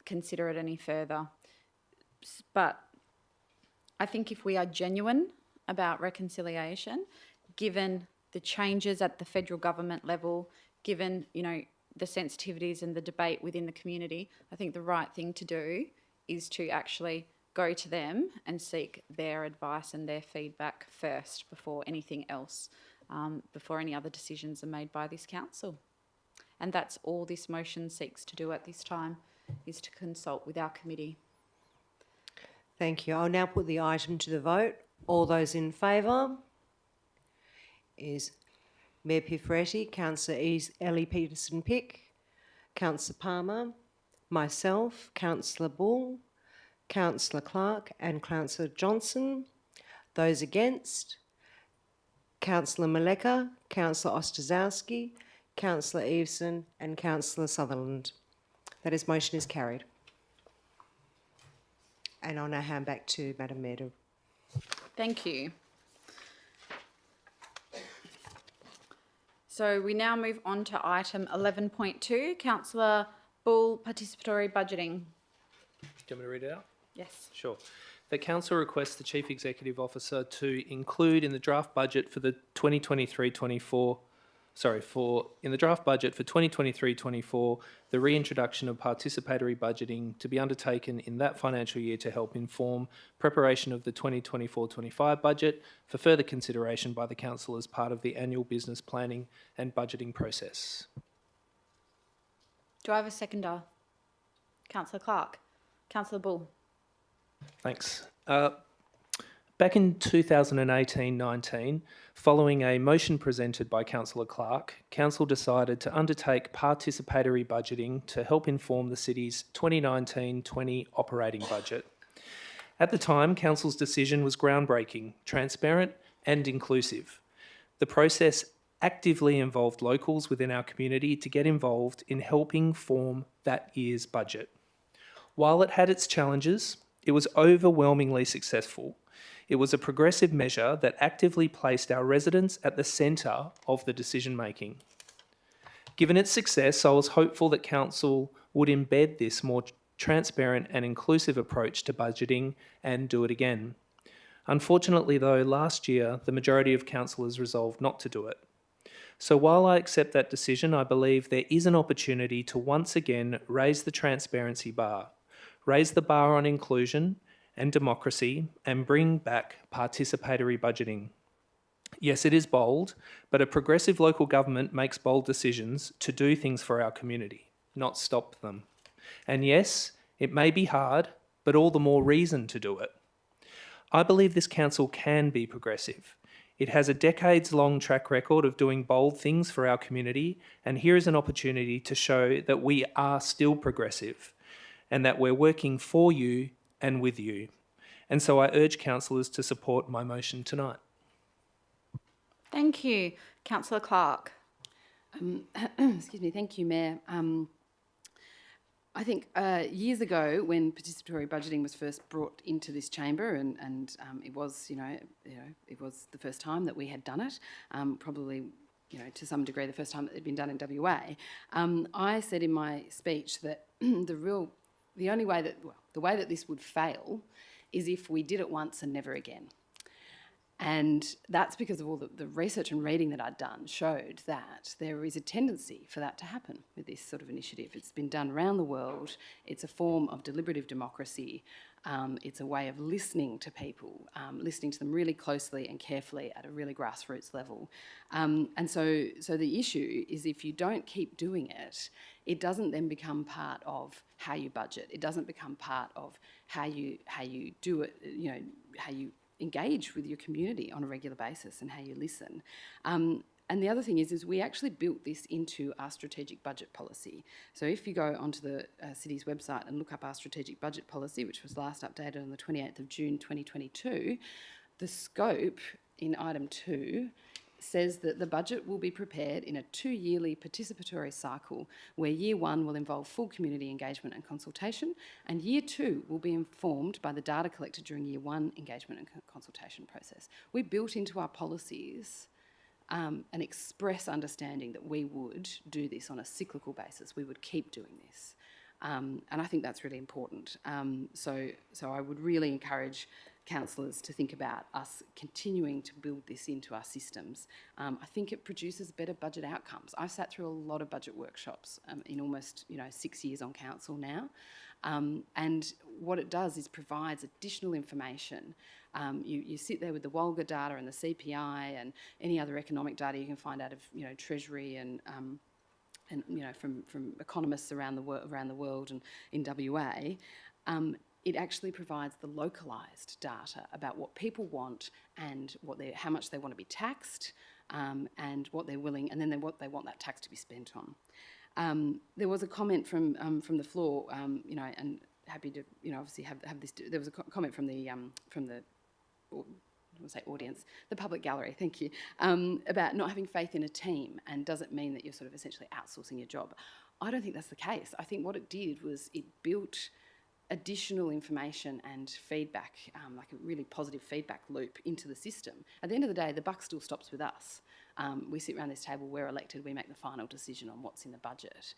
[SPEAKER 1] consider it any further. But I think if we are genuine about reconciliation, given the changes at the federal government level, given, the sensitivities and the debate within the community, I think the right thing to do is to actually go to them and seek their advice and their feedback first before anything else, before any other decisions are made by this council. And that's all this motion seeks to do at this time, is to consult with our committee.
[SPEAKER 19] Thank you. I'll now put the item to the vote. All those in favour is Mayor Piferetti, Councillor Ellie Peterson-Pick, Councillor Palmer, myself, Councillor Bull, Councillor Clark and Councillor Johnson. Those against, Councillor Maleka, Councillor Ostaszowski, Councillor Eveson and Councillor Sutherland. That is, motion is carried. And I'll now hand back to Madam Mayor.
[SPEAKER 1] Thank you. So we now move on to item 11.2, Councillor Bull, participatory budgeting.
[SPEAKER 4] Do you want me to read it out?
[SPEAKER 1] Yes.
[SPEAKER 4] Sure. The Council requests the Chief Executive Officer to include in the draft budget for the 2023-24, in the draft budget for 2023-24, the reintroduction of participatory budgeting to be undertaken in that financial year to help inform preparation of the 2024-25 budget for further consideration by the Council as part of the annual business planning and budgeting process.
[SPEAKER 1] Do I have a seconder? Councillor Clark. Councillor Bull.
[SPEAKER 4] Thanks. Back in 2018-19, following a motion presented by Councillor Clark, Council decided to undertake participatory budgeting to help inform the city's 2019-20 operating budget. At the time, Council's decision was groundbreaking, transparent and inclusive. The process actively involved locals within our community to get involved in helping form that year's budget. While it had its challenges, it was overwhelmingly successful. It was a progressive measure that actively placed our residents at the centre of the decision-making. Given its success, I was hopeful that Council would embed this more transparent and inclusive approach to budgeting and do it again. Unfortunately, though, last year, the majority of councillors resolved not to do it. So while I accept that decision, I believe there is an opportunity to once again raise the transparency bar, raise the bar on inclusion and democracy, and bring back participatory budgeting. Yes, it is bold, but a progressive local government makes bold decisions to do things for our community, not stop them. And yes, it may be hard, but all the more reason to do it. I believe this council can be progressive. It has a decades-long track record of doing bold things for our community, and here is an opportunity to show that we are still progressive and that we're working for you and with you. And so I urge councillors to support my motion tonight.
[SPEAKER 1] Thank you. Councillor Clark.
[SPEAKER 9] Excuse me. Thank you, Mayor. I think years ago, when participatory budgeting was first brought into this chamber, and it was, it was the first time that we had done it. Probably, to some degree, the first time that it had been done in WA. I said in my speech that the way that this would fail is if we did it once and never again. And that's because of all the research and reading that I'd done showed that there is a tendency for that to happen with this sort of initiative. It's been done around the world. It's a form of deliberative democracy. It's a way of listening to people, listening to them really closely and carefully at a really grassroots level. And so the issue is if you don't keep doing it, it doesn't then become part of how you budget. It doesn't become part of how you do it, how you engage with your community on a regular basis and how you listen. And the other thing is we actually built this into our strategic budget policy. So if you go onto the city's website and look up our strategic budget policy, which was last updated on the 28th of June 2022, the scope in item 2 says that the budget will be prepared in a 2-yearly participatory cycle where year 1 will involve full community engagement and consultation, and year 2 will be informed by the data collected during year 1 engagement and consultation process. We built into our policies an express understanding that we would do this on a cyclical basis. We would keep doing this. And I think that's really important. So I would really encourage councillors to think about us continuing to build this into our systems. I think it produces better budget outcomes. I've sat through a lot of budget workshops in almost 6 years on council now. And what it does is provides additional information. You sit there with the WOLGA data and the CPI and any other economic data you can find out of Treasury and from economists around the world and in WA. it actually provides the localised data about what people want and how much they want to be taxed, and what they're willing, and then what they want that tax to be spent on. There was a comment from the floor, and happy to, obviously have this. There was a comment from the audience, the public gallery, thank you, about not having faith in a team, and does it mean that you're sort of essentially outsourcing your job? I don't think that's the case. I think what it did was it built additional information and feedback, like a really positive feedback loop into the system. At the end of the day, the buck still stops with us. We sit around this table, we're elected, we make the final decision on what's in the budget.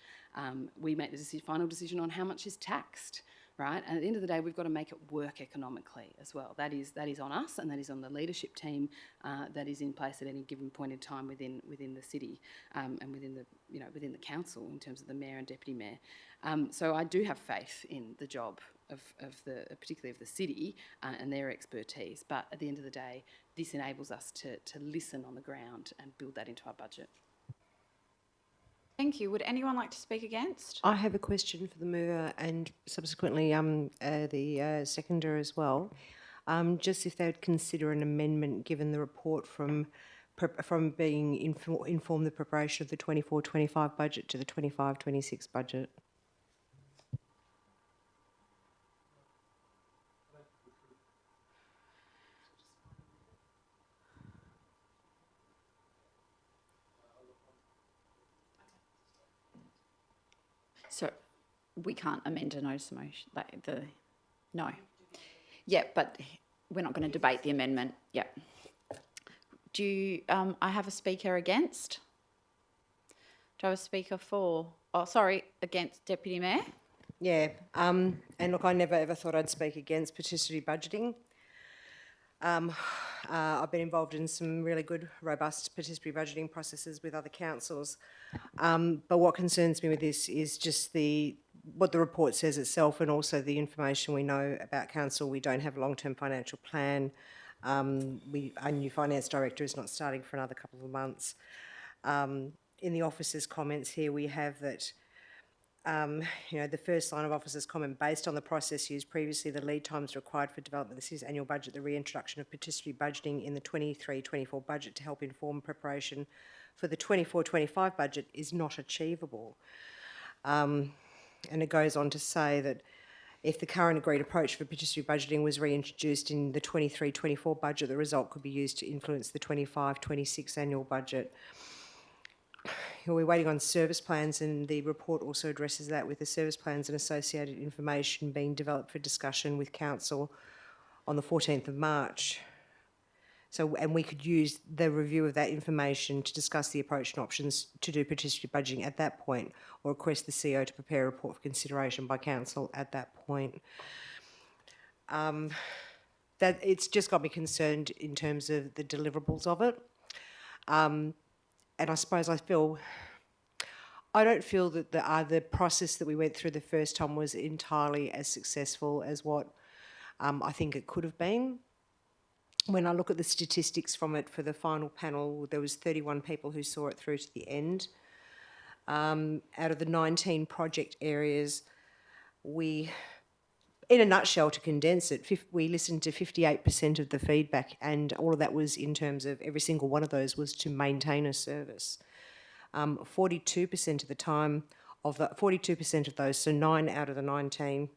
[SPEAKER 9] We make the final decision on how much is taxed, right? And at the end of the day, we've got to make it work economically as well. That is on us, and that is on the leadership team that is in place at any given point in time within the city, and within the council in terms of the mayor and deputy mayor. So I do have faith in the job particularly of the city and their expertise. But at the end of the day, this enables us to listen on the ground and build that into our budget.
[SPEAKER 1] Thank you. Would anyone like to speak against?
[SPEAKER 19] I have a question for the mover and subsequently the seconder as well. Just if they would consider an amendment given the report from being informed the preparation of the 24-25 budget to the 25-26 budget.
[SPEAKER 1] So we can't amend a notice of motion, no. Yeah, but we're not going to debate the amendment. Yeah. Do you, I have a speaker against? Do I have a speaker for? Oh, sorry, against Deputy Mayor?
[SPEAKER 19] Yeah, and look, I never ever thought I'd speak against participatory budgeting. I've been involved in some really good, robust participatory budgeting processes with other councils. But what concerns me with this is just what the report says itself, and also the information we know about council. We don't have a long-term financial plan. Our new finance director is not starting for another couple of months. In the officers' comments here, we have that the first line of officers' comment, based on the process used previously, the lead times required for development of the city's annual budget, the reintroduction of participatory budgeting in the 23-24 budget to help inform preparation for the 24-25 budget is not achievable. And it goes on to say that if the current agreed approach for participatory budgeting was reintroduced in the 23-24 budget, the result could be used to influence the 25-26 annual budget. We're waiting on service plans, and the report also addresses that, with the service plans and associated information being developed for discussion with council on the 14th of March. So, and we could use the review of that information to discuss the approach and options to do participatory budgeting at that point, or request the CEO to prepare a report for consideration by council at that point. That it's just got me concerned in terms of the deliverables of it. And I suppose I don't feel that the process that we went through the first time was entirely as successful as what I think it could have been. When I look at the statistics from it for the final panel, there was 31 people who saw it through to the end. Out of the 19 project areas, in a nutshell, to condense it, we listened to 58% of the feedback, and all of that was in terms of every single one of those was to maintain a service. 42% of the time, 42% of those, so 8 of the 19,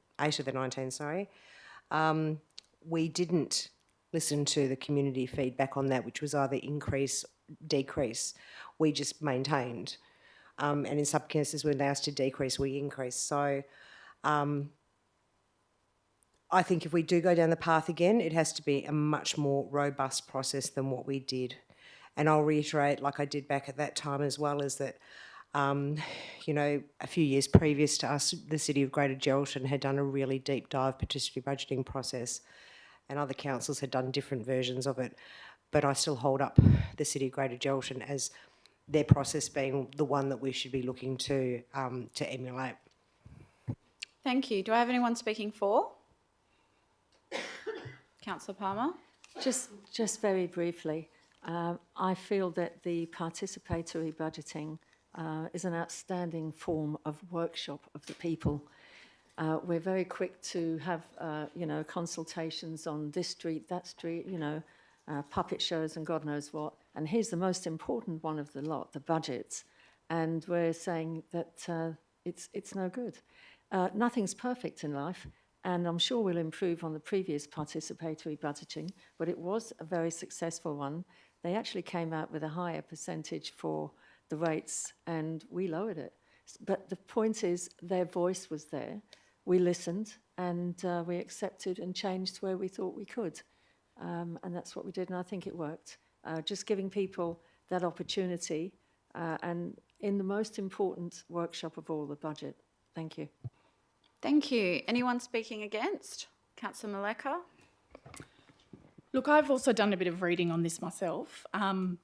[SPEAKER 19] we didn't listen to the community feedback on that, which was either increase, decrease. We just maintained. And in some cases, when they asked to decrease, we increased. So I think if we do go down the path again, it has to be a much more robust process than what we did. And I'll reiterate, like I did back at that time as well, is that, a few years previous to us, the City of Greater Geraldton had done a really deep dive participatory budgeting process, and other councils had done different versions of it. But I still hold up the City of Greater Geraldton as their process being the one that we should be looking to emulate.
[SPEAKER 1] Thank you. Do I have anyone speaking for? Councillor Palmer?
[SPEAKER 3] Just very briefly, I feel that the participatory budgeting is an outstanding form of workshop of the people. We're very quick to have, consultations on this street, that street, puppet shows and God knows what. And here's the most important one of the lot, the budgets. And we're saying that it's no good. Nothing's perfect in life, and I'm sure we'll improve on the previous participatory budgeting, but it was a very successful one. They actually came out with a higher percentage for the rates, and we lowered it. But the point is, their voice was there. We listened, and we accepted and changed where we thought we could. And that's what we did, and I think it worked. Just giving people that opportunity, and in the most important workshop of all, the budget. Thank you.
[SPEAKER 1] Thank you. Anyone speaking against? Councillor Maleka?
[SPEAKER 10] Look, I've also done a bit of reading on this myself. And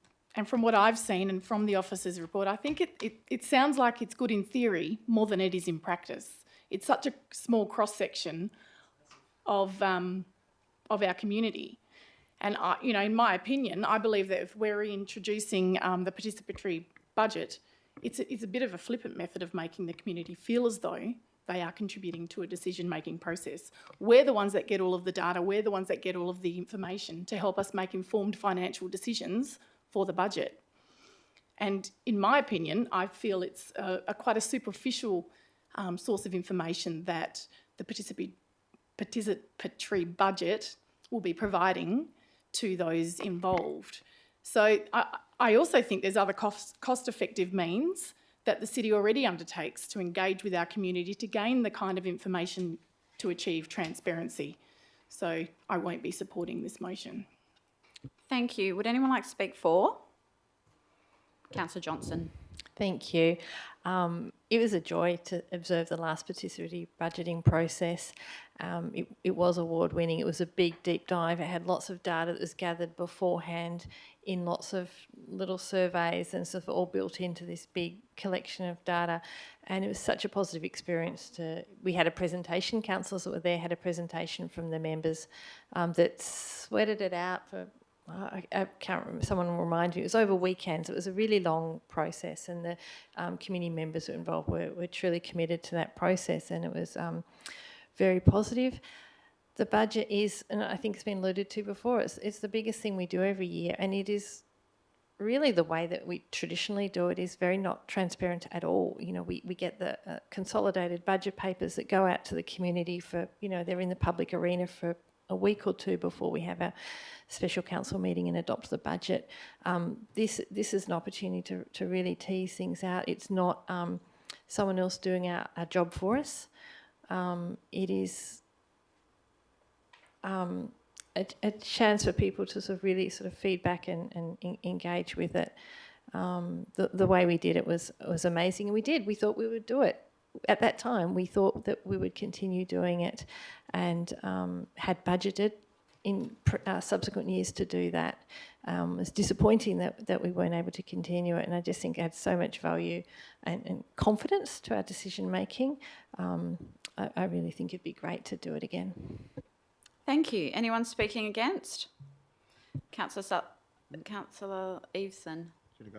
[SPEAKER 10] from what I've seen and from the officer's report, I think it sounds like it's good in theory more than it is in practice. It's such a small cross-section of our community. And, in my opinion, I believe that if we're reintroducing the participatory budget, it's a bit of a flippant method of making the community feel as though they are contributing to a decision-making process. We're the ones that get all of the data, we're the ones that get all of the information to help us make informed financial decisions for the budget. And in my opinion, I feel it's quite a superficial source of information that the participatory budget will be providing to those involved. So I also think there's other cost-effective means that the city already undertakes to engage with our community to gain the kind of information to achieve transparency. So I won't be supporting this motion.
[SPEAKER 1] Thank you. Would anyone like to speak for? Councillor Johnson.
[SPEAKER 17] Thank you. It was a joy to observe the last participatory budgeting process. It was award-winning. It was a big, deep dive. It had lots of data that was gathered beforehand in lots of little surveys and sort of all built into this big collection of data. And it was such a positive experience. We had a presentation, councillors that were there had a presentation from the members that sweated it out for, I can't remember, someone will remind me, it was over weekends. It was a really long process, and the community members who were involved were truly committed to that process, and it was very positive. The budget is, and I think it's been alluded to before, it's the biggest thing we do every year, and it is really the way that we traditionally do it is very not transparent at all. We get the consolidated budget papers that go out to the community for, they're in the public arena for a week or two before we have our special council meeting and adopt the budget. This is an opportunity to really tease things out. It's not someone else doing our job for us. It is a chance for people to sort of really sort of feedback and engage with it. The way we did it was amazing, and we thought we would do it. At that time, we thought that we would continue doing it, and had budgeted in subsequent years to do that. It's disappointing that we weren't able to continue it, and I just think it had so much value and confidence to our decision making. I really think it'd be great to do it again.
[SPEAKER 1] Thank you. Anyone speaking against? Councillor Eveson.
[SPEAKER 20] Should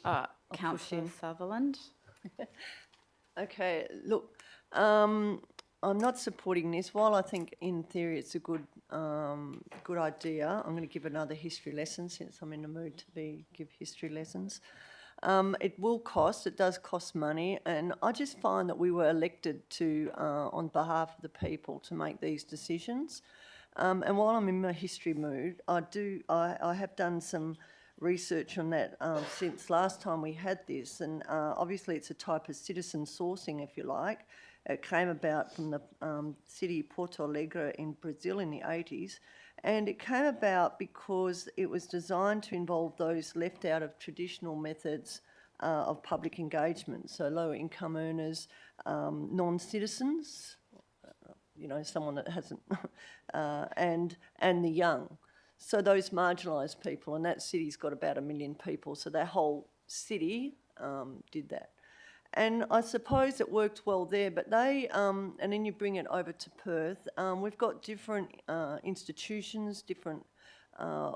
[SPEAKER 20] I go?
[SPEAKER 1] Councillor Sutherland.
[SPEAKER 2] Okay, look, I'm not supporting this. While I think in theory it's a good idea, I'm going to give another history lesson since I'm in the mood to give history lessons. It will cost, it does cost money, and I just find that we were elected to, on behalf of the people, to make these decisions. And while I'm in my history mood, I have done some research on that since last time we had this, and obviously it's a type of citizen sourcing, if you like. It came about from the city Porto Alegre in Brazil in the 80s, and it came about because it was designed to involve those left out of traditional methods of public engagement, so lower income earners, non-citizens, someone that hasn't, and the young. So those marginalised people, and that city's got about 1 million people, so that whole city did that. And I suppose it worked well there, but and then you bring it over to Perth. We've got different institutions, different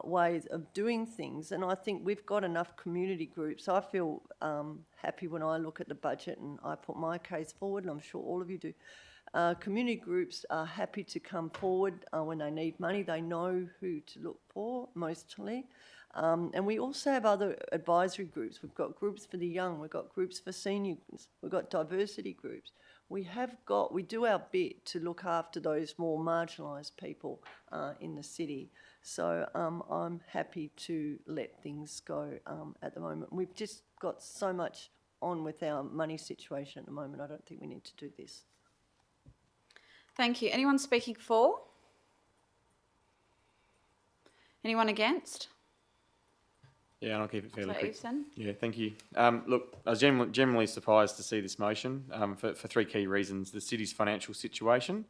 [SPEAKER 2] ways of doing things. And I think we've got enough community groups. I feel happy when I look at the budget and I put my case forward, and I'm sure all of you do. Community groups are happy to come forward when they need money. They know who to look for, mostly. And we also have other advisory groups. We've got groups for the young. We've got groups for seniors. We've got diversity groups. We do our bit to look after those more marginalised people in the city. So I'm happy to let things go at the moment. We've just got so much on with our money situation at the moment. I don't think we need to do this.
[SPEAKER 1] Thank you. Anyone speaking for? Anyone against?
[SPEAKER 20] Yeah, and I'll keep it fairly
[SPEAKER 1] Councillor
[SPEAKER 20] quick.
[SPEAKER 1] Eveson?
[SPEAKER 20] Yeah, thank you. Look, I was generally surprised to see this motion for three key reasons. The city's financial situation,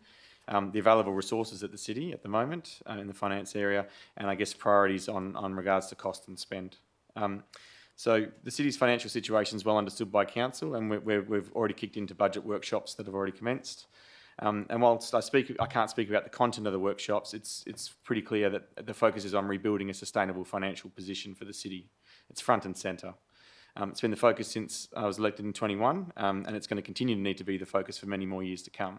[SPEAKER 20] the available resources at the city at the moment in the finance area, and I guess priorities on regards to cost and spend. So the city's financial situation is well understood by council, and we've already kicked into budget workshops that have already commenced. And whilst I can't speak about the content of the workshops, it's pretty clear that the focus is on rebuilding a sustainable financial position for the city. It's front and centre. It's been the focus since I was elected in 21, and it's going to continue to need to be the focus for many more years to come.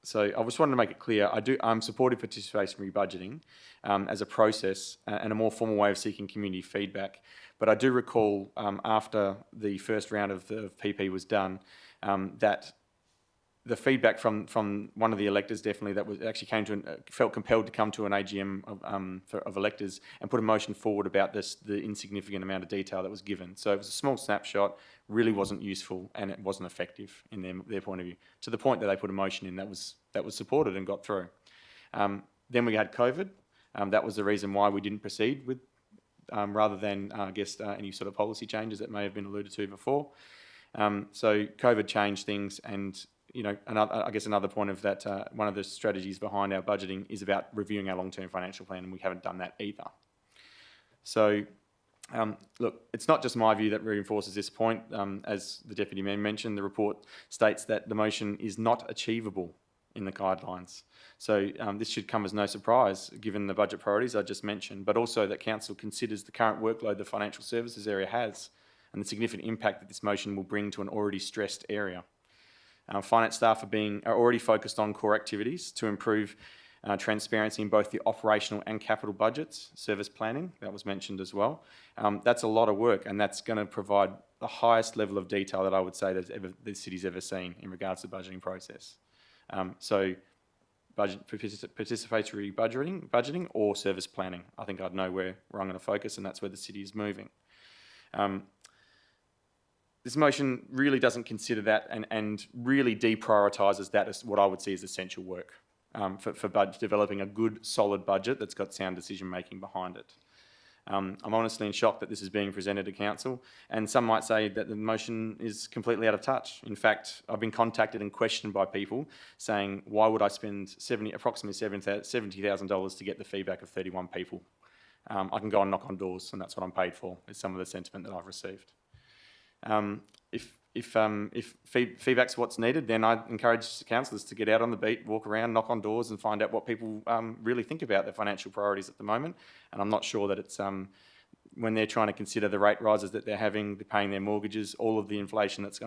[SPEAKER 20] So I just wanted to make it clear, I'm supportive of participatory budgeting as a process and a more formal way of seeking community feedback. But I do recall after the first round of the PP was done, that the feedback from one of the electors definitely felt compelled to come to an AGM of electors and put a motion forward about the insignificant amount of detail that was given. So it was a small snapshot, really wasn't useful, and it wasn't effective in their point of view, to the point that they put a motion in that was supported and got through. Then we had COVID. That was the reason why we didn't proceed with, rather than any sort of policy changes that may have been alluded to before. So COVID changed things, and another point of that, one of the strategies behind our budgeting is about reviewing our long-term financial plan, and we haven't done that either. So, look, it's not just my view that reinforces this point. As the Deputy Mayor mentioned, the report states that the motion is not achievable in the guidelines. So this should come as no surprise, given the budget priorities I just mentioned, but also that Council considers the current workload the financial services area has and the significant impact that this motion will bring to an already stressed area. Finance staff are already focused on core activities to improve transparency in both the operational and capital budgets, service planning, that was mentioned as well. That's a lot of work, and that's going to provide the highest level of detail that I would say that the city's ever seen in regards to the budgeting process. So participatory budgeting or service planning, I think I'd know where I'm going to focus, and that's where the city is moving. This motion really doesn't consider that and really deprioritises that as what I would see as essential work for developing a good, solid budget that's got sound decision-making behind it. I'm honestly in shock that this is being presented to Council, and some might say that the motion is completely out of touch. In fact, I've been contacted and questioned by people saying, why would I spend approximately $70,000 to get the feedback of 31 people? I can go and knock on doors, and that's what I'm paid for, is some of the sentiment that I've received. If feedback's what's needed, then I encourage councillors to get out on the beat, walk around, knock on doors, and find out what people really think about their financial priorities at the moment. And I'm not sure that it's when they're trying to consider the rate rises that they're having, they're paying their mortgages, all of the inflation that's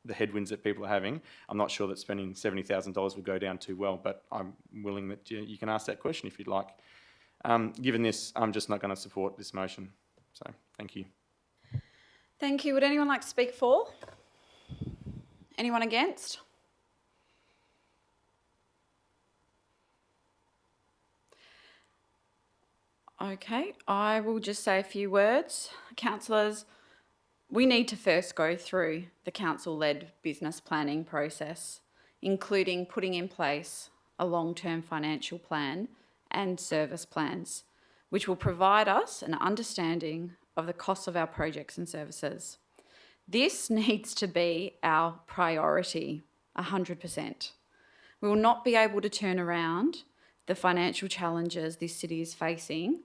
[SPEAKER 20] the headwinds that people are having. I'm not sure that spending $70,000 will go down too well, but I'm willing that you can ask that question if you'd like. Given this, I'm just not going to support this motion. So, thank you.
[SPEAKER 1] Thank you. Would anyone like to speak for? Anyone against? Okay, I will just say a few words. Councillors, we need to first go through the council-led business planning process, including putting in place a long-term financial plan and service plans, which will provide us an understanding of the costs of our projects and services. This needs to be our priority, 100%. We will not be able to turn around the financial challenges this city is facing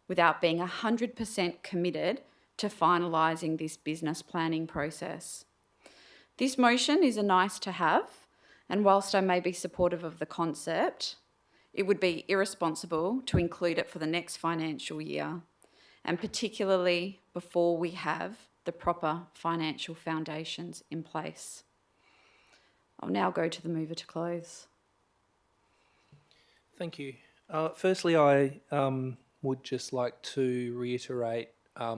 [SPEAKER 1] without being 100% committed to finalising this business planning process. This motion is a nice to have, and whilst I may be supportive of the concept, It would be irresponsible to include it for the next financial year, and particularly before we have the proper financial foundations in place. I'll now go to the mover to close.
[SPEAKER 4] Thank you. Firstly, I would just like to reiterate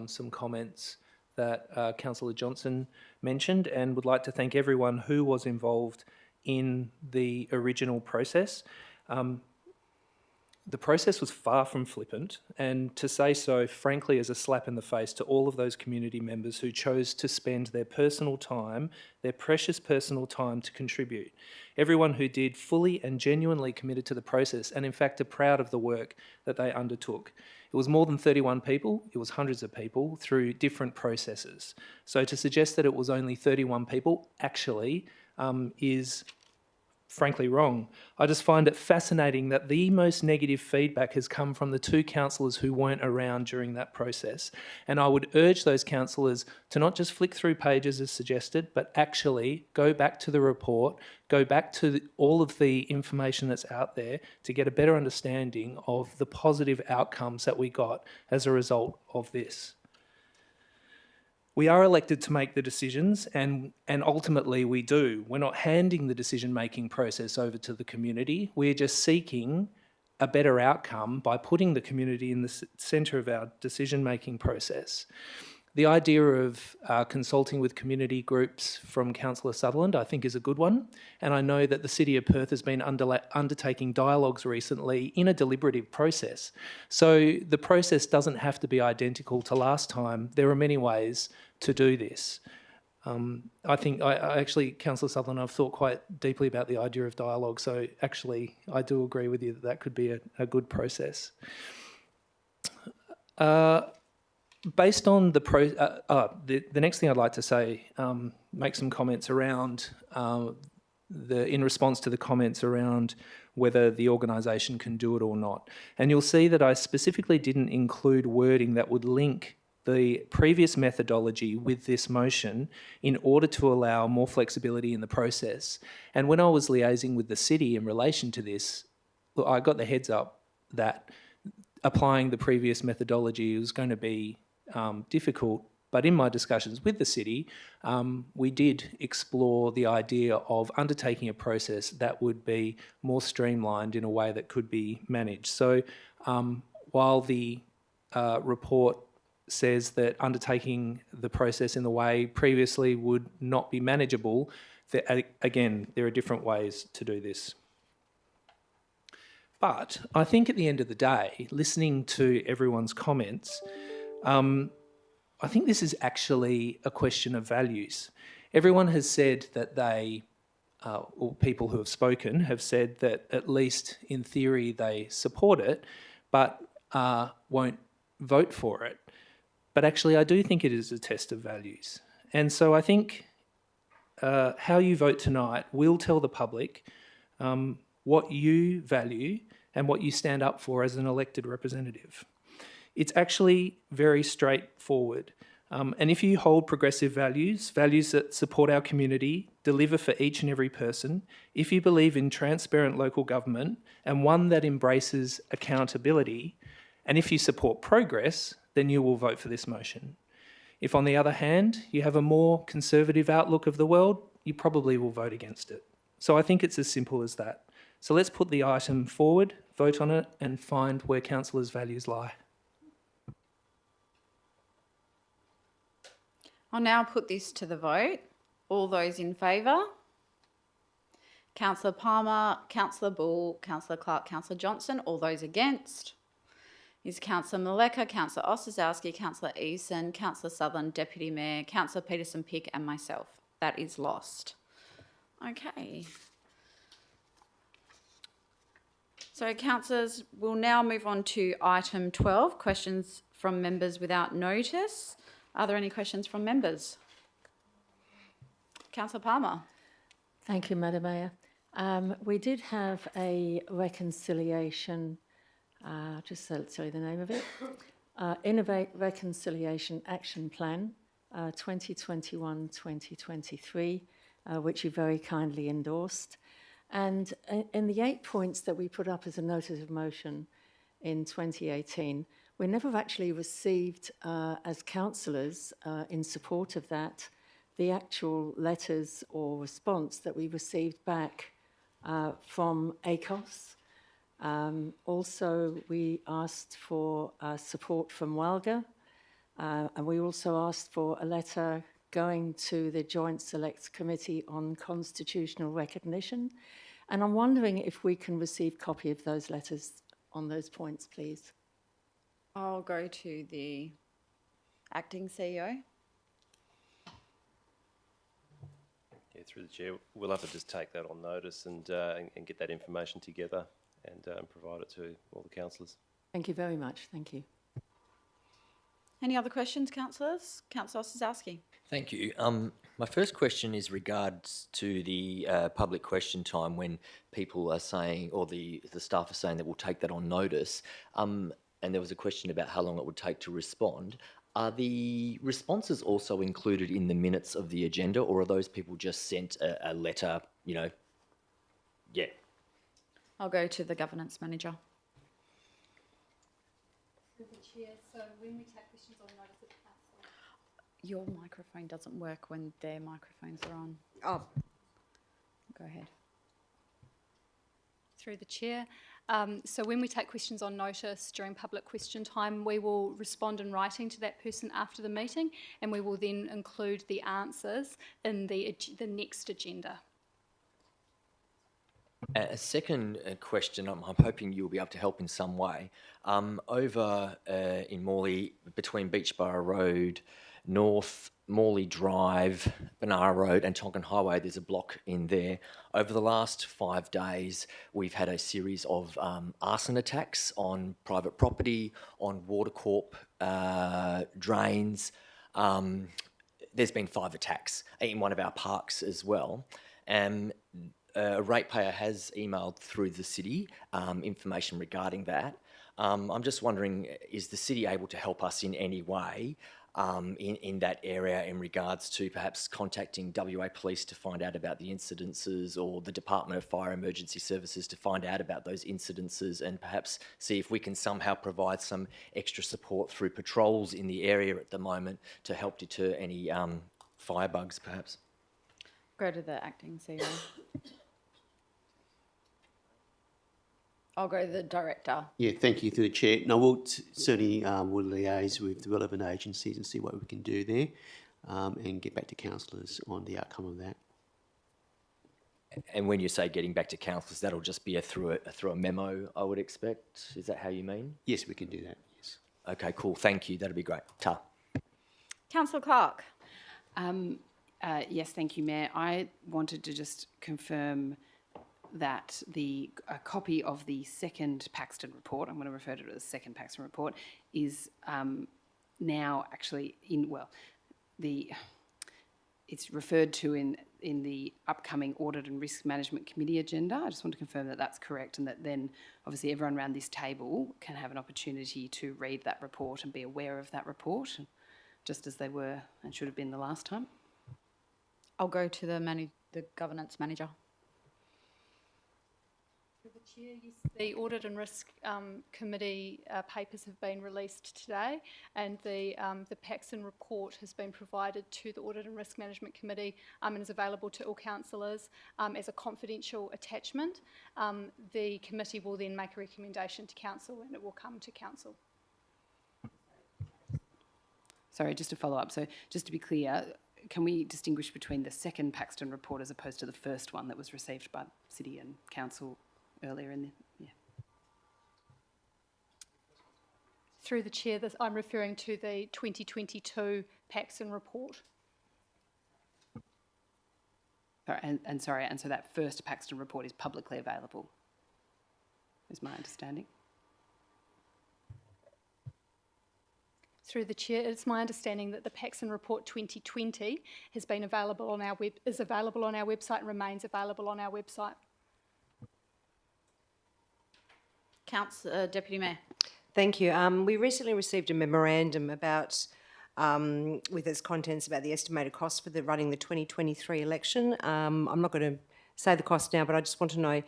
[SPEAKER 4] some comments that Councillor Johnson mentioned, and would like to thank everyone who was involved in the original process. The process was far from flippant, and to say so, frankly, is a slap in the face to all of those community members who chose to spend their personal time, their precious personal time, to contribute. Everyone who did fully and genuinely committed to the process, and in fact are proud of the work that they undertook. It was more than 31 people, it was hundreds of people through different processes. So to suggest that it was only 31 people actually is frankly wrong. I just find it fascinating that the most negative feedback has come from the two councillors who weren't around during that process. And I would urge those councillors to not just flick through pages as suggested, but actually go back to the report, go back to all of the information that's out there to get a better understanding of the positive outcomes that we got as a result of this. We are elected to make the decisions, and ultimately we do. We're not handing the decision-making process over to the community. We're just seeking a better outcome by putting the community in the centre of our decision-making process. The idea of consulting with community groups from Councillor Sutherland, I think, is a good one. And I know that the City of Perth has been undertaking dialogues recently in a deliberative process. So the process doesn't have to be identical to last time. There are many ways to do this. I think, I actually, Councillor Sutherland, I've thought quite deeply about the idea of dialogue. So actually, I do agree with you that that could be a good process. Based on the next thing I'd like to say, make some comments around in response to the comments around whether the organisation can do it or not. And you'll see that I specifically didn't include wording that would link the previous methodology with this motion in order to allow more flexibility in the process. And when I was liaising with the city in relation to this, I got the heads up that applying the previous methodology was going to be difficult, but in my discussions with the city, we did explore the idea of undertaking a process that would be more streamlined in a way that could be managed. So while the report says that undertaking the process in the way previously would not be manageable, again, there are different ways to do this. But I think at the end of the day, listening to everyone's comments, I think this is actually a question of values. Everyone has said that they, or people who have spoken, have said that at least in theory they support it, but won't vote for it. But actually I do think it is a test of values. And so I think how you vote tonight will tell the public what you value and what you stand up for as an elected representative. It's actually very straightforward. And if you hold progressive values, values that support our community, deliver for each and every person, if you believe in transparent local government and one that embraces accountability, and if you support progress, then you will vote for this motion. If, on the other hand, you have a more conservative outlook of the world, you probably will vote against it. So I think it's as simple as that. So let's put the item forward, vote on it, and find where councillors' values lie.
[SPEAKER 1] I'll now put this to the vote. All those in favour? Councillor Palmer, Councillor Bull, Councillor Clark, Councillor Johnson. All those against? Is Councillor Maleka, Councillor Ossowski, Councillor Eason, Councillor Sutherland, Deputy Mayor, Councillor Peterson-Pick and myself. That is lost. Okay. So, councillors, we'll now move on to item 12, questions from members without notice. Are there any questions from members? Councillor Palmer.
[SPEAKER 3] Thank you, Madam Mayor. We did have a reconciliation, just so tell you the name of it, Innovate Reconciliation Action Plan 2021-2023, which you very kindly endorsed. And in the 8 points that we put up as a notice of motion in 2018, we never actually received, as councillors, in support of that, the actual letters or response that we received back from ACOS. Also, we asked for support from WALGA, and we also asked for a letter going to the Joint Select Committee on Constitutional Recognition. And I'm wondering if we can receive a copy of those letters on those points, please.
[SPEAKER 1] I'll go to the acting CEO.
[SPEAKER 11] Yeah, through the chair, we'll have to just take that on notice and get that information together and provide it to all the councillors.
[SPEAKER 3] Thank you very much. Thank you.
[SPEAKER 1] Any other questions, councillors? Councillor Osazowski.
[SPEAKER 5] Thank you. My first question is regards to the public question time when people are saying, or the staff are saying that we'll take that on notice. And there was a question about how long it would take to respond. Are the responses also included in the minutes of the agenda, or are those people just sent a letter, you know? Yeah.
[SPEAKER 1] I'll go to the governance manager.
[SPEAKER 8] Through the chair, so when we take questions on notice of council.
[SPEAKER 1] Your microphone doesn't work when their microphones are on.
[SPEAKER 19] Oh.
[SPEAKER 1] Go ahead.
[SPEAKER 8] Through the chair. So when we take questions on notice during public question time, we will respond in writing to that person after the meeting, and we will then include the answers in the next agenda.
[SPEAKER 5] A second question, I'm hoping you'll be able to help in some way. Over in Morley, between Beachborough Road, North Morley Drive, Banara Road and Tonkin Highway, there's a block in there. Over the last 5 days, we've had a series of arson attacks on private property, on Watercorp drains. There's been 5 attacks in one of our parks as well. A ratepayer has emailed through the city information regarding that. I'm just wondering, is the city able to help us in any way in that area in regards to perhaps contacting WA Police to find out about the incidences, or the Department of Fire Emergency Services to find out about those incidences, and perhaps see if we can somehow provide some extra support through patrols in the area at the moment to help deter any firebugs perhaps?
[SPEAKER 1] Go to the acting CEO. I'll go to the director.
[SPEAKER 7] Yeah, thank you through the chair. No, we'll certainly will liaise with the relevant agencies and see what we can do there, and get back to councillors on the outcome of that.
[SPEAKER 5] And when you say getting back to councillors, that'll just be through a memo, I would expect. Is that how you mean?
[SPEAKER 7] Yes, we can do that. Yes.
[SPEAKER 5] Okay, cool. Thank you. That'd be great. Ta.
[SPEAKER 1] Councillor Clark.
[SPEAKER 9] Yes, thank you, Mayor. I wanted to just confirm that a copy of the second Paxton report, I'm going to refer to it as the second Paxton report, is now actually it's referred to in the upcoming Audit and Risk Management Committee agenda. I just want to confirm that that's correct, and that then obviously everyone around this table can have an opportunity to read that report and be aware of that report, just as they were and should have been the last time.
[SPEAKER 1] I'll go to the governance manager.
[SPEAKER 8] Through the chair, yes, the Audit and Risk Committee papers have been released today, and the Paxton report has been provided to the Audit and Risk Management Committee and is available to all councillors as a confidential attachment. The committee will then make a recommendation to council, and it will come to council.
[SPEAKER 9] Sorry, just to follow up. So just to be clear, can we distinguish between the second Paxton report as opposed to the first one that was received by City and Council earlier in the... Yeah.
[SPEAKER 8] Through the chair, I'm referring to the 2022 Paxton report.
[SPEAKER 9] Sorry, and so that first Paxton report is publicly available, is my understanding.
[SPEAKER 8] Through the chair, it's my understanding that the Paxton report 2020 has been available on our is available on our website and remains available on our website.
[SPEAKER 1] Deputy Mayor.
[SPEAKER 19] Thank you. We recently received a memorandum about, with its contents about the estimated cost for running the 2023 election. I'm not going to say the cost now, but I just want to know,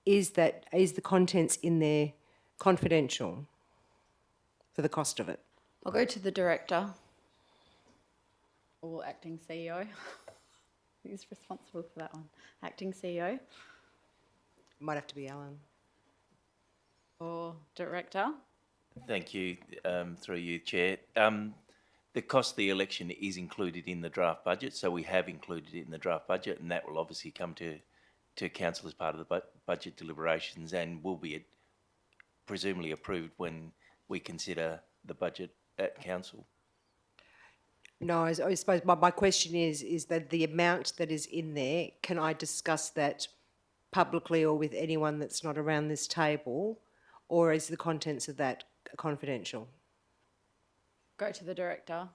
[SPEAKER 19] is the contents in there confidential for the cost of it?
[SPEAKER 1] I'll go to the director or acting CEO. Who's responsible for that one? Acting CEO
[SPEAKER 19] Might have to be Alan.
[SPEAKER 1] or director?
[SPEAKER 14] Thank you, through you, Chair. The cost of the election is included in the draft budget, so we have included it in the draft budget, and that will obviously come to council as part of the budget deliberations and will be presumably approved when we consider the budget at council.
[SPEAKER 19] No, I suppose my question is that the amount that is in there, can I discuss that publicly or with anyone that's not around this table, or is the contents of that confidential?
[SPEAKER 1] Go to the director.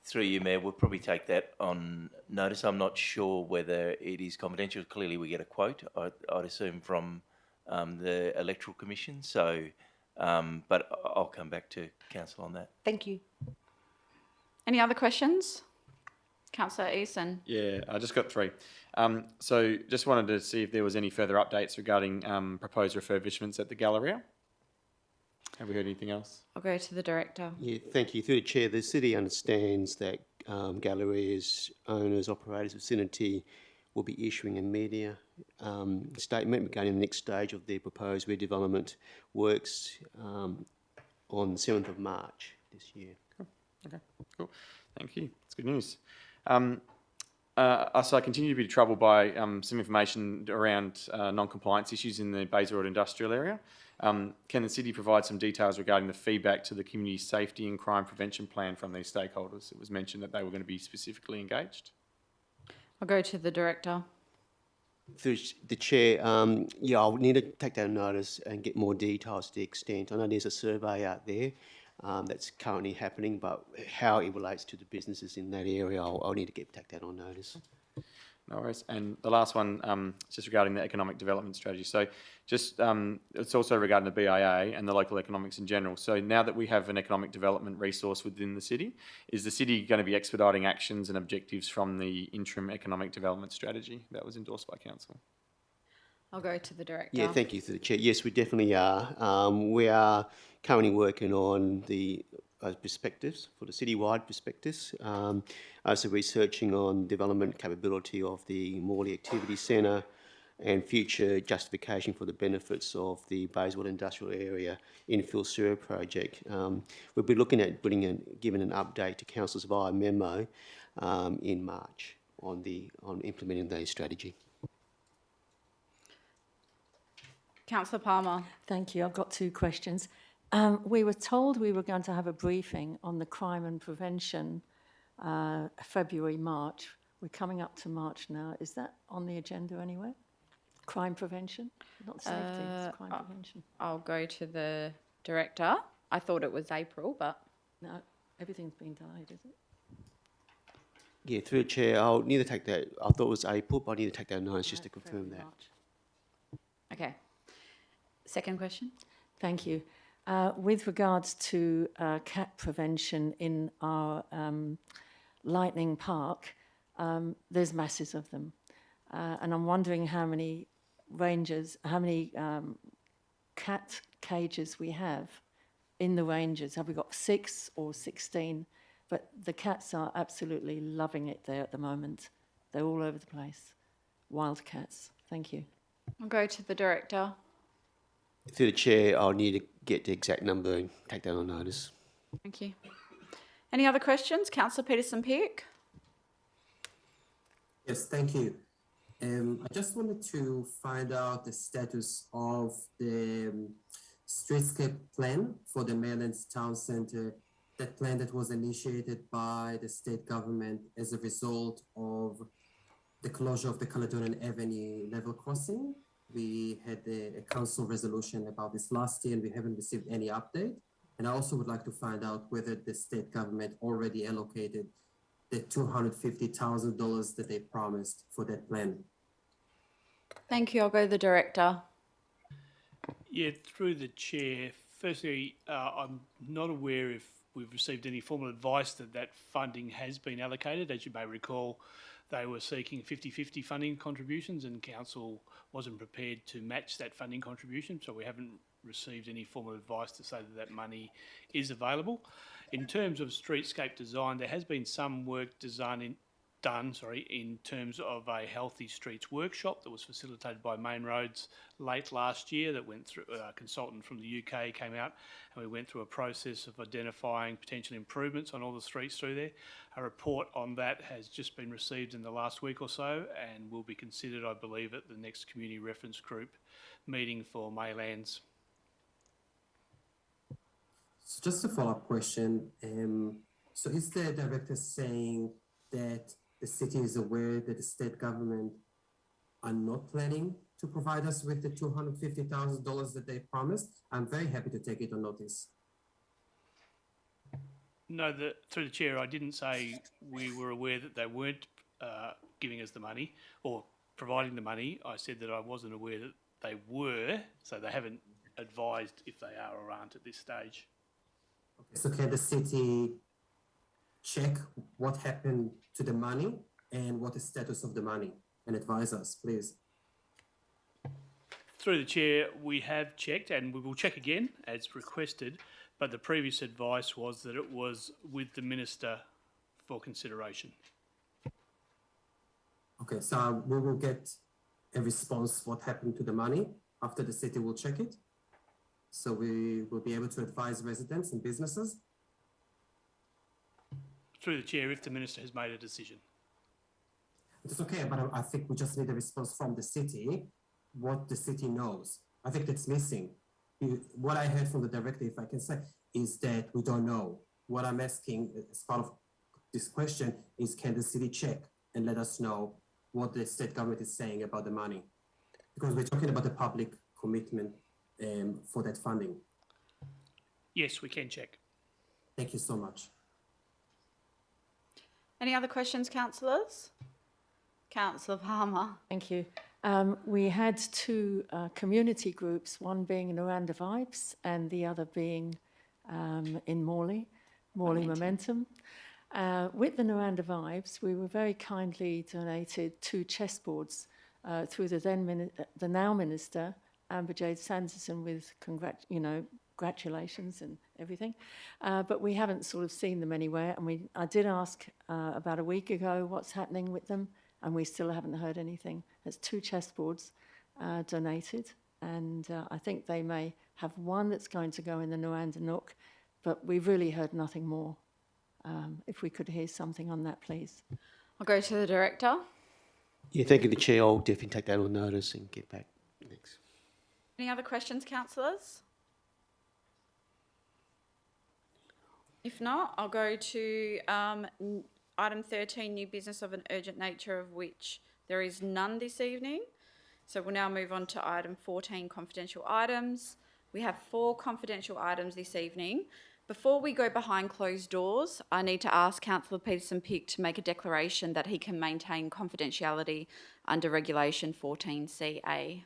[SPEAKER 14] Through you, Mayor, we'll probably take that on notice. I'm not sure whether it is confidential. Clearly, we get a quote, I'd assume, from the Electoral Commission. So, but I'll come back to council on that.
[SPEAKER 19] Thank you.
[SPEAKER 1] Any other questions? Councillor Eason.
[SPEAKER 20] Yeah, I just got three. So just wanted to see if there was any further updates regarding proposed refurbishments at the Galleria. Have we heard anything else?
[SPEAKER 1] I'll go to the director.
[SPEAKER 7] Yeah, thank you. Through the chair, the city understands that Galleria's owners, operators, Vicinity will be issuing a media statement regarding the next stage of their proposed redevelopment works on the 7th of March this year.
[SPEAKER 20] Okay, cool. Thank you. That's good news. So I continue to be troubled by some information around non-compliance issues in the Bayswater Industrial Area. Can the city provide some details regarding the feedback to the community safety and crime prevention plan from these stakeholders? It was mentioned that they were going to be specifically engaged.
[SPEAKER 1] I'll go to the director.
[SPEAKER 7] Through the chair, yeah, I'll need to take that notice and get more details to the extent. I know there's a survey out there that's currently happening, but how it relates to the businesses in that area, I'll need to take that on notice.
[SPEAKER 20] No worries. And the last one is just regarding the economic development strategy. So just it's also regarding the BIA and the local economics in general. So now that we have an economic development resource within the city, is the city going to be expediting actions and objectives from the interim economic development strategy that was endorsed by council?
[SPEAKER 1] I'll go to the director.
[SPEAKER 7] Yeah, thank you through the chair. Yes, we definitely are. We are currently working on the perspectives for the citywide perspectives. Also researching on development capability of the Morley Activity Centre and future justification for the benefits of the Bayswater Industrial Area infill sewer project. We'll be looking at giving an update to councils via memo in March on implementing the strategy.
[SPEAKER 1] Councillor Palmer.
[SPEAKER 3] Thank you. I've got two questions. We were told we were going to have a briefing on the crime and prevention February, March. We're coming up to March now. Is that on the agenda anywhere? Crime prevention? Not safety, it's crime prevention.
[SPEAKER 1] I'll go to the director. I thought it was April, but...
[SPEAKER 3] No, everything's been delayed, is it?
[SPEAKER 7] Yeah, through the chair, I'll need to take that. I thought it was April, but I need to take that notice just to confirm that.
[SPEAKER 1] Okay. Second question.
[SPEAKER 3] Thank you. With regards to cat prevention in our Lightning Park, there's masses of them. And I'm wondering how many cat cages we have in the ranges. Have we got 6 or 16? But the cats are absolutely loving it there at the moment. They're all over the place. Wild cats. Thank you.
[SPEAKER 1] I'll go to the director.
[SPEAKER 7] Through the chair, I'll need to get the exact number and take that on notice.
[SPEAKER 1] Thank you. Any other questions? Councillor Peterson-Peake.
[SPEAKER 18] Yes, thank you. I just wanted to find out the status of the streetscape plan for the Maylands Town Centre, that plan that was initiated by the state government as a result of the closure of the Caledonian Avenue level crossing. We had a council resolution about this last year and we haven't received any update. And I also would like to find out whether the state government already allocated the $250,000 that they promised for that plan.
[SPEAKER 1] Thank you. I'll go to the director.
[SPEAKER 6] Yeah, through the chair. Firstly, I'm not aware if
[SPEAKER 15] we've received any formal advice that that funding has been allocated. As you may recall, they were seeking 50-50 funding contributions and council wasn't prepared to match that funding contribution, so we haven't received any formal advice to say that that money is available. In terms of streetscape design, there has been some work done in terms of a healthy streets workshop that was facilitated by Main Roads late last year, that went through, a consultant from the UK came out and we went through a process of identifying potential improvements on all the streets through there. A report on that has just been received in the last week or so and will be considered, I believe, at the next community reference group meeting for Maylands.
[SPEAKER 18] So just a follow-up question. So is the director saying that the city is aware that the state government are not planning to provide us with the $250,000 that they promised? I'm very happy to take it on notice.
[SPEAKER 15] No, through the chair, I didn't say we were aware that they weren't giving us the money or providing the money. I said that I wasn't aware that they were, so they haven't advised if they are or aren't at this stage.
[SPEAKER 18] Okay, so can the city check what happened to the money and what the status of the money and advise us, please?
[SPEAKER 15] Through the chair, we have checked and we will check again as requested, but the previous advice was that it was with the Minister for consideration.
[SPEAKER 18] Okay, so we will get a response what happened to the money after the city will check it. So we will be able to advise residents and businesses.
[SPEAKER 15] Through the chair, if the Minister has made a decision.
[SPEAKER 18] It's okay, but I think we just need a response from the city, what the city knows. I think that's missing. What I heard from the director, if I can say, is that we don't know. What I'm asking as part of this question is, can the city check and let us know what the state government is saying about the money? Because we're talking about the public commitment for that funding.
[SPEAKER 15] Yes, we can check.
[SPEAKER 18] Thank you so much.
[SPEAKER 1] Any other questions, councillors? Councillor Palmer.
[SPEAKER 3] Thank you. We had two community groups, one being Naranda Vibes and the other being in Morley Momentum. With the Naranda Vibes, we were very kindly donated 2 chessboards through the now Minister, Amber Jade Sanderson, with congratulations and everything. But we haven't sort of seen them anywhere. And I did ask about a week ago what's happening with them, and we still haven't heard anything. There's 2 chessboards donated, and I think they may have one that's going to go in the Naranda Nook, but we've really heard nothing more. If we could hear something on that, please.
[SPEAKER 1] I'll go to the director.
[SPEAKER 7] Yeah, thank you, the Chair. I'll definitely take that on notice and get back next.
[SPEAKER 1] Any other questions, councillors? If not, I'll go to item 13, new business of an urgent nature, of which there is none this evening. So we'll now move on to item 14, confidential items. We have 4 confidential items this evening. Before we go behind closed doors, I need to ask Councillor Peterson-Pick to make a declaration that he can maintain confidentiality under Regulation 14CA.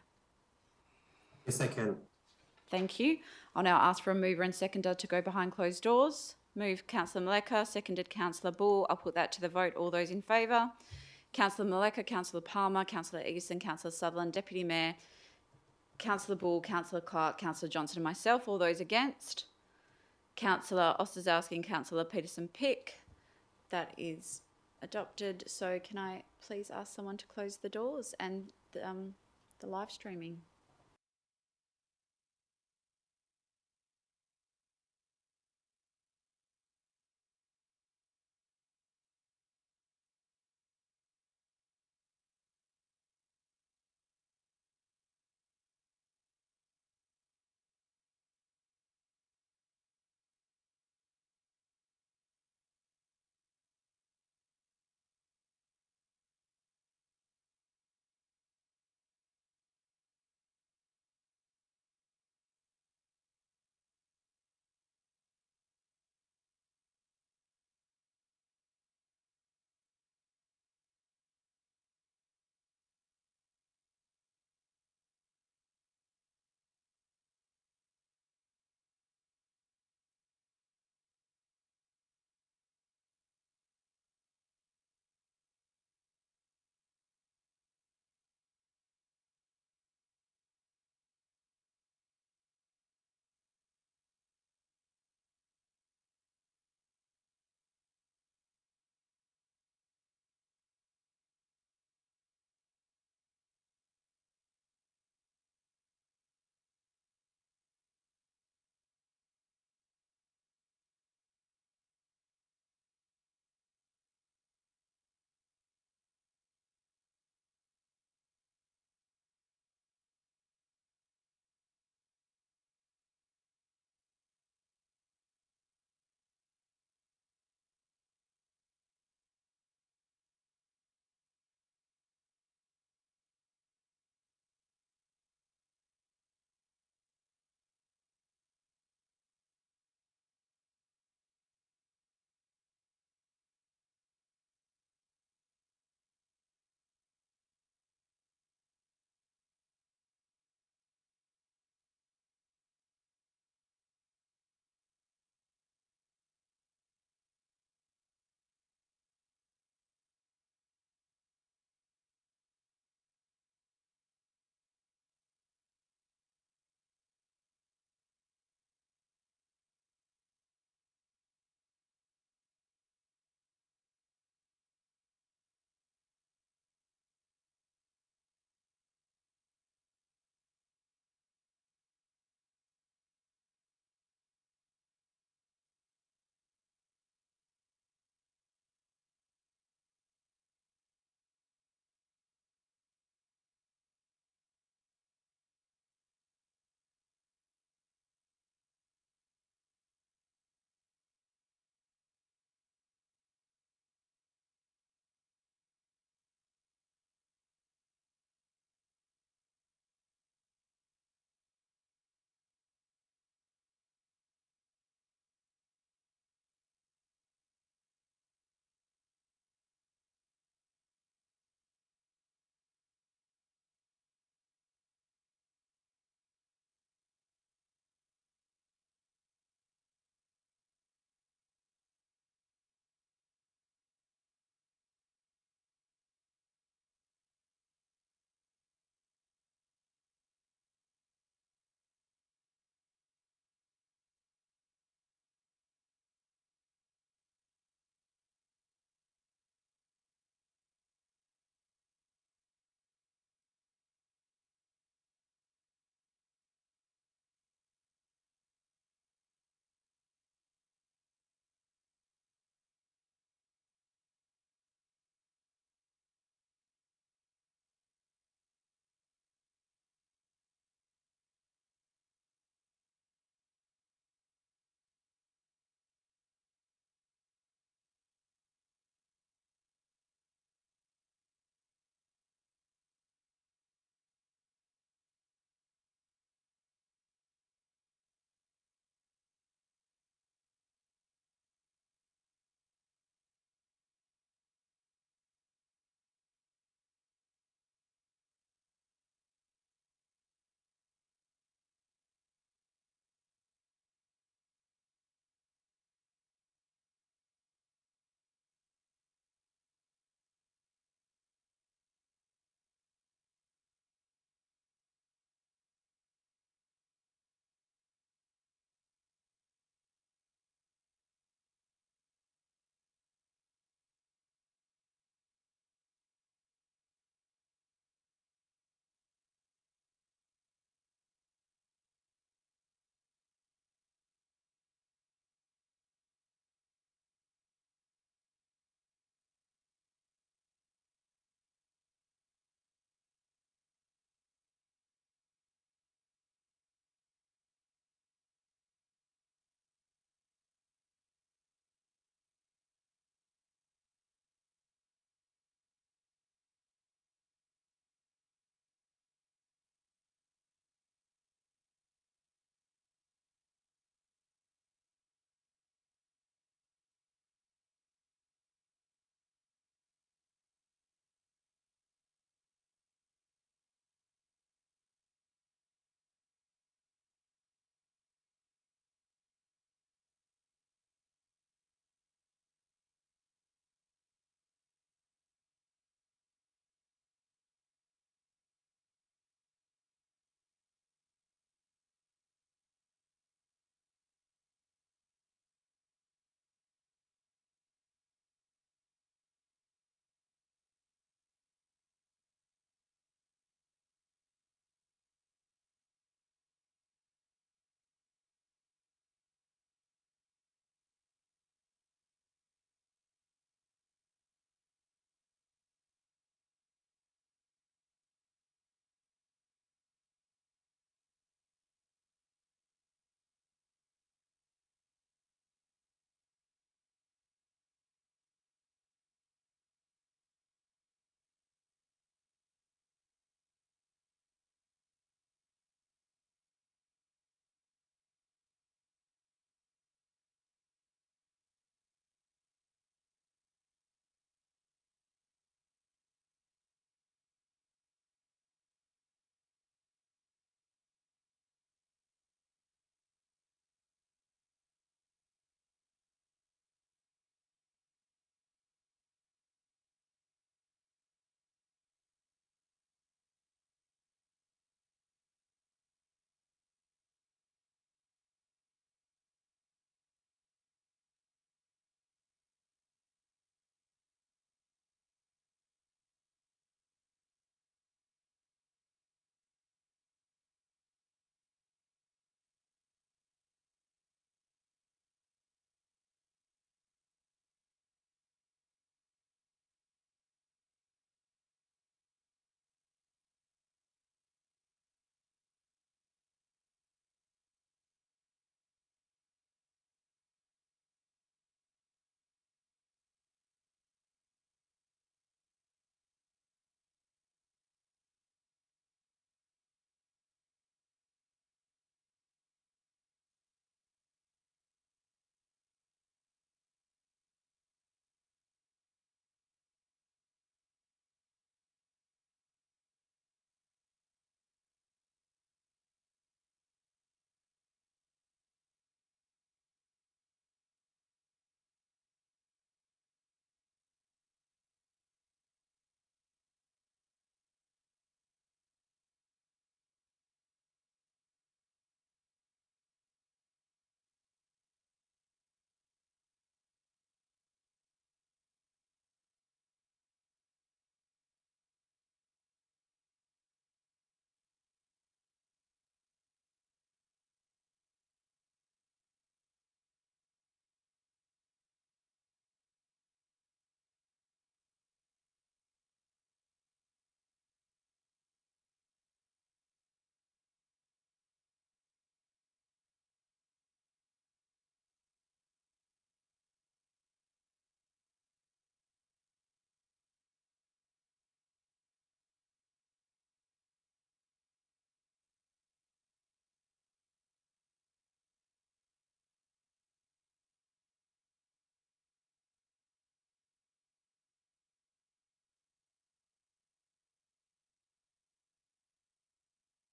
[SPEAKER 18] Yes, I can.
[SPEAKER 1] Thank you. I'll now ask for a mover and seconder to go behind closed doors. Moved Councillor Maleka, seconded Councillor Bull. I'll put that to the vote. All those in favour? Councillor Maleka, Councillor Palmer, Councillor Egerton, Councillor Sutherland, Deputy Mayor, Councillor Bull, Councillor Clark, Councillor Johnson and myself. All those against? Councillor Ostarzowski and Councillor Peterson-Pick. That is adopted. So can I please ask someone to close the doors and the live streaming?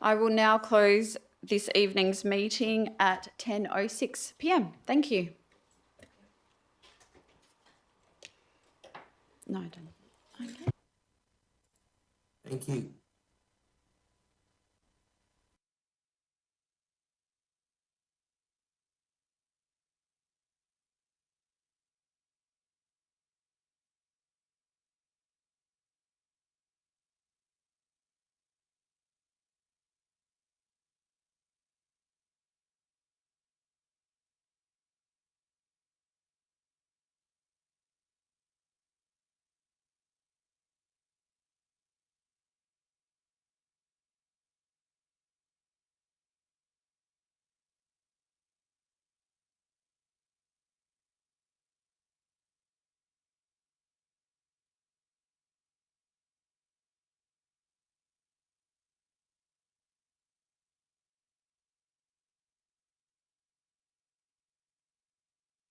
[SPEAKER 1] I will now close this evening's meeting at 10:06 p.m. Thank you. No, I don't. Okay.
[SPEAKER 18] Thank you.